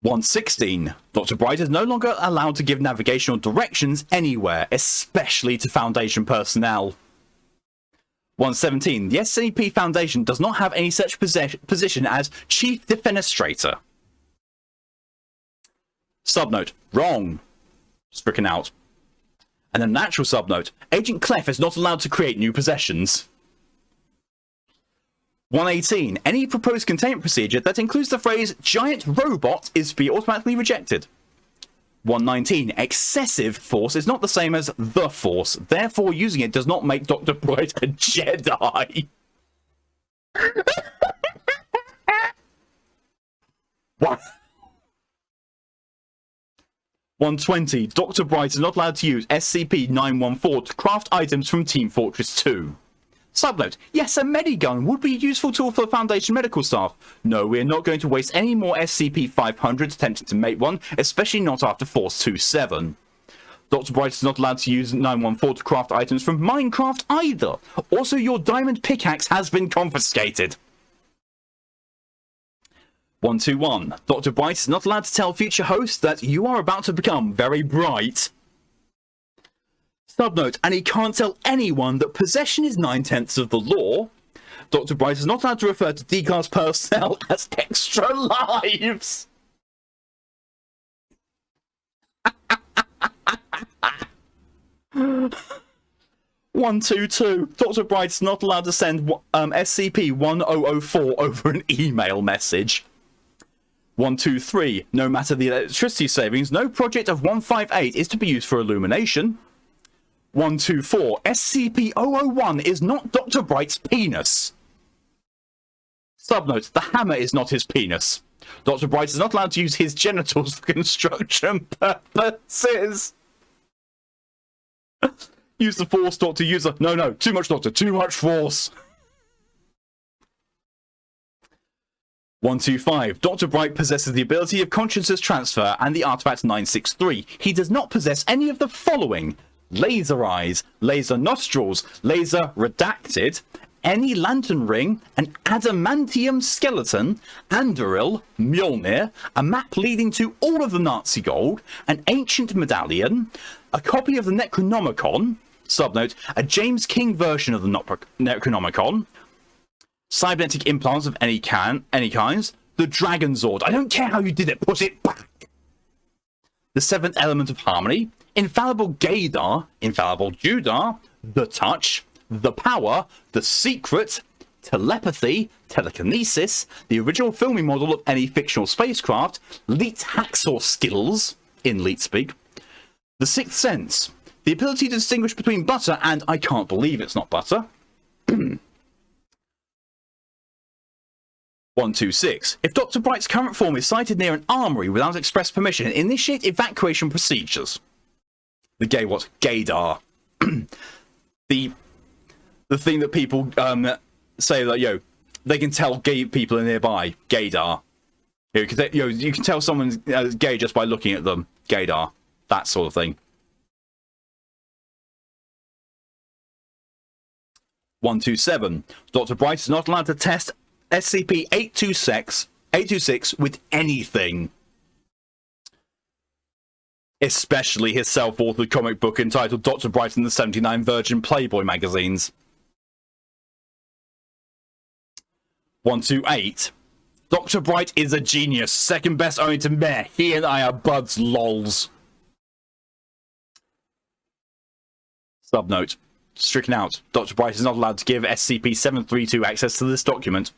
116. Dr. Bright is no longer allowed to give navigational directions anywhere, especially to Foundation personnel. 117. The SCP Foundation does not have any such position as Chief Defenestrator. Subnote. Wrong. Stricken out. And a natural subnote. Agent Clef is not allowed to create new possessions. 118. Any proposed containment procedure that includes the phrase giant robot is to be automatically rejected. 119. Excessive force is not the same as the force. Therefore, using it does not make Dr. Bright a Jedi. What? 120. Dr. Bright is not allowed to use SCP-914 to craft items from Team Fortress 2. Subnote. Yes, a medigun would be a useful tool for the Foundation medical staff. No, we are not going to waste any more SCP-500 attempting to make one, especially not after Force 27. Dr. Bright is not allowed to use 914 to craft items from Minecraft either. Also, your diamond pickaxe has been confiscated. 121. Dr. Bright is not allowed to tell future hosts that you are about to become very bright. Subnote, and he can't tell anyone that possession is 9/10 of the law. Dr. Bright is not allowed to refer to D-class personnel as extra lives. One, two, two. Dr. Bright is not allowed to send SCP-1004 over an email message. 123. No matter the electricity savings, no project of 158 is to be used for illumination. 124. SCP-001 is not Dr. Bright's penis. Subnote. The hammer is not his penis. Dr. Bright is not allowed to use his genitals for construction purposes. Use the force, Doctor. Use the... No. Too much, Doctor. Too much force. 125. Dr. Bright possesses the ability of consciousness transfer and the artifact 963. He does not possess any of the following: laser eyes, laser nostrils, laser redacted, any lantern ring, an adamantium skeleton, Andoril, Mjolnir, a map leading to all of the Nazi gold, an ancient medallion, a copy of the Necronomicon, Subnote, a James King version of the Necronomicon. Cybernetic implants of any kinds. The Dragon Zord. I don't care how you did it, put it back. The seventh element of harmony. Infallible Gaydar. Infallible Judar. The Touch. The Power. The Secret. Telepathy. Telekinesis. The original filming model of any fictional spacecraft. Leet hacksaw skills, in Leet speak. The Sixth Sense. The ability to distinguish between butter and I can't believe it's not butter. 126. If Dr. Bright's current form is sighted near an armory without express permission, initiate evacuation procedures. The gay what? Gaydar. the thing that people say that, yo, they can tell gay people are nearby. Gaydar. You can tell someone's gay just by looking at them. Gaydar. That sort of thing. 127. Dr. Bright is not allowed to test SCP-826 with anything. Especially his self-authored comic book entitled Dr. Bright and the 79 Virgin Playboy magazines. 128. Dr. Bright is a genius. Second best only to Meh. He and I are buds, lols. Subnote. Stricken out. Dr. Bright is not allowed to give SCP-732 access to this document.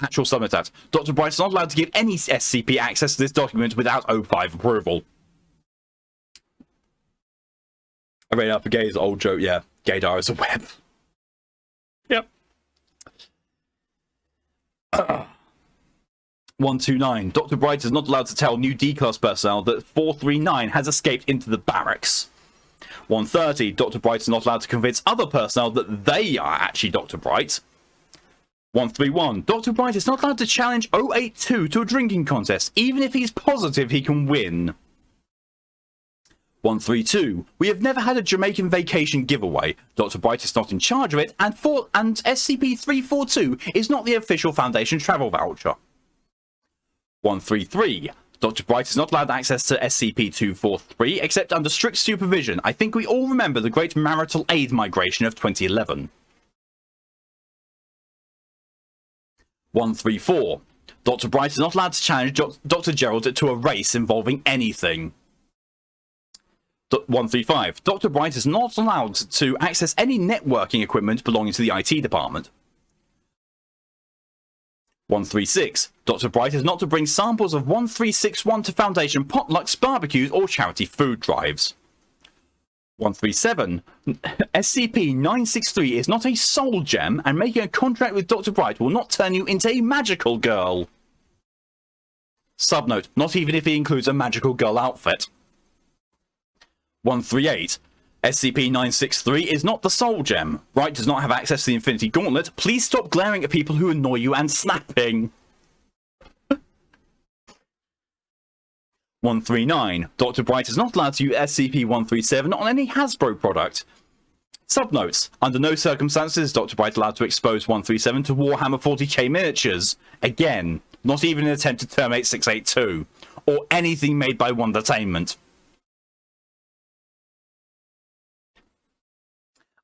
Actual subnote. Dr. Bright is not allowed to give any SCP access to this document without O5 approval. I read up a gay's old joke, yeah. Gaydar is a web. Yep. 129. Dr. Bright is not allowed to tell new D-Class personnel that 439 has escaped into the barracks. 130. Dr. Bright is not allowed to convince other personnel that they are actually Dr. Bright. 131. Dr. Bright is not allowed to challenge 082 to a drinking contest, even if he's positive he can win. 132. We have never had a Jamaican vacation giveaway. Dr. Bright is not in charge of it, and SCP-342 is not the official Foundation travel voucher. 133. Dr. Bright is not allowed access to SCP-243 except under strict supervision. I think we all remember the Great Marital Aid Migration of 2011. 134. Dr. Bright is not allowed to challenge Dr. Gerald to a race involving anything. 135. Dr. Bright is not allowed to access any networking equipment belonging to the IT department. 136. Dr. Bright is not to bring samples of 1361 to Foundation potlucks, barbecues, or charity food drives. 137. SCP-963 is not a soul gem, and making a contract with Dr. Bright will not turn you into a magical girl. Subnote. Not even if he includes a magical girl outfit. 138. SCP-963 is not the soul gem. Bright does not have access to the Infinity Gauntlet. Please stop glaring at people who annoy you and snapping. 139. Dr. Bright is not allowed to use SCP-137 on any Hasbro product. Subnotes. Under no circumstances is Dr. Bright allowed to expose 137 to Warhammer 40k miniatures. Again, not even an attempt to terminate 682. Or anything made by Wondertainment.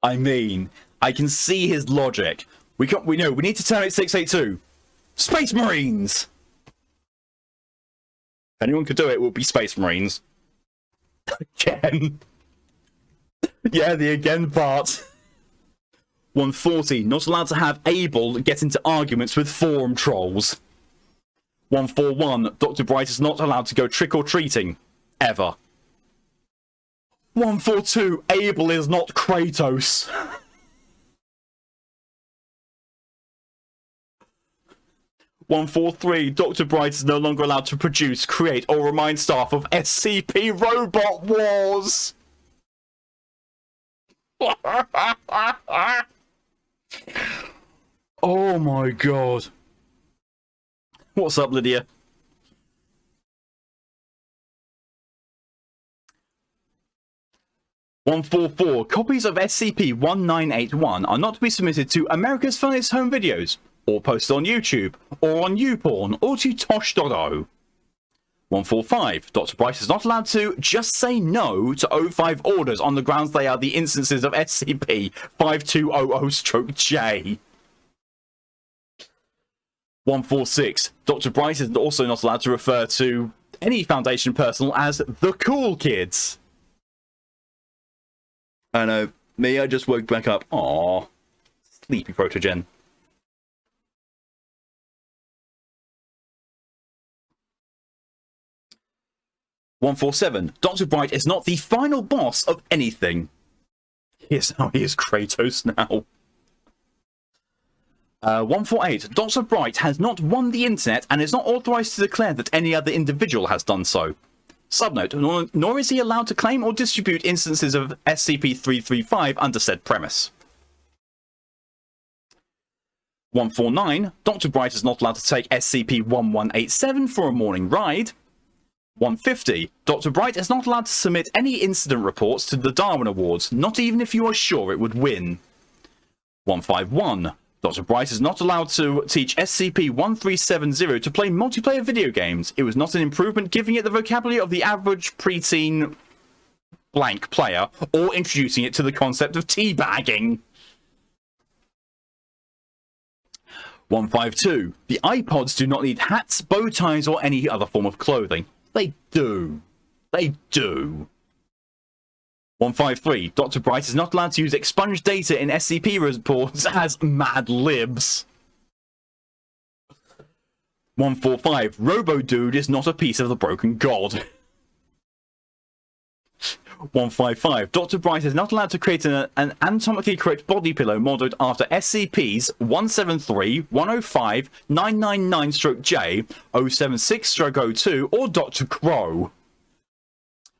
I mean, I can see his logic. We know we need to terminate 682. Space Marines! If anyone could do it, it would be Space Marines. Again. Yeah, the again part. 140. Not allowed to have Abel get into arguments with forum trolls. 141. Dr. Bright is not allowed to go trick-or-treating. Ever. 142. Abel is not Kratos. 143. Dr. Bright is no longer allowed to produce, create, or remind staff of SCP Robot Wars. Oh my god. What's up, Lydia? 144. Copies of SCP-1981 are not to be submitted to America's Funniest Home Videos, or posted on YouTube, or on YouPorn, or to Tosh.0. 145. Dr. Bright is not allowed to just say no to O5 orders on the grounds they are the instances of SCP-5200-J. 146. Dr. Bright is also not allowed to refer to any Foundation personnel as the cool kids. I know, me, I just woke back up. Aww. Sleepy Protogen. 147. Dr. Bright is not the final boss of anything. Here's how he is Kratos now. 148. Dr. Bright has not won the internet and is not authorized to declare that any other individual has done so. Subnote, nor is he allowed to claim or distribute instances of SCP-335 under said premise. 149. Dr. Bright is not allowed to take SCP-1187 for a morning ride. 150. Dr. Bright is not allowed to submit any incident reports to the Darwin Awards, not even if you are sure it would win. 151. Dr. Bright is not allowed to teach SCP-1370 to play multiplayer video games. It was not an improvement giving it the vocabulary of the average preteen blank player, or introducing it to the concept of teabagging. 152. The iPods do not need hats, bow ties, or any other form of clothing. They do. They do. 153. Dr. Bright is not allowed to use expunged data in SCP reports as Mad Libs. 145. Robo-Dude is not a piece of the broken god. 155. Dr. Bright is not allowed to create an anatomically correct body pillow modeled after SCPs 173, 105, 999-J, 076-02, or Dr. Crow.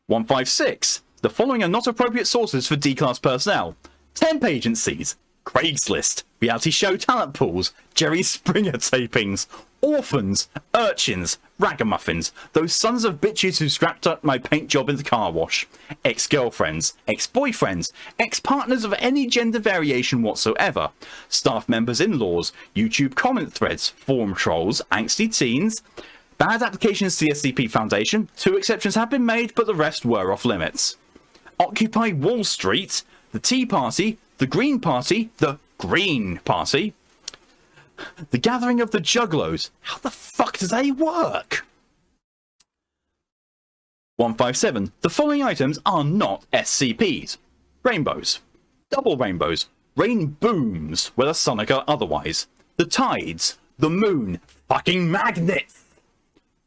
156. The following are not appropriate sources for D-Class personnel. Temp agencies, Craigslist, reality show talent pools, Jerry Springer tapings, orphans, urchins, ragamuffins, those sons of bitches who scrapped up my paint job in the car wash, ex-girlfriends, ex-boyfriends, ex-partners of any gender variation whatsoever, staff members' in-laws, YouTube comment threads, forum trolls, angsty teens, bad applications to the SCP Foundation. 2 exceptions have been made, but the rest were off limits. Occupy Wall Street, the Tea Party, the Green Party, the Green Party, the Gathering of the Juggalos. How the fuck do they work? 157. The following items are not SCPs. Rainbows. Double rainbows. Rain booms, whether sonic or otherwise. The tides. The moon. Fucking magnets.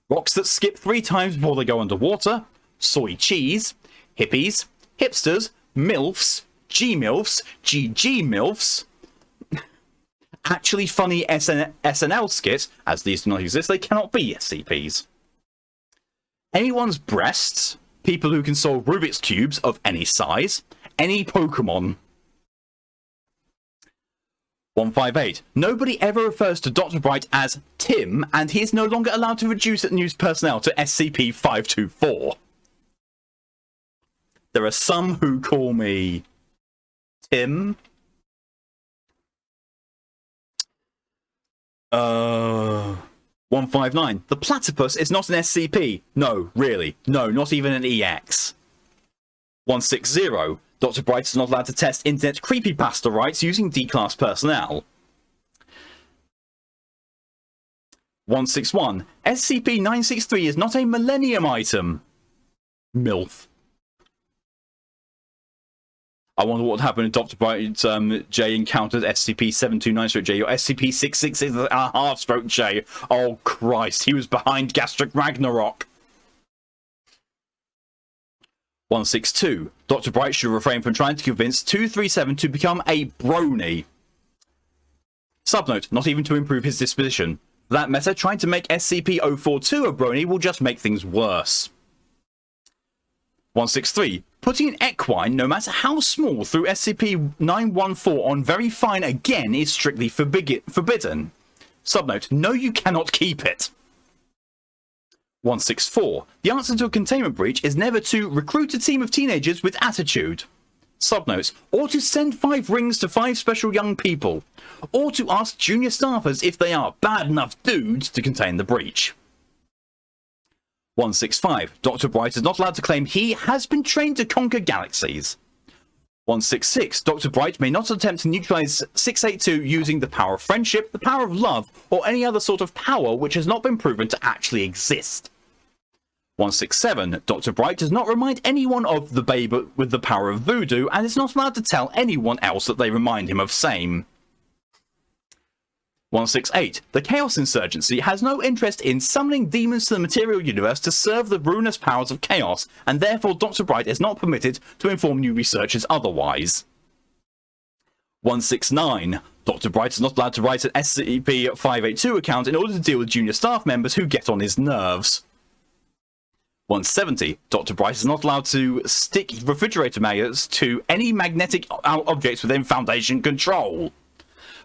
Rocks that skip 3 times before they go underwater. Soy cheese. Hippies. Hipsters. MILFs. G-MILFs. GG MILFs. Actually funny SNL skits, as these do not exist, they cannot be SCPs. Anyone's breasts, people who can solve Rubik's Cubes of any size, any Pokemon. 158. Nobody ever refers to Dr. Bright as Tim, and he is no longer allowed to reduce news personnel to SCP-524. There are some who call me Tim. 159. The platypus is not an SCP. No, really. No, not even an EX. 160. Dr. Bright is not allowed to test internet creepypasta rights using D-Class personnel. 161. SCP-963 is not a Millennium item. MILF. I wonder what would happen if Dr. Bright J encountered SCP-729-J or SCP-666-J. Oh Christ, he was behind Gastric Ragnarok. 162. Dr. Bright should refrain from trying to convince 237 to become a brony. Subnote, not even to improve his disposition. For that matter, trying to make SCP-042 a brony will just make things worse. 163. Putting an equine, no matter how small, through SCP-914 on very fine again is strictly forbidden. Subnote, no, you cannot keep it. 164. The answer to a containment breach is never to recruit a team of teenagers with attitude. Subnotes, or to send 5 rings to 5 special young people, or to ask junior staffers if they are bad enough dudes to contain the breach. 165. Dr. Bright is not allowed to claim he has been trained to conquer galaxies. 166. Dr. Bright may not attempt to neutralize 682 using the power of friendship, the power of love, or any other sort of power which has not been proven to actually exist. 167. Dr. Bright does not remind anyone of the babe with the power of voodoo and is not allowed to tell anyone else that they remind him of same. 168. The Chaos Insurgency has no interest in summoning demons to the material universe to serve the ruinous powers of chaos, and therefore Dr. Bright is not permitted to inform new researchers otherwise. 169. Dr. Bright is not allowed to write an SCP-582 account in order to deal with junior staff members who get on his nerves. 170. Dr. Bright is not allowed to stick refrigerator magnets to any magnetic objects within Foundation control.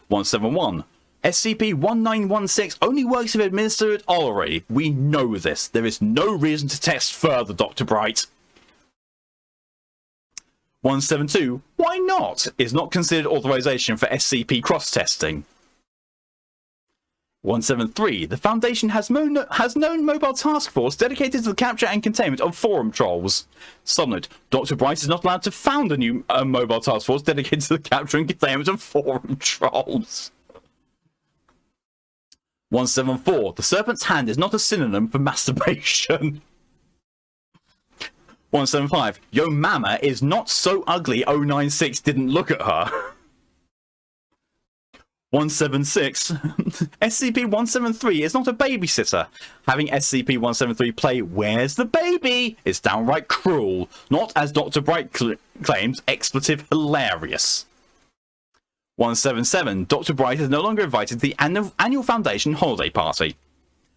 171. SCP-1916 only works if administered orally. We know this. There is no reason to test further, Dr. Bright. 172. Why not? Is not considered authorization for SCP cross-testing. 173. The Foundation has known mobile task force dedicated to the capture and containment of forum trolls. Subnote. Dr. Bright is not allowed to found a new mobile task force dedicated to the capture and containment of forum trolls. 174. The Serpent's Hand is not a synonym for masturbation. 175. Yo mama is not so ugly 096 didn't look at her. 176. SCP-173 is not a babysitter. Having SCP-173 play Where's the Baby is downright cruel, not, as Dr. Bright claims, expletive hilarious. 177. Dr. Bright is no longer invited to the annual Foundation holiday party.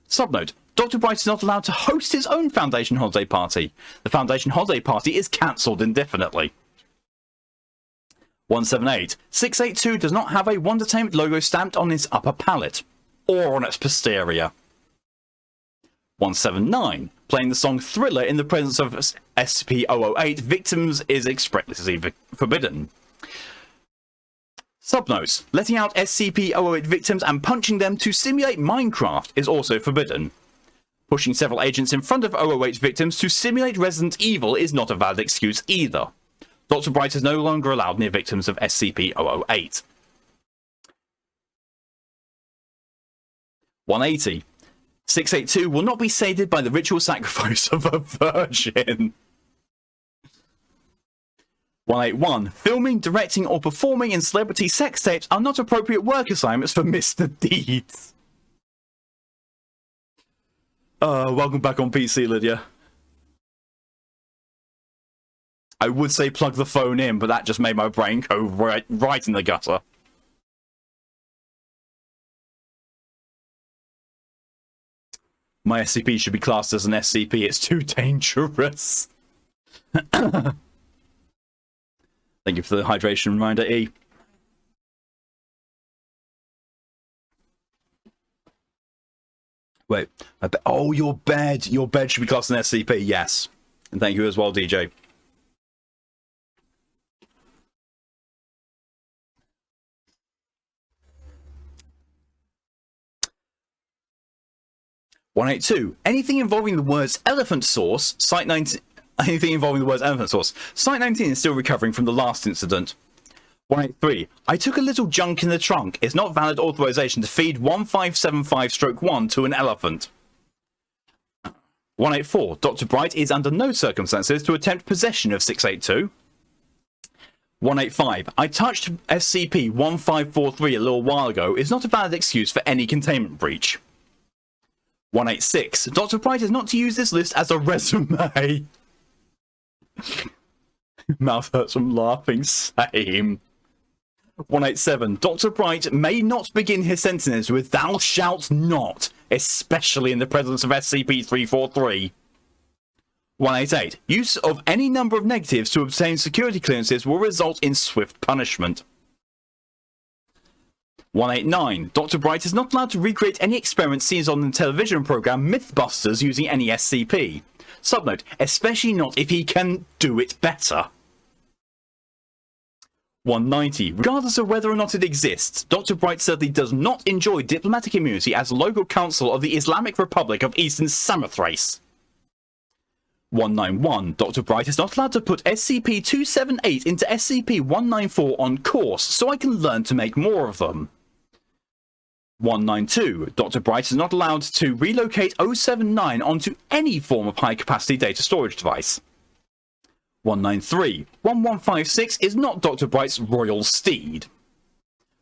Subnote. Dr. Bright is not allowed to host his own Foundation holiday party. The Foundation holiday party is cancelled indefinitely. 178. 682 does not have a Wondertainment logo stamped on its upper palate, or on its posterior. 179. Playing the song Thriller in the presence of SCP-008 victims is expressly forbidden. Subnotes. Letting out SCP-008 victims and punching them to simulate Minecraft is also forbidden. Pushing several agents in front of 008 victims to simulate Resident Evil is not a valid excuse either. Dr. Bright is no longer allowed near victims of SCP-008. 180. 682 will not be sated by the ritual sacrifice of a virgin. 181. Filming, directing, or performing in celebrity sex tapes are not appropriate work assignments for Mr. Deeds. Welcome back on PC, Lydia. I would say plug the phone in, but that just made my brain go right in the gutter. My SCP should be classed as an SCP. It's too dangerous. Thank you for the hydration reminder, E. Wait. Oh, your bed. Your bed should be classed as an SCP. Yes. And thank you as well, DJ. (182) Anything involving the words elephant source, Site 19. Anything involving the words elephant source. Site 19 is still recovering from the last incident. 183. I took a little junk in the trunk. It's not valid authorization to feed 1575-1 to an elephant. 184. Dr. Bright is under no circumstances to attempt possession of 682. 185. I touched SCP-1543 a little while ago is not a valid excuse for any containment breach. 186. Dr. Bright is not to use this list as a resume. Mouth hurts from laughing. Same. 187. Dr. Bright may not begin his sentences with "thou shalt not," especially in the presence of SCP-343. 188. Use of any number of negatives to obtain security clearances will result in swift punishment. 189. Dr. Bright is not allowed to recreate any experiments seen on the television program Mythbusters using any SCP. Subnote, especially not if he can do it better. 190. Regardless of whether or not it exists, Dr. Bright certainly does not enjoy diplomatic immunity as local counsel of the Islamic Republic of Eastern Samothrace. 191. Dr. Bright is not allowed to put SCP-278 into SCP-194 on course, so I can learn to make more of them. 192. Dr. Bright is not allowed to relocate 079 onto any form of high-capacity data storage device. 193. 1156 is not Dr. Bright's royal steed.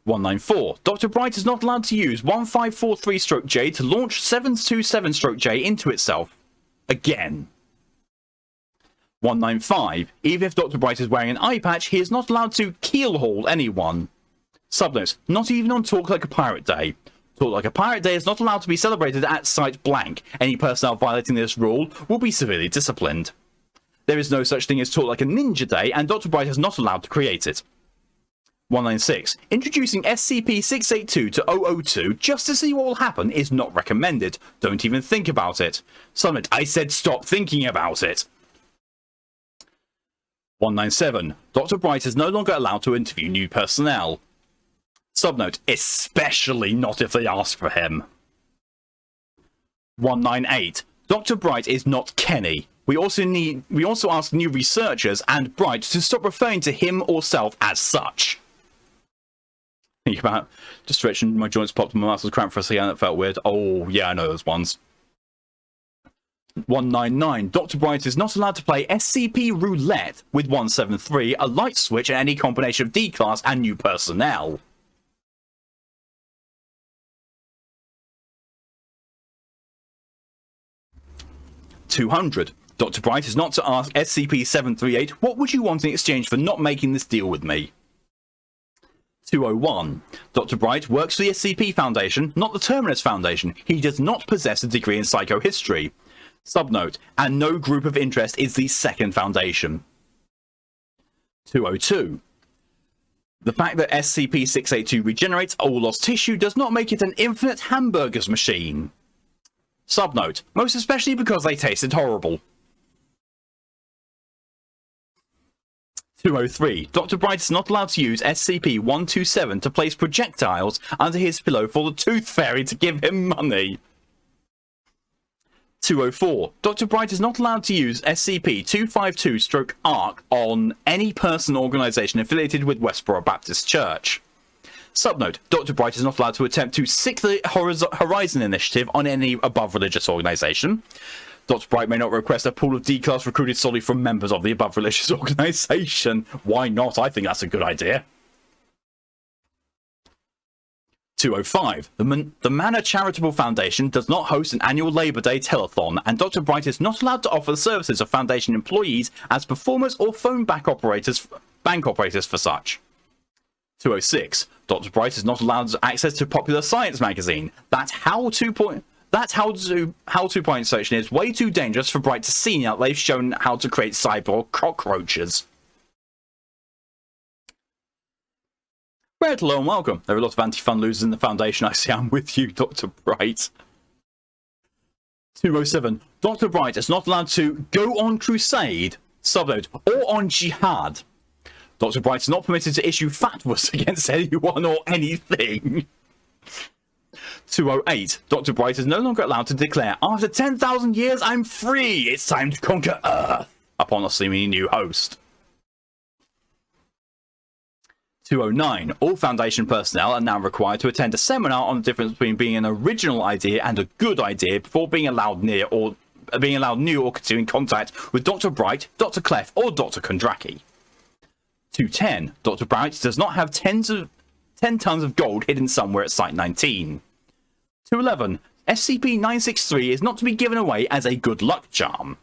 194. Dr. Bright is not allowed to use 1543-J to launch 727-J into itself. Again. 195. Even if Dr. Bright is wearing an eye patch, he is not allowed to keelhaul anyone. Subnote. Not even on Talk Like a Pirate Day. Talk Like a Pirate Day is not allowed to be celebrated at site blank. Any personnel violating this rule will be severely disciplined. There is no such thing as Talk Like a Ninja Day, and Dr. Bright is not allowed to create it. 196. Introducing SCP-682 to 002 just to see what will happen is not recommended. Don't even think about it. Subnote. I said stop thinking about it. 197. Dr. Bright is no longer allowed to interview new personnel. Subnote. Especially not if they ask for him. 198. Dr. Bright is not Kenny. We also ask new researchers and Bright to stop referring to him or self as such. Think about just stretching my joints, popped my muscles cramped for a second. That felt weird. Oh yeah, I know those ones. 199. Dr. Bright is not allowed to play SCP Roulette with 173, a light switch, and any combination of D-Class and new personnel. $200. Dr. Bright is not to ask SCP-738, what would you want in exchange for not making this deal with me? 201. Dr. Bright works for the SCP Foundation, not the Terminus Foundation. He does not possess a degree in psychohistory. Subnote, and no group of interest is the second Foundation. 202. The fact that SCP-682 regenerates all lost tissue does not make it an infinite hamburgers machine. Subnote, most especially because they tasted horrible. 203. Dr. Bright is not allowed to use SCP-127 to place projectiles under his pillow for the Tooth Fairy to give him money. 204. Dr. Bright is not allowed to use SCP-252-ARC on any person or organisation affiliated with Westboro Baptist Church. Subnote. Dr. Bright is not allowed to attempt to sick the Horizon Initiative on any above religious organisation. Dr. Bright may not request a pool of D-Class recruited solely from members of the above religious organisation. Why not? I think that's a good idea. 205. The Manor Charitable Foundation does not host an annual Labour Day telethon, and Dr. Bright is not allowed to offer the services of Foundation employees as performers or phone bank operators for such. 206. Dr. Bright is not allowed access to Popular Science magazine. That how-to point section is way too dangerous for Bright to see now they've shown how to create cyborg cockroaches. Red, hello and welcome. There are a lot of anti-fun losers in the Foundation. I see. I'm with you, Dr. Bright. 207. Dr. Bright is not allowed to go on crusade, subnote, or on jihad. Dr. Bright is not permitted to issue fatwas against anyone or anything. 208. Dr. Bright is no longer allowed to declare, after 10,000 years, I'm free. It's time to conquer Earth, upon a seemingly new host. 209. All Foundation personnel are now required to attend a seminar on the difference between being an original idea and a good idea before being allowed new or continuing contact with Dr. Bright, Dr. Clef, or Dr. Kondraki. 210. Dr. Bright does not have 10 tons of gold hidden somewhere at Site 19. 211. SCP-963 is not to be given away as a good luck charm.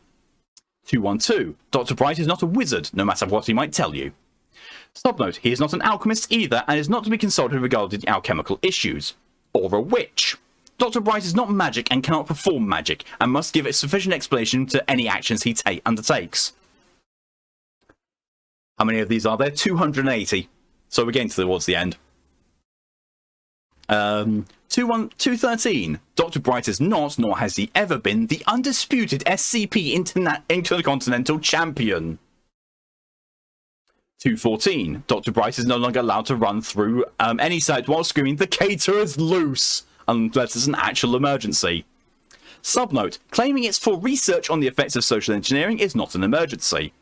212. Dr. Bright is not a wizard, no matter what he might tell you. Subnote, he is not an alchemist either and is not to be consulted regarding alchemical issues. Or a witch. Dr. Bright is not magic and cannot perform magic, and must give a sufficient explanation to any actions he undertakes. How many of these are there? 280. So we're getting towards the end. 213. Dr. Bright is not, nor has he ever been, the undisputed SCP Intercontinental Champion. 214. Dr. Bright is no longer allowed to run through any site while screaming, "The caterer's loose!" unless it's an actual emergency. Subnote, claiming it's for research on the effects of social engineering is not an emergency.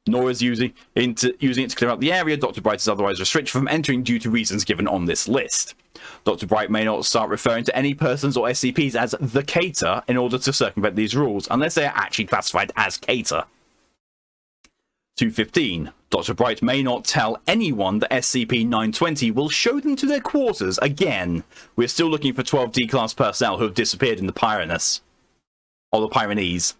Nor is using it to clear out the area Dr. Bright is otherwise restricted from entering due to reasons given on this list. Dr. Bright may not start referring to any persons or SCPs as the Cater in order to circumvent these rules, unless they are actually classified as Cater. 215. Dr. Bright may not tell anyone that SCP-920 will show them to their quarters again. We're still looking for 12 D-Class personnel who have disappeared in the Pyrenees. Or the Pyrenees.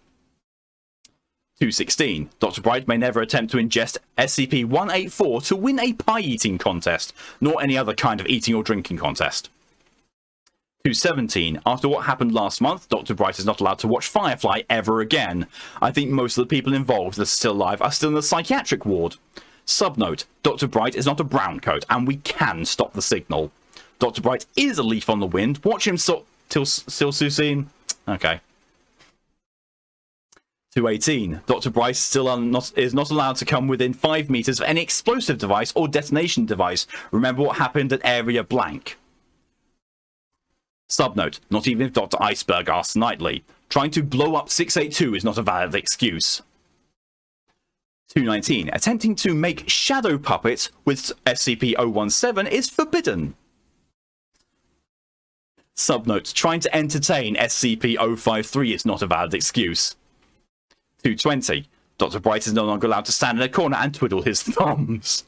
216. Dr. Bright may never attempt to ingest SCP-184 to win a pie-eating contest, nor any other kind of eating or drinking contest. 217. After what happened last month, Dr. Bright is not allowed to watch Firefly ever again. I think most of the people involved that are still alive are still in the psychiatric ward. Subnote. Dr. Bright is not a browncoat, and we can stop the signal. Dr. Bright is a leaf on the wind. Watch him still soon. Okay. 218. Dr. Bright is not allowed to come within 5 meters of any explosive device or detonation device. Remember what happened at area blank. Subnote, not even if Dr. Iceberg asks nightly. Trying to blow up 682 is not a valid excuse. 219. Attempting to make shadow puppets with SCP-017 is forbidden. Subnote, trying to entertain SCP-053 is not a valid excuse. 220. Dr. Bright is no longer allowed to stand in a corner and twiddle his thumbs.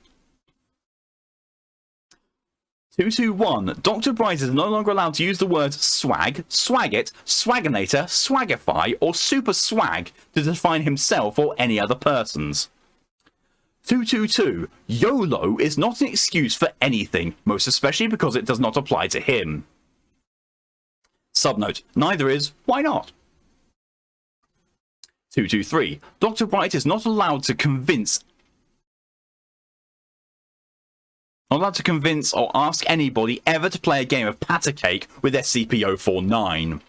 221. Dr. Bright is no longer allowed to use the words swag, swagget, swaginator, swagify, or super swag to define himself or any other persons. 222. YOLO is not an excuse for anything, most especially because it does not apply to him. Subnote, neither is why not? 223. Dr. Bright is not allowed to convince or ask anybody ever to play a game of Patter Cake with SCP-049.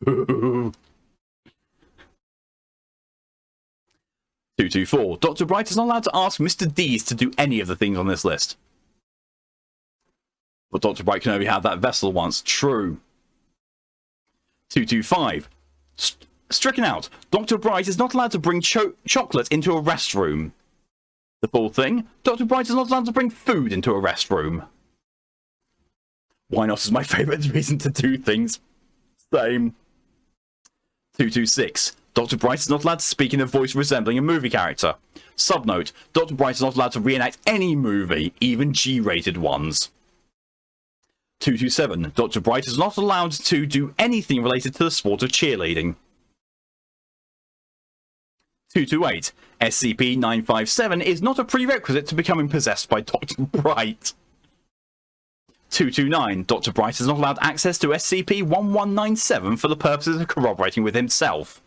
224. Dr. Bright is not allowed to ask Mr. Dees to do any of the things on this list. But Dr. Bright can only have that vessel once. True. 225. Stricken out. Dr. Bright is not allowed to bring chocolate into a restroom. The full thing. Dr. Bright is not allowed to bring food into a restroom. Why not is my favourite reason to do things. Same. 226. Dr. Bright is not allowed to speak in a voice resembling a movie character. Subnote. Dr. Bright is not allowed to reenact any movie, even G-rated ones. 227. Dr. Bright is not allowed to do anything related to the sport of cheerleading. 228. SCP-957 is not a prerequisite to becoming possessed by Dr. Bright. 229. Dr. Bright is not allowed access to SCP-1197 for the purposes of corroborating with himself.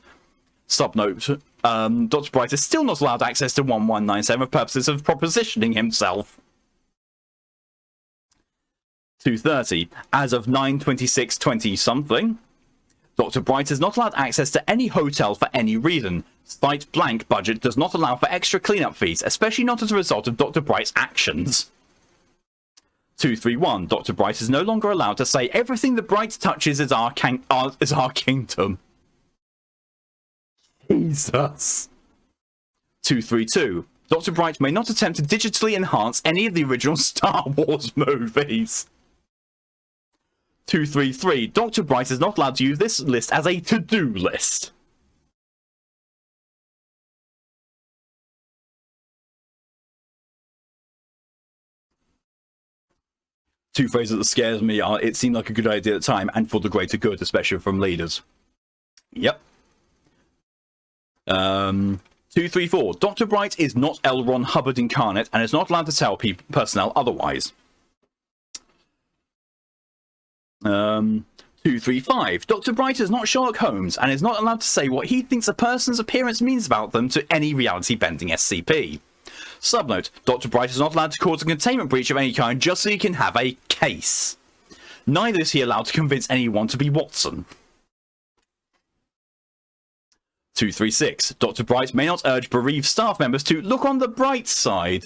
Subnote. Dr. Bright is still not allowed access to 1197 for purposes of propositioning himself. 230. As of 9/26/20-something, Dr. Bright is not allowed access to any hotel for any reason. Site blank budget does not allow for extra cleanup fees, especially not as a result of Dr. Bright's actions. 231. Dr. Bright is no longer allowed to say everything that Bright touches is our kingdom. Jesus. 232. Dr. Bright may not attempt to digitally enhance any of the original Star Wars movies. 233. Dr. Bright is not allowed to use this list as a to-do list. Two phrases that scares me are, it seemed like a good idea at the time, and for the greater good, especially from leaders. Yep. 234. Dr. Bright is not L. Ron Hubbard incarnate and is not allowed to tell personnel otherwise. 235. Dr. Bright is not Sherlock Holmes and is not allowed to say what he thinks a person's appearance means about them to any reality-bending SCP. Subnote. Dr. Bright is not allowed to cause a containment breach of any kind just so he can have a case. Neither is he allowed to convince anyone to be Watson. 236. Dr. Bright may not urge bereaved staff members to look on the bright side.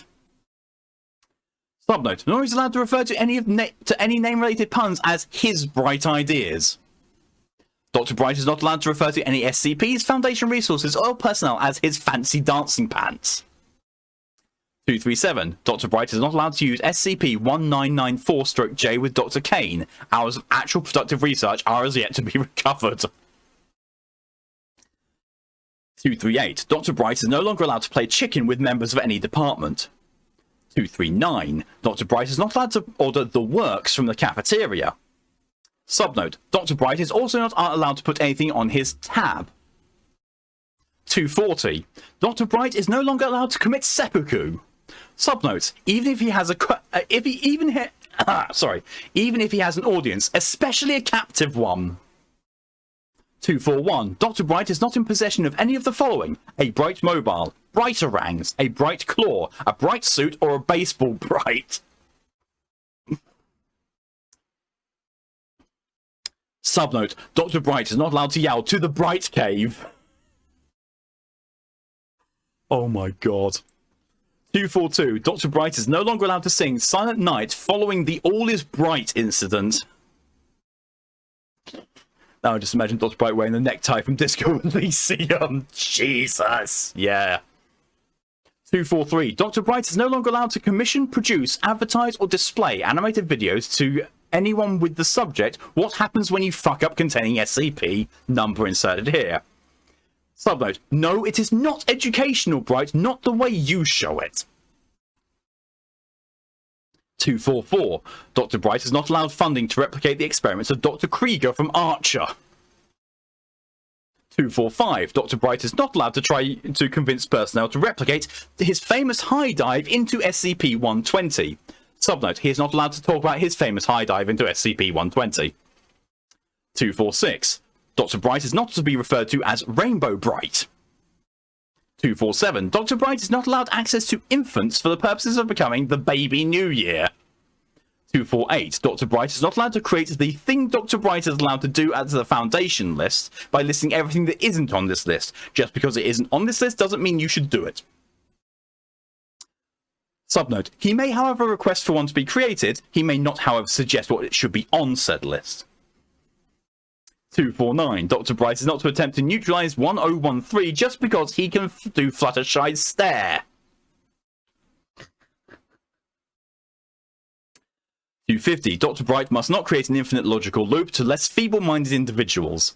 Subnote. Nor is he allowed to refer to any name-related puns as his bright ideas. Dr. Bright is not allowed to refer to any SCPs, Foundation resources, or personnel as his fancy dancing pants. 237. Dr. Bright is not allowed to use SCP-1994-J with Dr. Kane. Hours of actual productive research are as yet to be recovered. 238. Dr. Bright is no longer allowed to play chicken with members of any department. 239. Dr. Bright is not allowed to order the works from the cafeteria. Subnote. Dr. Bright is also not allowed to put anything on his tab. 240. Dr. Bright is no longer allowed to commit seppuku. Subnote. Even if he has even if he has an audience, especially a captive one. 241. Dr. Bright is not in possession of any of the following: a bright mobile, bright-orangs, a bright claw, a bright suit, or a baseball bright. Subnote. Dr. Bright is not allowed to yell to the Bright Cave. Oh my god. 242. Dr. Bright is no longer allowed to sing Silent Night following the All Is Bright incident. Now just imagine Dr. Bright wearing the necktie from Disco Elysium. Jesus. Yeah. 243. Dr. Bright is no longer allowed to commission, produce, advertise, or display animated videos to anyone with the subject "What happens when you fuck up" containing SCP, number inserted here. Subnote. No, it is not educational, Bright, not the way you show it. 244. Dr. Bright is not allowed funding to replicate the experiments of Dr. Krieger from Archer. 245. Dr. Bright is not allowed to try to convince personnel to replicate his famous high dive into SCP-120. Subnote. He is not allowed to talk about his famous high dive into SCP-120. 246. Dr. Bright is not to be referred to as Rainbow Bright. 247. Dr. Bright is not allowed access to infants for the purposes of becoming the Baby New Year. 248. Dr. Bright is not allowed to create the thing Dr. Bright is allowed to do as the Foundation list by listing everything that isn't on this list. Just because it isn't on this list doesn't mean you should do it. Subnote. He may, however, request for one to be created. He may not, however, suggest what it should be on said list. 249. Dr. Bright is not to attempt to neutralize 1013 just because he can do Fluttershy's stare. 250. Dr. Bright must not create an infinite logical loop to less feeble-minded individuals.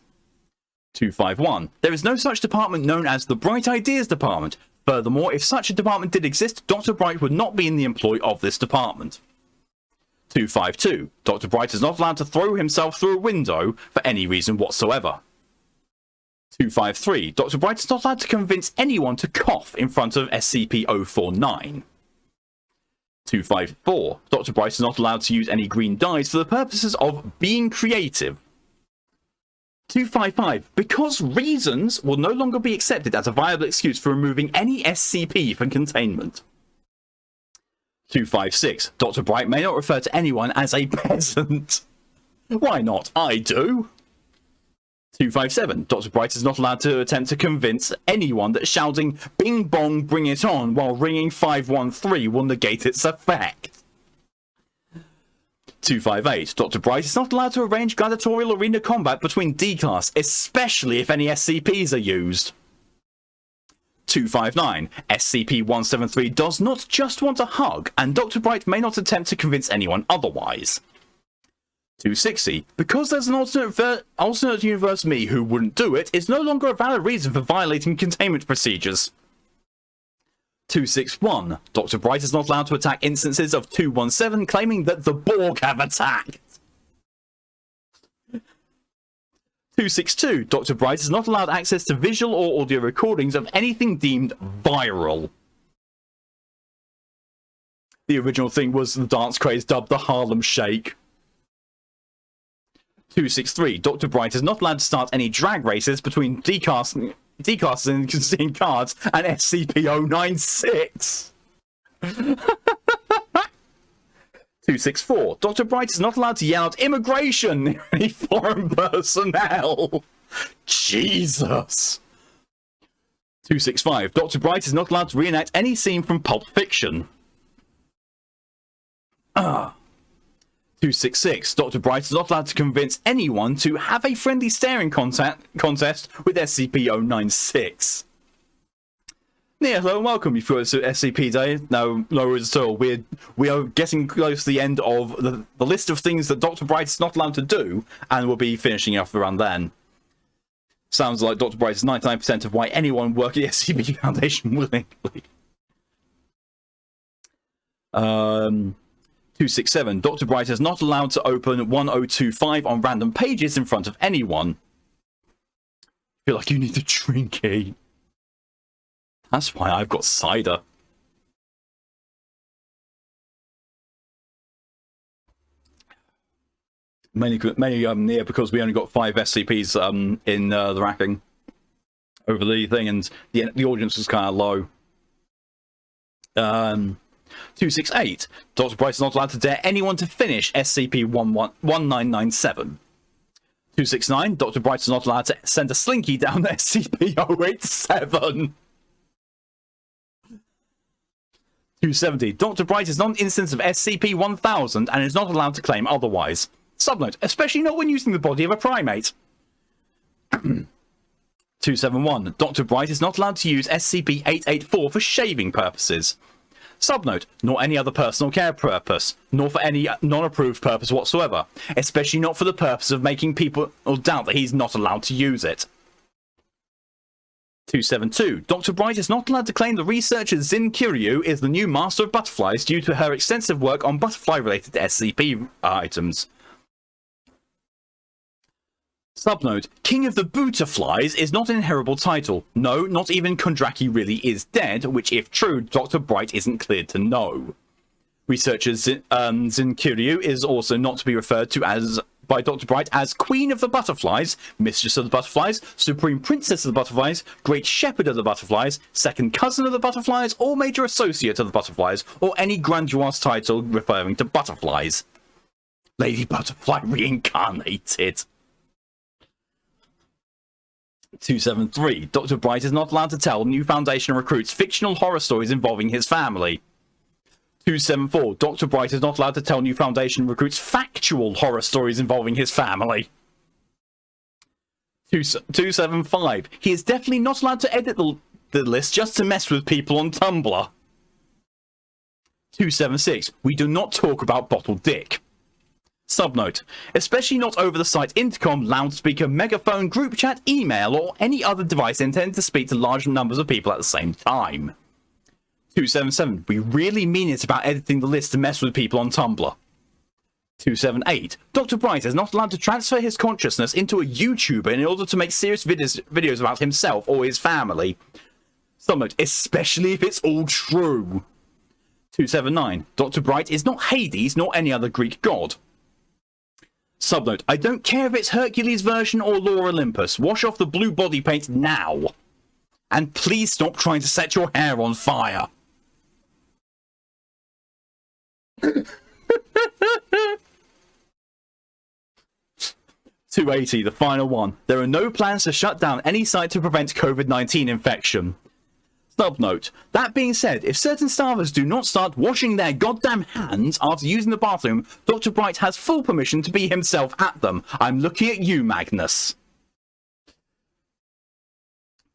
251. There is no such department known as the Bright Ideas Department. Furthermore, if such a department did exist, Dr. Bright would not be in the employ of this department. 252. Dr. Bright is not allowed to throw himself through a window for any reason whatsoever. 253. Dr. Bright is not allowed to convince anyone to cough in front of SCP-049. 254. Dr. Bright is not allowed to use any green dyes for the purposes of being creative. 255. Because reasons will no longer be accepted as a viable excuse for removing any SCP from containment. 256. Dr. Bright may not refer to anyone as a peasant. Why not? I do. 257. Dr. Bright is not allowed to attempt to convince anyone that shouting "Bing Bong, bring it on" while ringing 513 will negate its effect. 258. Dr. Bright is not allowed to arrange gladiatorial arena combat between D-Class, especially if any SCPs are used. 259. SCP-173 does not just want a hug, and Dr. Bright may not attempt to convince anyone otherwise. 260. Because there's an alternate universe me who wouldn't do it is no longer a valid reason for violating containment procedures. 261. Dr. Bright is not allowed to attack instances of 217 claiming that the Borg have attacked. 262. Dr. Bright is not allowed access to visual or audio recordings of anything deemed viral. The original thing was the dance craze dubbed the Harlem Shake. 263. Dr. Bright is not allowed to start any drag races between D-Casters and Casting Cards and SCP-096. 264. Dr. Bright is not allowed to yell out "immigration" near any foreign personnel. Jesus. 265. Dr. Bright is not allowed to reenact any scene from Pulp Fiction. 266. 266. Dr. Bright is not allowed to convince anyone to have a friendly staring contest with SCP-096. Yeah, hello and welcome. You've got to SCP Day. No worries at all. We are getting close to the end of the list of things that Dr. Bright is not allowed to do, and we'll be finishing off around then. Sounds like Dr. Bright is 99% of why anyone would work at the SCP Foundation willingly. 267. Dr. Bright is not allowed to open 1025 on random pages in front of anyone. I feel like you need a trinket. That's why I've got cider. Mainly yeah, because we only got 5 SCPs in the racking over the thing, and the audience was kind of low. 268. Dr. Bright is not allowed to dare anyone to finish SCP-1997. 269. Dr. Bright is not allowed to send a slinky down SCP-087. 270. Dr. Bright is not an instance of SCP-1000 and is not allowed to claim otherwise. Subnote, especially not when using the body of a primate. 271. Dr. Bright is not allowed to use SCP-884 for shaving purposes. Subnote, nor any other personal care purpose, nor for any non-approved purpose whatsoever, especially not for the purpose of making people doubt that he's not allowed to use it. 272. Dr. Bright is not allowed to claim the researcher Zin Kiryu is the new master of butterflies due to her extensive work on butterfly-related SCP items. Subnote, King of the Butterflies is not an inheritable title. No, not even Kondraki really is dead, which if true, Dr. Bright isn't cleared to know. Researcher Zin Kiryu is also not to be referred to as by Dr. Bright as Queen of the Butterflies, Mistress of the Butterflies, Supreme Princess of the Butterflies, Great Shepherd of the Butterflies, Second Cousin of the Butterflies, or Major Associate of the Butterflies, or any grandiose title referring to butterflies. Lady Butterfly reincarnated. 273. Dr. Bright is not allowed to tell new Foundation recruits fictional horror stories involving his family. 274. Dr. Bright is not allowed to tell new Foundation recruits factual horror stories involving his family. 275. He is definitely not allowed to edit the list just to mess with people on Tumblr. 276. We do not talk about bottled dick. Subnote, especially not over the site intercom, loudspeaker, megaphone, group chat, email, or any other device intended to speak to large numbers of people at the same time. 277. We really mean it about editing the list to mess with people on Tumblr. 278. Dr. Bright is not allowed to transfer his consciousness into a YouTuber in order to make serious videos about himself or his family. Subnote, especially if it's all true. 279. Dr. Bright is not Hades nor any other Greek god. Subnote, I don't care if it's Hercules' version or Lore Olympus. Wash off the blue body paint now. And please stop trying to set your hair on fire. 280, the final one. There are no plans to shut down any site to prevent COVID-19 infection. Subnote, that being said, if certain staffers do not start washing their goddamn hands after using the bathroom, Dr. Bright has full permission to be himself at them. I'm looking at you, Magnus.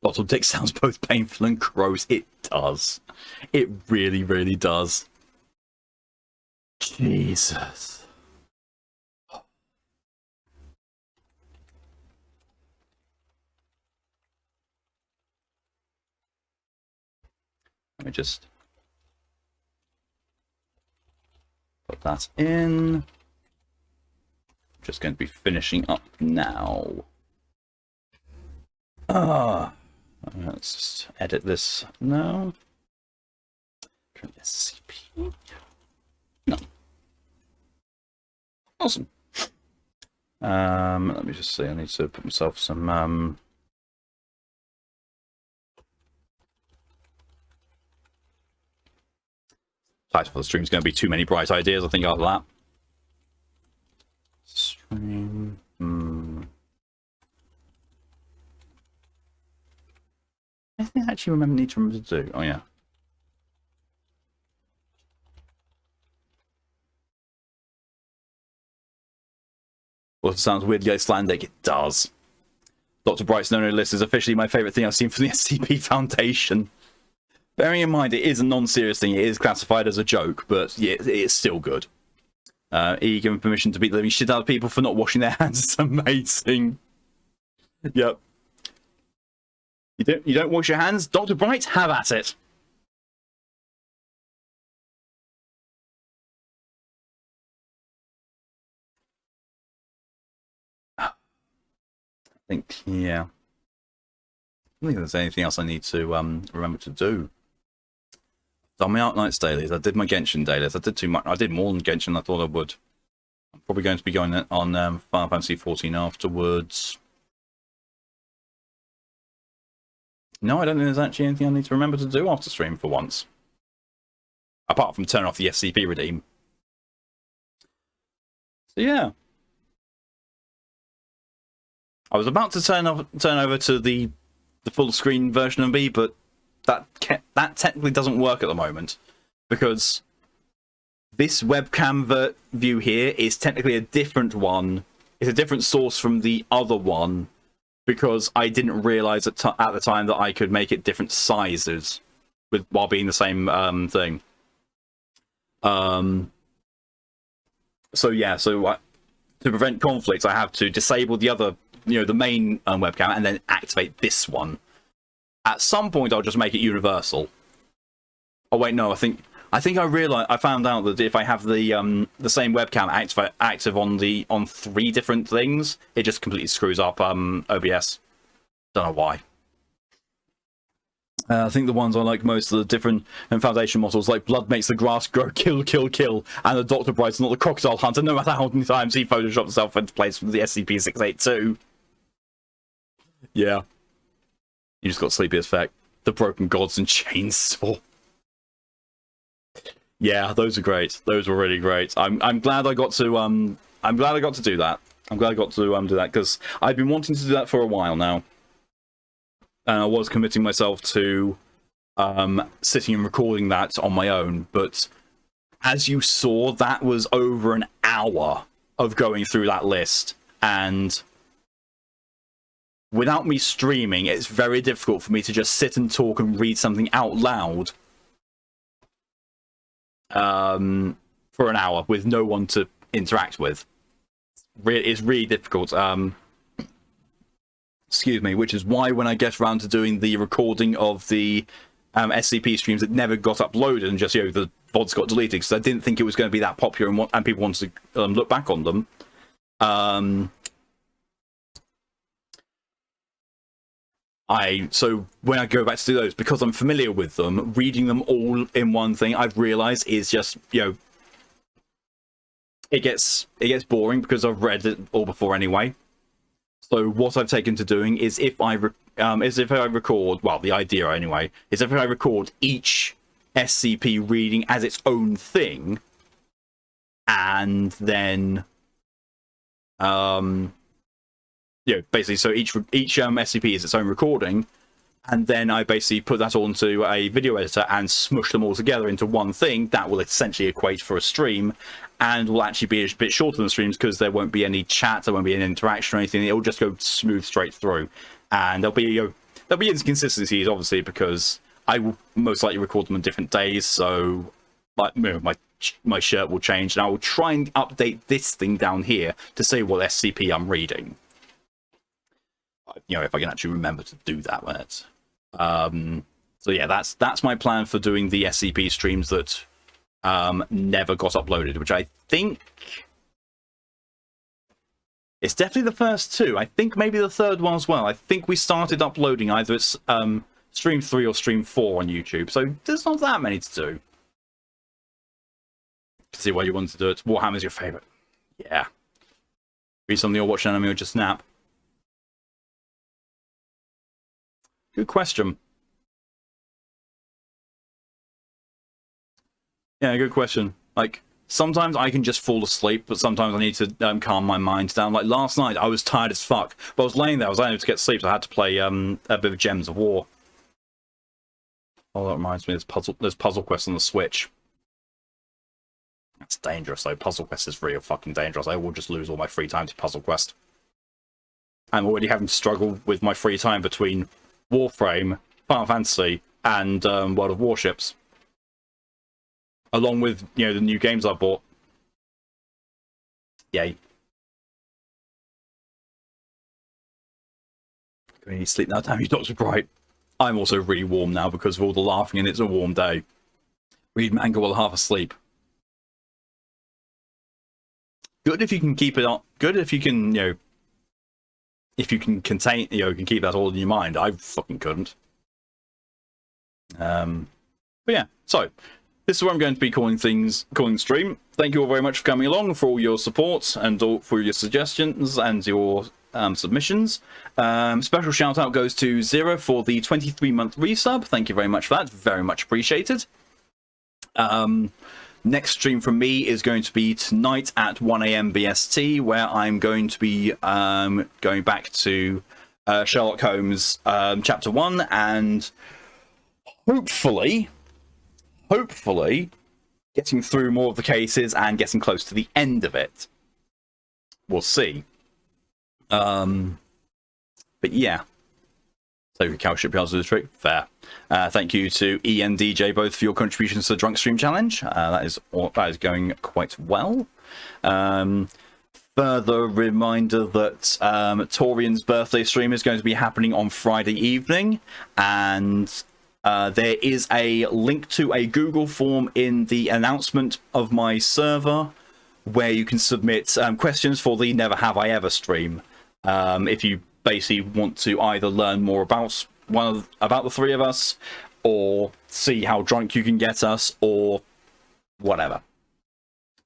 Bottled dick sounds both painful and gross. It does. It really, really does. Jesus. Let me just put that in. Just going to be finishing up now. Let's just edit this now. SCP. No. Awesome. Let me just see. I need to put myself some title for the stream is going to be too many bright ideas, I think, after that. Stream. I think I actually need to remember to do. Oh, yeah. Also sounds weirdly Icelandic. It does. Dr. Bright's no list is officially my favourite thing I've seen from the SCP Foundation. Bearing in mind it is a non-serious thing, it is classified as a joke, but yeah, it's still good. E given permission to beat the living shit out of people for not washing their hands. It's amazing. Yep. You don't wash your hands? Dr. Bright, have at it. I think, yeah. I don't think there's anything else I need to remember to do. Done my Art Nights dailies. I did my Genshin dailies. I did too much. I did more than Genshin than I thought I would. I'm probably going to be going on Final Fantasy 14 afterwards. No, I don't think there's actually anything I need to remember to do after stream for once. Apart from turn off the SCP redeem. So yeah. I was about to turn over to the full screen version of me, but that technically doesn't work at the moment because this webcam view here is technically a different one. It's a different source from the other one because I didn't realize at the time that I could make it different sizes while being the same thing. So yeah, to prevent conflicts, I have to disable the other, the main webcam and then activate this one. At some point, I'll just make it universal. Oh wait, no, I think I found out that if I have the same webcam active on 3 different things, it just completely screws up OBS. Don't know why. I think the ones I like most are the different Foundation models, like Blood Makes the Grass Grow, Kill, Kill, Kill, and the Dr. Bright's Not the Crocodile Hunter, no matter how many times he photoshopped himself into place with the SCP-682. Yeah. You just got Sleepy as Fact. The Broken Gods and Chainsaw. Yeah, those are great. Those were really great. I'm glad I got to do that. I'm glad I got to do that because I've been wanting to do that for a while now. And I was committing myself to sitting and recording that on my own, but as you saw, that was over an hour of going through that list, and without me streaming, it's very difficult for me to just sit and talk and read something out loud for an hour with no one to interact with. It's really difficult. Excuse me, which is why when I get around to doing the recording of the SCP streams, it never got uploaded and just, the VODs got deleted because I didn't think it was going to be that popular and people wanted to look back on them. So when I go back to do those, because I'm familiar with them, reading them all in one thing, I've realized is just, it gets boring because I've read it all before anyway. So what I've taken to doing is if I record, well, the idea anyway, is if I record each SCP reading as its own thing, and then, basically, so each SCP is its own recording, and then I basically put that onto a video editor and smush them all together into one thing that will essentially equate for a stream, and will actually be a bit shorter than streams because there won't be any chat, there won't be any interaction or anything. It'll just go smooth straight through, and there'll be inconsistencies obviously because I will most likely record them on different days. So, like, my shirt will change, and I will try and update this thing down here to say what SCP I'm reading. If I can actually remember to do that when it's so yeah, that's my plan for doing the SCP streams that never got uploaded, which I think it's definitely the first 2. I think maybe the 3rd one as well. I think we started uploading either it's stream 3 or stream 4 on YouTube, so there's not that many to do. See why you wanted to do it. Warhammer's your favorite. Yeah. Read something or watch an anime or just nap. Good question. Yeah, good question. Like, sometimes I can just fall asleep, but sometimes I need to calm my mind down. Like, last night, I was tired as fuck, but I was laying there, I was unable to get sleep, so I had to play a bit of Gems of War. Oh, that reminds me, there's Puzzle Quest on the Switch. That's dangerous, though. Puzzle Quest is real fucking dangerous. I will just lose all my free time to Puzzle Quest. I'm already having to struggle with my free time between Warframe, Final Fantasy, and World of Warships. Along with, you know, the new games I bought. Yay. We need to sleep now. Damn you, Dr. Bright. I'm also really warm now because of all the laughing and it's a warm day. Read manga while half asleep. Good if you can keep it on. Good if you can, you know, if you can contain, you know, you can keep that all in your mind. I fucking couldn't. But yeah, so this is where I'm going to be calling the stream. Thank you all very much for coming along, for all your support and all, for your suggestions and your submissions. Special shout out goes to Zero for the 23-month resub. Thank you very much for that. Very much appreciated. Next stream from me is going to be tonight at 1 AM BST, where I'm going to be going back to Sherlock Holmes Chapter 1 and hopefully getting through more of the cases and getting close to the end of it. We'll see. But yeah. So Cow Shipyards of the trick. Fair. Thank you to E and DJ both for your contributions to the Drunk Stream Challenge. That is going quite well. Further reminder that Torian's birthday stream is going to be happening on Friday evening, and there is a link to a Google form in the announcement of my server where you can submit questions for the Never Have I Ever stream. If you basically want to either learn more about the three of us, or see how drunk you can get us, or whatever.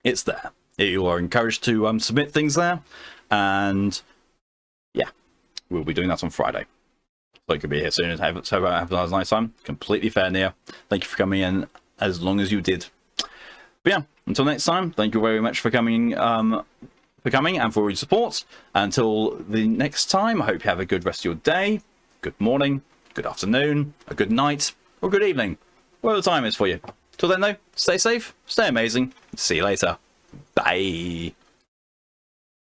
It's there. You are encouraged to submit things there, and yeah, we'll be doing that on Friday. So you could be here soon and have a nice time. Completely fair, Nia. Thank you for coming in as long as you did. But yeah, until next time, thank you very much for coming and for your support. Until the next time, I hope you have a good rest of your day, good morning, good afternoon, a good night, or good evening, whatever the time is for you. Till then though, stay safe, stay amazing, see you later. Bye.